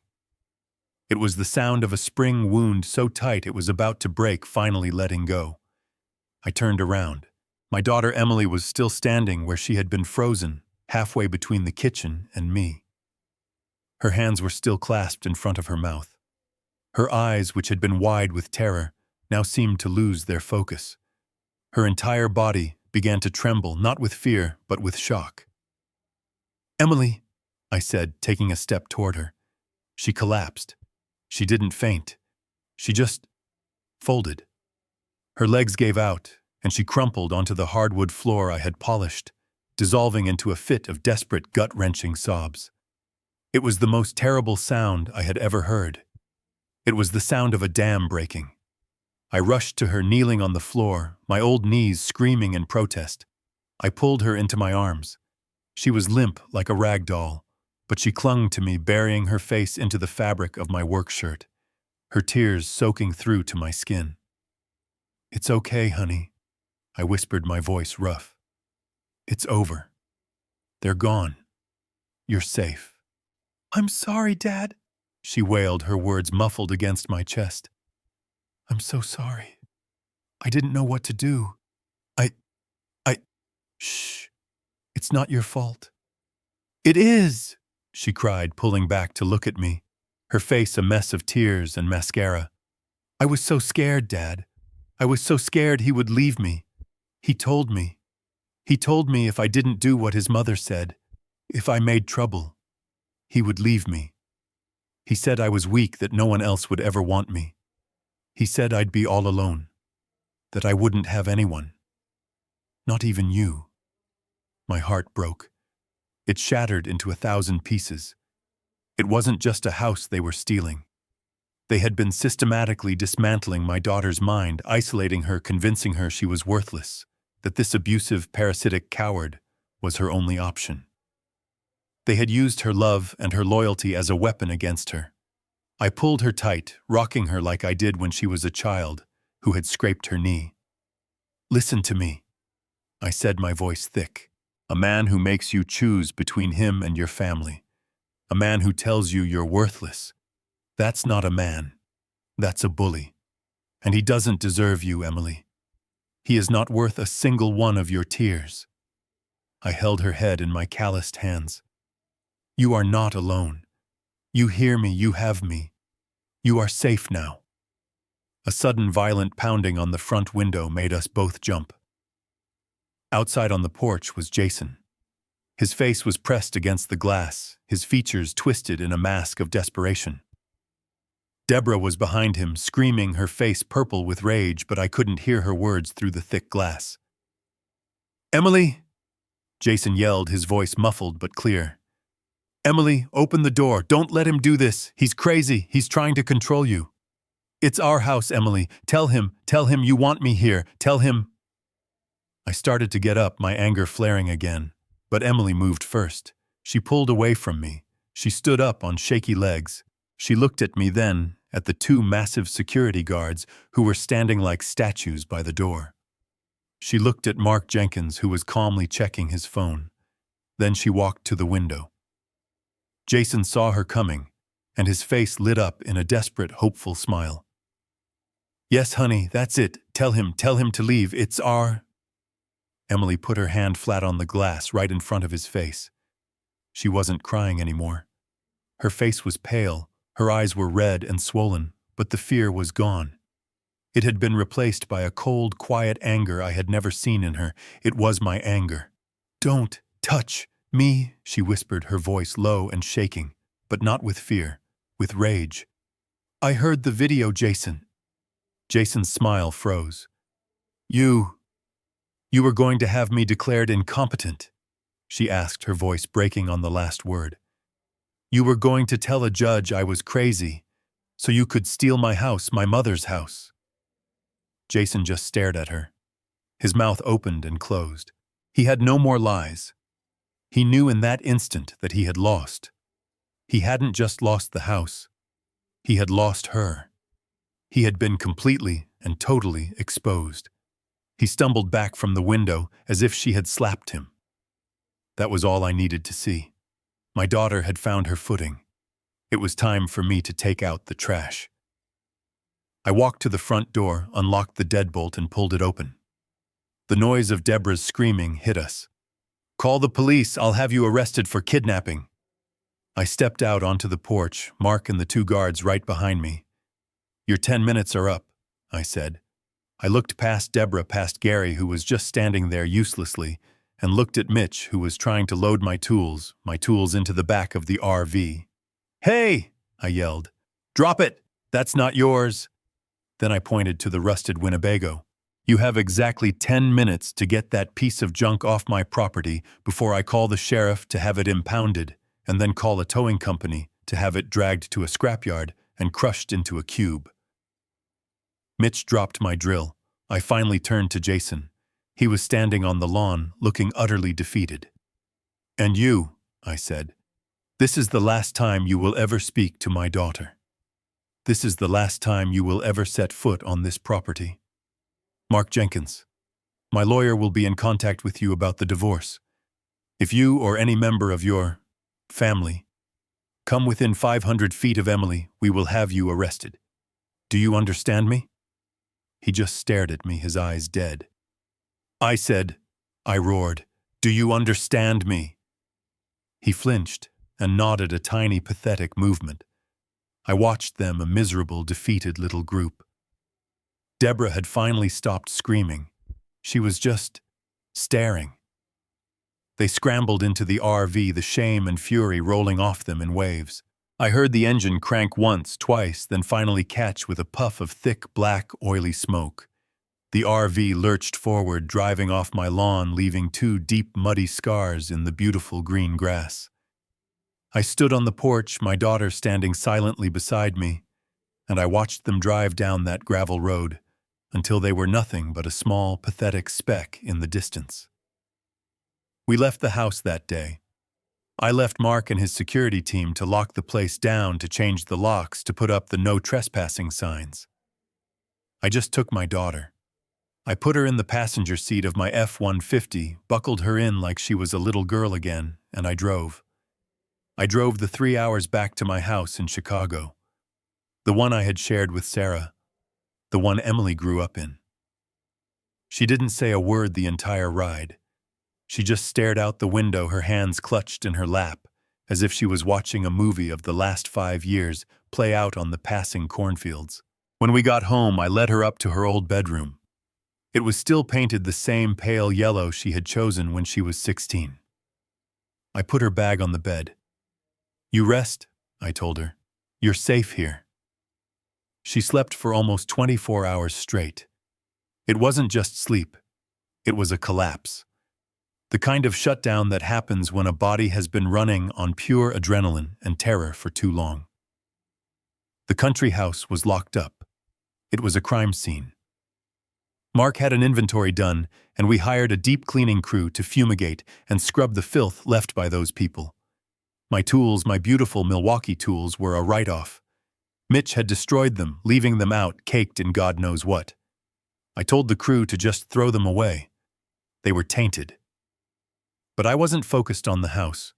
It was the sound of a spring wound so tight it was about to break, finally letting go. I turned around. My daughter Emily was still standing where she had been frozen, halfway between the kitchen and me. Her hands were still clasped in front of her mouth. Her eyes, which had been wide with terror, now seemed to lose their focus. Her entire body began to tremble, not with fear, but with shock. "Emily," I said, taking a step toward her. She collapsed. She didn't faint. She just folded. Her legs gave out, and she crumpled onto the hardwood floor I had polished, dissolving into a fit of desperate, gut-wrenching sobs. It was the most terrible sound I had ever heard. It was the sound of a dam breaking. I rushed to her, kneeling on the floor, my old knees screaming in protest. I pulled her into my arms. She was limp like a rag doll, but she clung to me, burying her face into the fabric of my work shirt, her tears soaking through to my skin. "It's okay, honey," I whispered, my voice rough. "It's over. They're gone. You're safe." "I'm sorry, Dad," she wailed, her words muffled against my chest. "I'm so sorry. I didn't know what to do. Shh. It's not your fault." "It is," she cried, pulling back to look at me, her face a mess of tears and mascara. "I was so scared, Dad. I was so scared he would leave me. He told me if I didn't do what his mother said, if I made trouble, he would leave me. He said I was weak, that no one else would ever want me. He said I'd be all alone, that I wouldn't have anyone. Not even you." My heart broke. It shattered into 1,000 pieces. It wasn't just a house they were stealing. They had been systematically dismantling my daughter's mind, isolating her, convincing her she was worthless, that this abusive, parasitic coward was her only option. They had used her love and her loyalty as a weapon against her. I pulled her tight, rocking her like I did when she was a child who had scraped her knee. "Listen to me," I said, my voice thick. "A man who makes you choose between him and your family. A man who tells you you're worthless. That's not a man. That's a bully. And he doesn't deserve you, Emily. He is not worth a single one of your tears." I held her head in my calloused hands. "You are not alone. You hear me, you have me. You are safe now." A sudden violent pounding on the front window made us both jump. Outside on the porch was Jason. His face was pressed against the glass, his features twisted in a mask of desperation. Debra was behind him, screaming, her face purple with rage, but I couldn't hear her words through the thick glass. "Emily!" Jason yelled, his voice muffled but clear. "Emily, open the door. Don't let him do this. He's crazy. He's trying to control you. It's our house, Emily. Tell him you want me here. Tell him." I started to get up, my anger flaring again, but Emily moved first. She pulled away from me. She stood up on shaky legs. She looked at me, then at the 2 massive security guards who were standing like statues by the door. She looked at Mark Jenkins, who was calmly checking his phone. Then she walked to the window. Jason saw her coming, and his face lit up in a desperate, hopeful smile. "Yes, honey, that's it. Tell him to leave. It's our—" Emily put her hand flat on the glass right in front of his face. She wasn't crying anymore. Her face was pale, her eyes were red and swollen, but the fear was gone. It had been replaced by a cold, quiet anger I had never seen in her. It was my anger. "Don't touch me," she whispered, her voice low and shaking, but not with fear, with rage. "I heard the video, Jason." Jason's smile froze. You were going to have me declared incompetent?" she asked, her voice breaking on the last word. You were going to tell a judge I was crazy, so you could steal my house, my mother's house. Jason just stared at her. His mouth opened and closed. He had no more lies. He knew in that instant that he had lost. He hadn't just lost the house. He had lost her. He had been completely and totally exposed. He stumbled back from the window as if she had slapped him. That was all I needed to see. My daughter had found her footing. It was time for me to take out the trash. I walked to the front door, unlocked the deadbolt, and pulled it open. The noise of Debra's screaming hit us. "Call the police, I'll have you arrested for kidnapping." I stepped out onto the porch, Mark and the two guards right behind me. "Your 10 minutes are up," I said. I looked past Debra, past Gary, who was just standing there uselessly, and looked at Mitch, who was trying to load my tools into the back of the RV. "Hey!" I yelled. "Drop it! That's not yours!" Then I pointed to the rusted Winnebago. "You have exactly 10 minutes to get that piece of junk off my property before I call the sheriff to have it impounded, and then call a towing company to have it dragged to a scrapyard and crushed into a cube." Mitch dropped my drill. I finally turned to Jason. He was standing on the lawn, looking utterly defeated. "And you," I said, "this is the last time you will ever speak to my daughter. This is the last time you will ever set foot on this property. Mark Jenkins, my lawyer will be in contact with you about the divorce. If you or any member of your family come within 500 feet of Emily, we will have you arrested. Do you understand me?" He just stared at me, his eyes dead. I roared, "Do you understand me?" He flinched and nodded a tiny, pathetic movement. I watched them, a miserable, defeated little group. Debra had finally stopped screaming. She was just staring. They scrambled into the RV, the shame and fury rolling off them in waves. I heard the engine crank once, twice, then finally catch with a puff of thick, black, oily smoke. The RV lurched forward, driving off my lawn, leaving 2 deep, muddy scars in the beautiful green grass. I stood on the porch, my daughter standing silently beside me, and I watched them drive down that gravel road until they were nothing but a small, pathetic speck in the distance. We left the house that day. I left Mark and his security team to lock the place down, to change the locks, to put up the no trespassing signs. I just took my daughter. I put her in the passenger seat of my F-150, buckled her in like she was a little girl again, and I drove. I drove the 3 hours back to my house in Chicago, the one I had shared with Sarah, the one Emily grew up in. She didn't say a word the entire ride. She just stared out the window, her hands clutched in her lap, as if she was watching a movie of the last 5 years play out on the passing cornfields. When we got home, I led her up to her old bedroom. It was still painted the same pale yellow she had chosen when she was 16. I put her bag on the bed. "You rest," I told her. "You're safe here." She slept for almost 24 hours straight. It wasn't just sleep. It was a collapse. The kind of shutdown that happens when a body has been running on pure adrenaline and terror for too long. The country house was locked up. It was a crime scene. Mark had an inventory done, and we hired a deep cleaning crew to fumigate and scrub the filth left by those people. My tools, my beautiful Milwaukee tools, were a write-off. Mitch had destroyed them, leaving them out, caked in God knows what. I told the crew to just throw them away. They were tainted. But I wasn't focused on the house.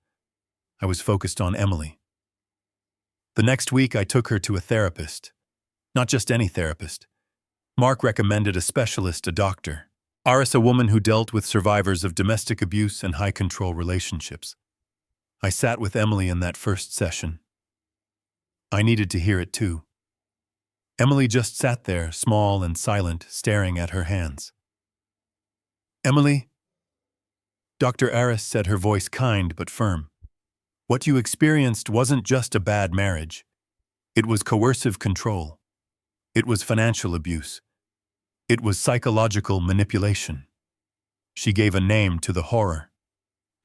I was focused on Emily. The next week I took her to a therapist. Not just any therapist. Mark recommended a specialist, a doctor. Aris, a woman who dealt with survivors of domestic abuse and high-control relationships. I sat with Emily in that first session. I needed to hear it too. Emily just sat there, small and silent, staring at her hands. "Emily," Dr. Aris said, her voice kind but firm. "What you experienced wasn't just a bad marriage. It was coercive control. It was financial abuse. It was psychological manipulation." She gave a name to the horror.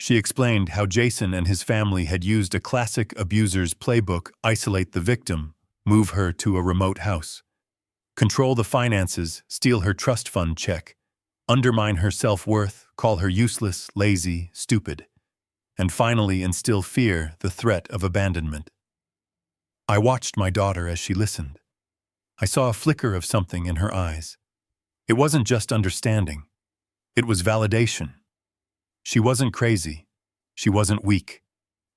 She explained how Jason and his family had used a classic abuser's playbook: isolate the victim, move her to a remote house, control the finances, steal her trust fund check, undermine her self-worth, call her useless, lazy, stupid, and finally instill fear, the threat of abandonment. I watched my daughter as she listened. I saw a flicker of something in her eyes. It wasn't just understanding. It was validation. She wasn't crazy. She wasn't weak.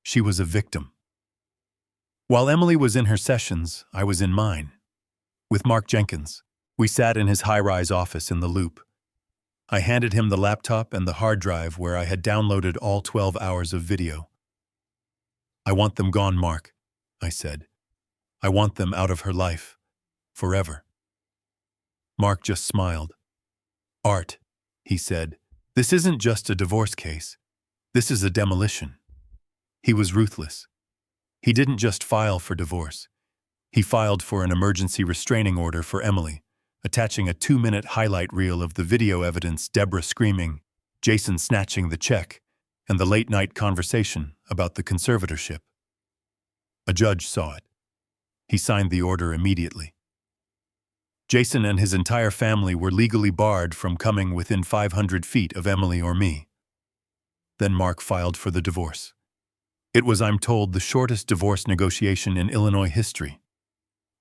She was a victim. While Emily was in her sessions, I was in mine. With Mark Jenkins, we sat in his high-rise office in the Loop. I handed him the laptop and the hard drive where I had downloaded all 12 hours of video. "I want them gone, Mark," I said. "I want them out of her life. Forever." Mark just smiled. "Art," he said, "this isn't just a divorce case. This is a demolition." He was ruthless. He didn't just file for divorce. He filed for an emergency restraining order for Emily, attaching a 2-minute highlight reel of the video evidence: Debra screaming, Jason snatching the check, and the late-night conversation about the conservatorship. A judge saw it. He signed the order immediately. Jason and his entire family were legally barred from coming within 500 feet of Emily or me. Then Mark filed for the divorce. It was, I'm told, the shortest divorce negotiation in Illinois history.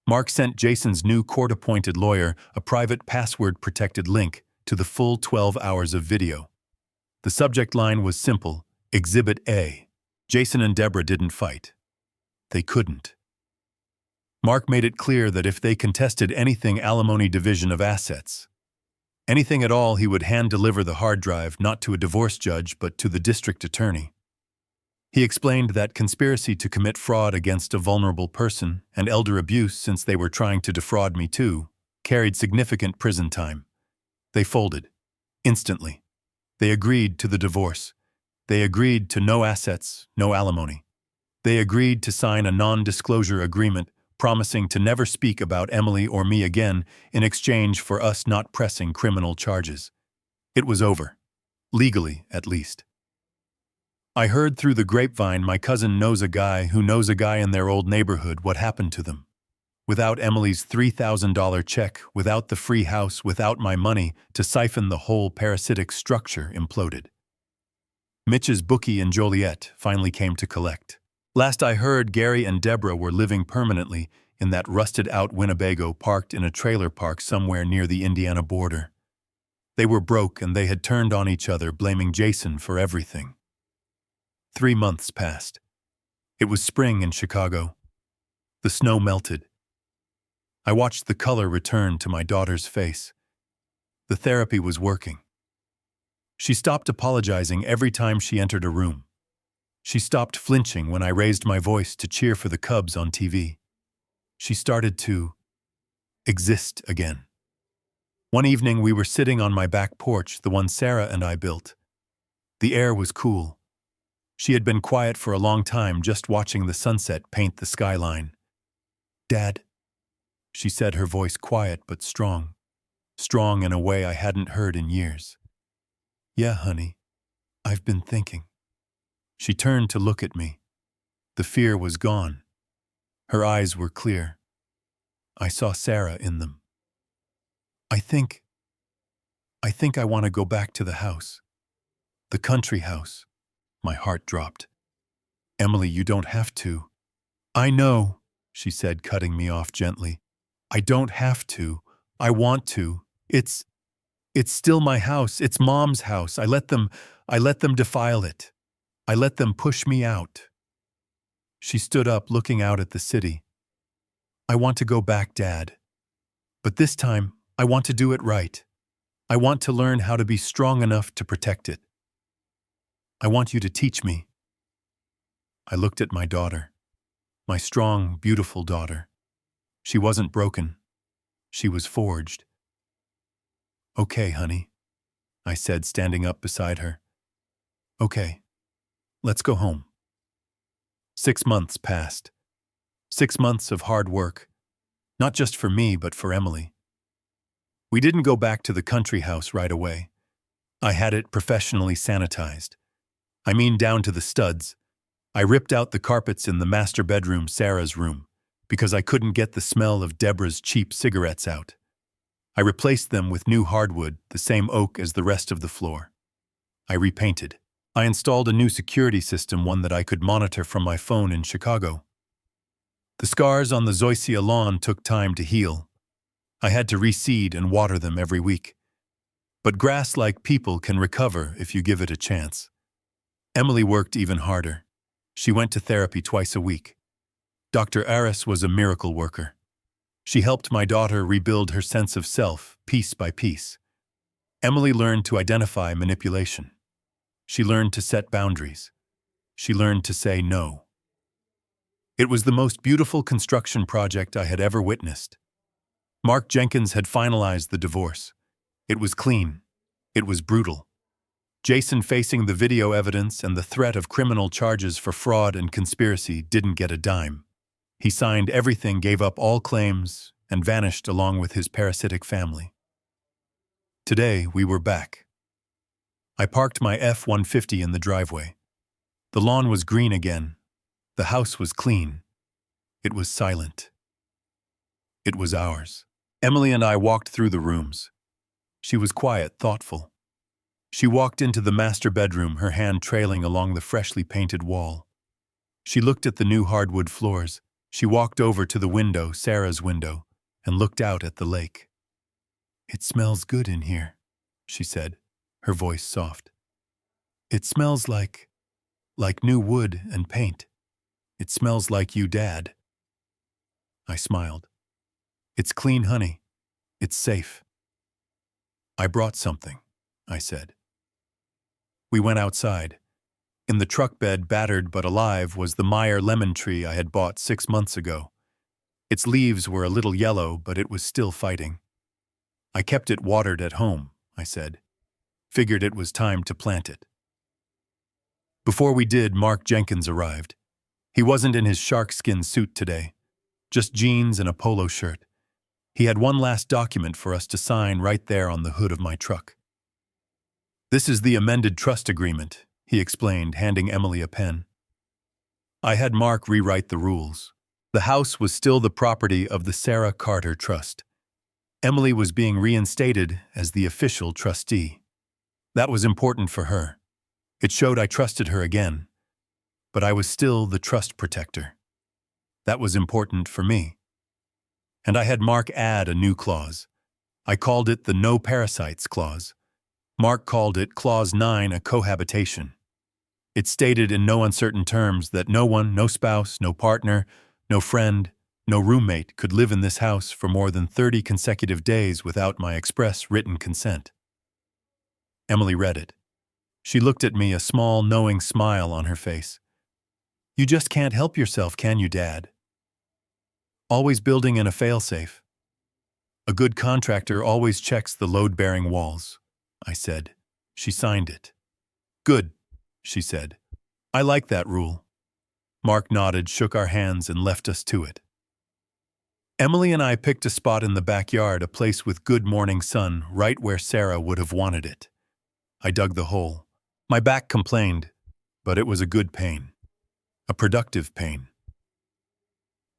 Mark sent Jason's new court-appointed lawyer a private password-protected link to the full 12 hours of video. The subject line was simple: Exhibit A. Jason and Debra didn't fight. They couldn't. Mark made it clear that if they contested anything, alimony, division of assets, anything at all, he would hand-deliver the hard drive not to a divorce judge but to the district attorney. He explained that conspiracy to commit fraud against a vulnerable person and elder abuse, since they were trying to defraud me too, carried significant prison time. They folded. Instantly. They agreed to the divorce. They agreed to no assets, no alimony. They agreed to sign a non-disclosure agreement promising to never speak about Emily or me again in exchange for us not pressing criminal charges. It was over. Legally, at least. I heard through the grapevine my cousin knows a guy who knows a guy in their old neighborhood. What happened to them? Without Emily's $3,000 check, without the free house, without my money to siphon, the whole parasitic structure imploded. Mitch's bookie in Joliet finally came to collect. Last I heard, Gary and Debra were living permanently in that rusted-out Winnebago parked in a trailer park somewhere near the Indiana border. They were broke and they had turned on each other, blaming Jason for everything. 3 months passed. It was spring in Chicago. The snow melted. I watched the color return to my daughter's face. The therapy was working. She stopped apologizing every time she entered a room. She stopped flinching when I raised my voice to cheer for the Cubs on TV. She started to exist again. One evening we were sitting on my back porch, the one Sarah and I built. The air was cool. She had been quiet for a long time, just watching the sunset paint the skyline. "Dad," she said, her voice quiet but strong. Strong in a way I hadn't heard in years. "Yeah, honey, I've been thinking." She turned to look at me. The fear was gone. Her eyes were clear. I saw Sarah in them. I think I want to go back to the house. The country house." My heart dropped. "Emily, you don't have to." "I know," she said, cutting me off gently. "I don't have to. I want to. It's still my house. It's Mom's house. I let them defile it. I let them push me out." She stood up, looking out at the city. "I want to go back, Dad. But this time, I want to do it right. I want to learn how to be strong enough to protect it. I want you to teach me." I looked at my daughter. My strong, beautiful daughter. She wasn't broken. She was forged. "Okay, honey," I said, standing up beside her. "Okay, let's go home." 6 months passed. 6 months of hard work, not just for me, but for Emily. We didn't go back to the country house right away. I had it professionally sanitized. I mean down to the studs. I ripped out the carpets in the master bedroom, Sarah's room, because I couldn't get the smell of Debra's cheap cigarettes out. I replaced them with new hardwood, the same oak as the rest of the floor. I repainted. I installed a new security system, one that I could monitor from my phone in Chicago. The scars on the zoysia lawn took time to heal. I had to reseed and water them every week. But grass, like people, can recover if you give it a chance. Emily worked even harder. She went to therapy twice a week. Dr. Aris was a miracle worker. She helped my daughter rebuild her sense of self, piece by piece. Emily learned to identify manipulation. She learned to set boundaries. She learned to say no. It was the most beautiful construction project I had ever witnessed. Mark Jenkins had finalized the divorce. It was clean. It was brutal. Jason, facing the video evidence and the threat of criminal charges for fraud and conspiracy, didn't get a dime. He signed everything, gave up all claims, and vanished along with his parasitic family. Today, we were back. I parked my F-150 in the driveway. The lawn was green again. The house was clean. It was silent. It was ours. Emily and I walked through the rooms. She was quiet, thoughtful. She walked into the master bedroom, her hand trailing along the freshly painted wall. She looked at the new hardwood floors. She walked over to the window, Sarah's window, and looked out at the lake. "It smells good in here," she said, her voice soft. "It smells like new wood and paint. It smells like you, Dad." I smiled. "It's clean, honey. It's safe." "I brought something," I said. We went outside. In the truck bed, battered but alive, was the Meyer lemon tree I had bought 6 months ago. Its leaves were a little yellow, but it was still fighting. "I kept it watered at home," I said. "Figured it was time to plant it." Before we did, Mark Jenkins arrived. He wasn't in his sharkskin suit today, just jeans and a polo shirt. He had one last document for us to sign right there on the hood of my truck. "This is the amended trust agreement," he explained, handing Emily a pen. I had Mark rewrite the rules. The house was still the property of the Sarah Carter Trust. Emily was being reinstated as the official trustee. That was important for her. It showed I trusted her again. But I was still the trust protector. That was important for me. And I had Mark add a new clause. I called it the No Parasites Clause. Mark called it Clause 9, a cohabitation. It stated in no uncertain terms that no one, no spouse, no partner, no friend, no roommate could live in this house for more than 30 consecutive days without my express written consent. Emily read it. She looked at me, a small, knowing smile on her face. "You just can't help yourself, can you, Dad? Always building in a failsafe. A good contractor always checks the load-bearing walls," I said. She signed it. "Good," she said. "I like that rule." Mark nodded, shook our hands, and left us to it. Emily and I picked a spot in the backyard, a place with good morning sun, right where Sarah would have wanted it. I dug the hole. My back complained, but it was a good pain. A productive pain.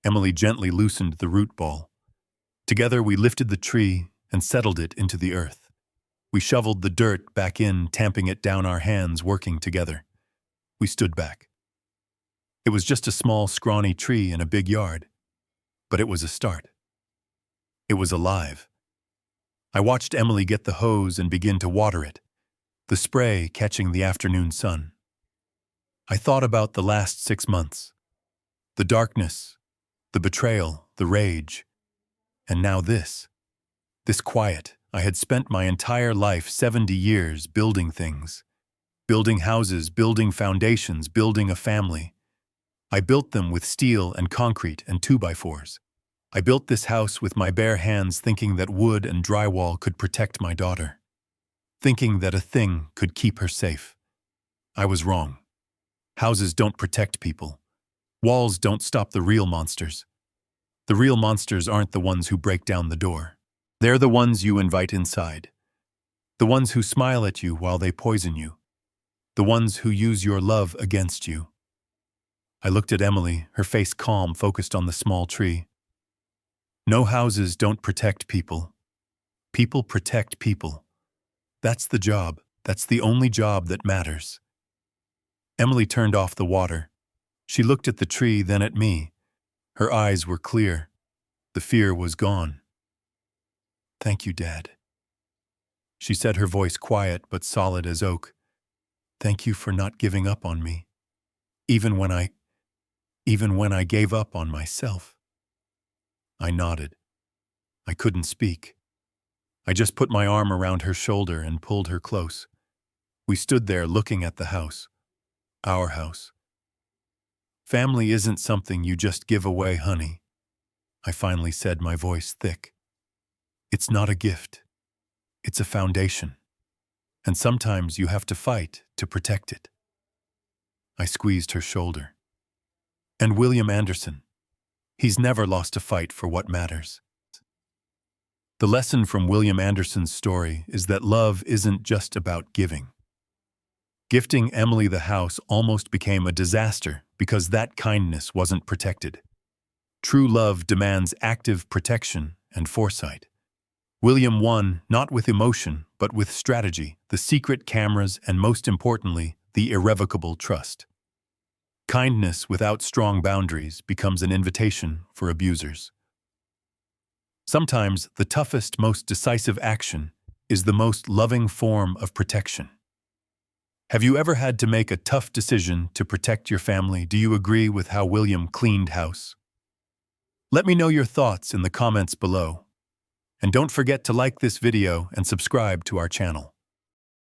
Emily gently loosened the root ball. Together we lifted the tree and settled it into the earth. We shoveled the dirt back in, tamping it down our hands, working together. We stood back. It was just a small, scrawny tree in a big yard. But it was a start. It was alive. I watched Emily get the hose and begin to water it, the spray catching the afternoon sun. I thought about the last 6 months. The darkness, the betrayal, the rage. And now this. This quiet. I had spent my entire life, 70 years, building things. Building houses, building foundations, building a family. I built them with steel and concrete and 2x4s. I built this house with my bare hands, thinking that wood and drywall could protect my daughter. Thinking that a thing could keep her safe. I was wrong. Houses don't protect people. Walls don't stop the real monsters. The real monsters aren't the ones who break down the door. They're the ones you invite inside. The ones who smile at you while they poison you. the ones who use your love against you. I looked at Emily, her face calm, focused on the small tree. No houses don't protect people. People protect people. That's the job. That's the only job that matters. Emily turned off the water. She looked at the tree, then at me. Her eyes were clear. The fear was gone. "Thank you, Dad." She said, her voice quiet but solid as oak. "Thank you for not giving up on me, even when I gave up on myself." I nodded. I couldn't speak. I just put my arm around her shoulder and pulled her close. We stood there looking at the house. Our house. "Family isn't something you just give away, honey," I finally said, my voice thick. "It's not a gift. It's a foundation. And sometimes you have to fight to protect it." I squeezed her shoulder. "And William Anderson, he's never lost a fight for what matters." The lesson from William Anderson's story is that love isn't just about giving. Gifting Emily the house almost became a disaster because that kindness wasn't protected. True love demands active protection and foresight. William won not with emotion, but with strategy, the secret cameras, and most importantly, the irrevocable trust. Kindness without strong boundaries becomes an invitation for abusers. Sometimes the toughest, most decisive action is the most loving form of protection. Have you ever had to make a tough decision to protect your family? Do you agree with how William cleaned house? Let me know your thoughts in the comments below. And don't forget to like this video and subscribe to our channel.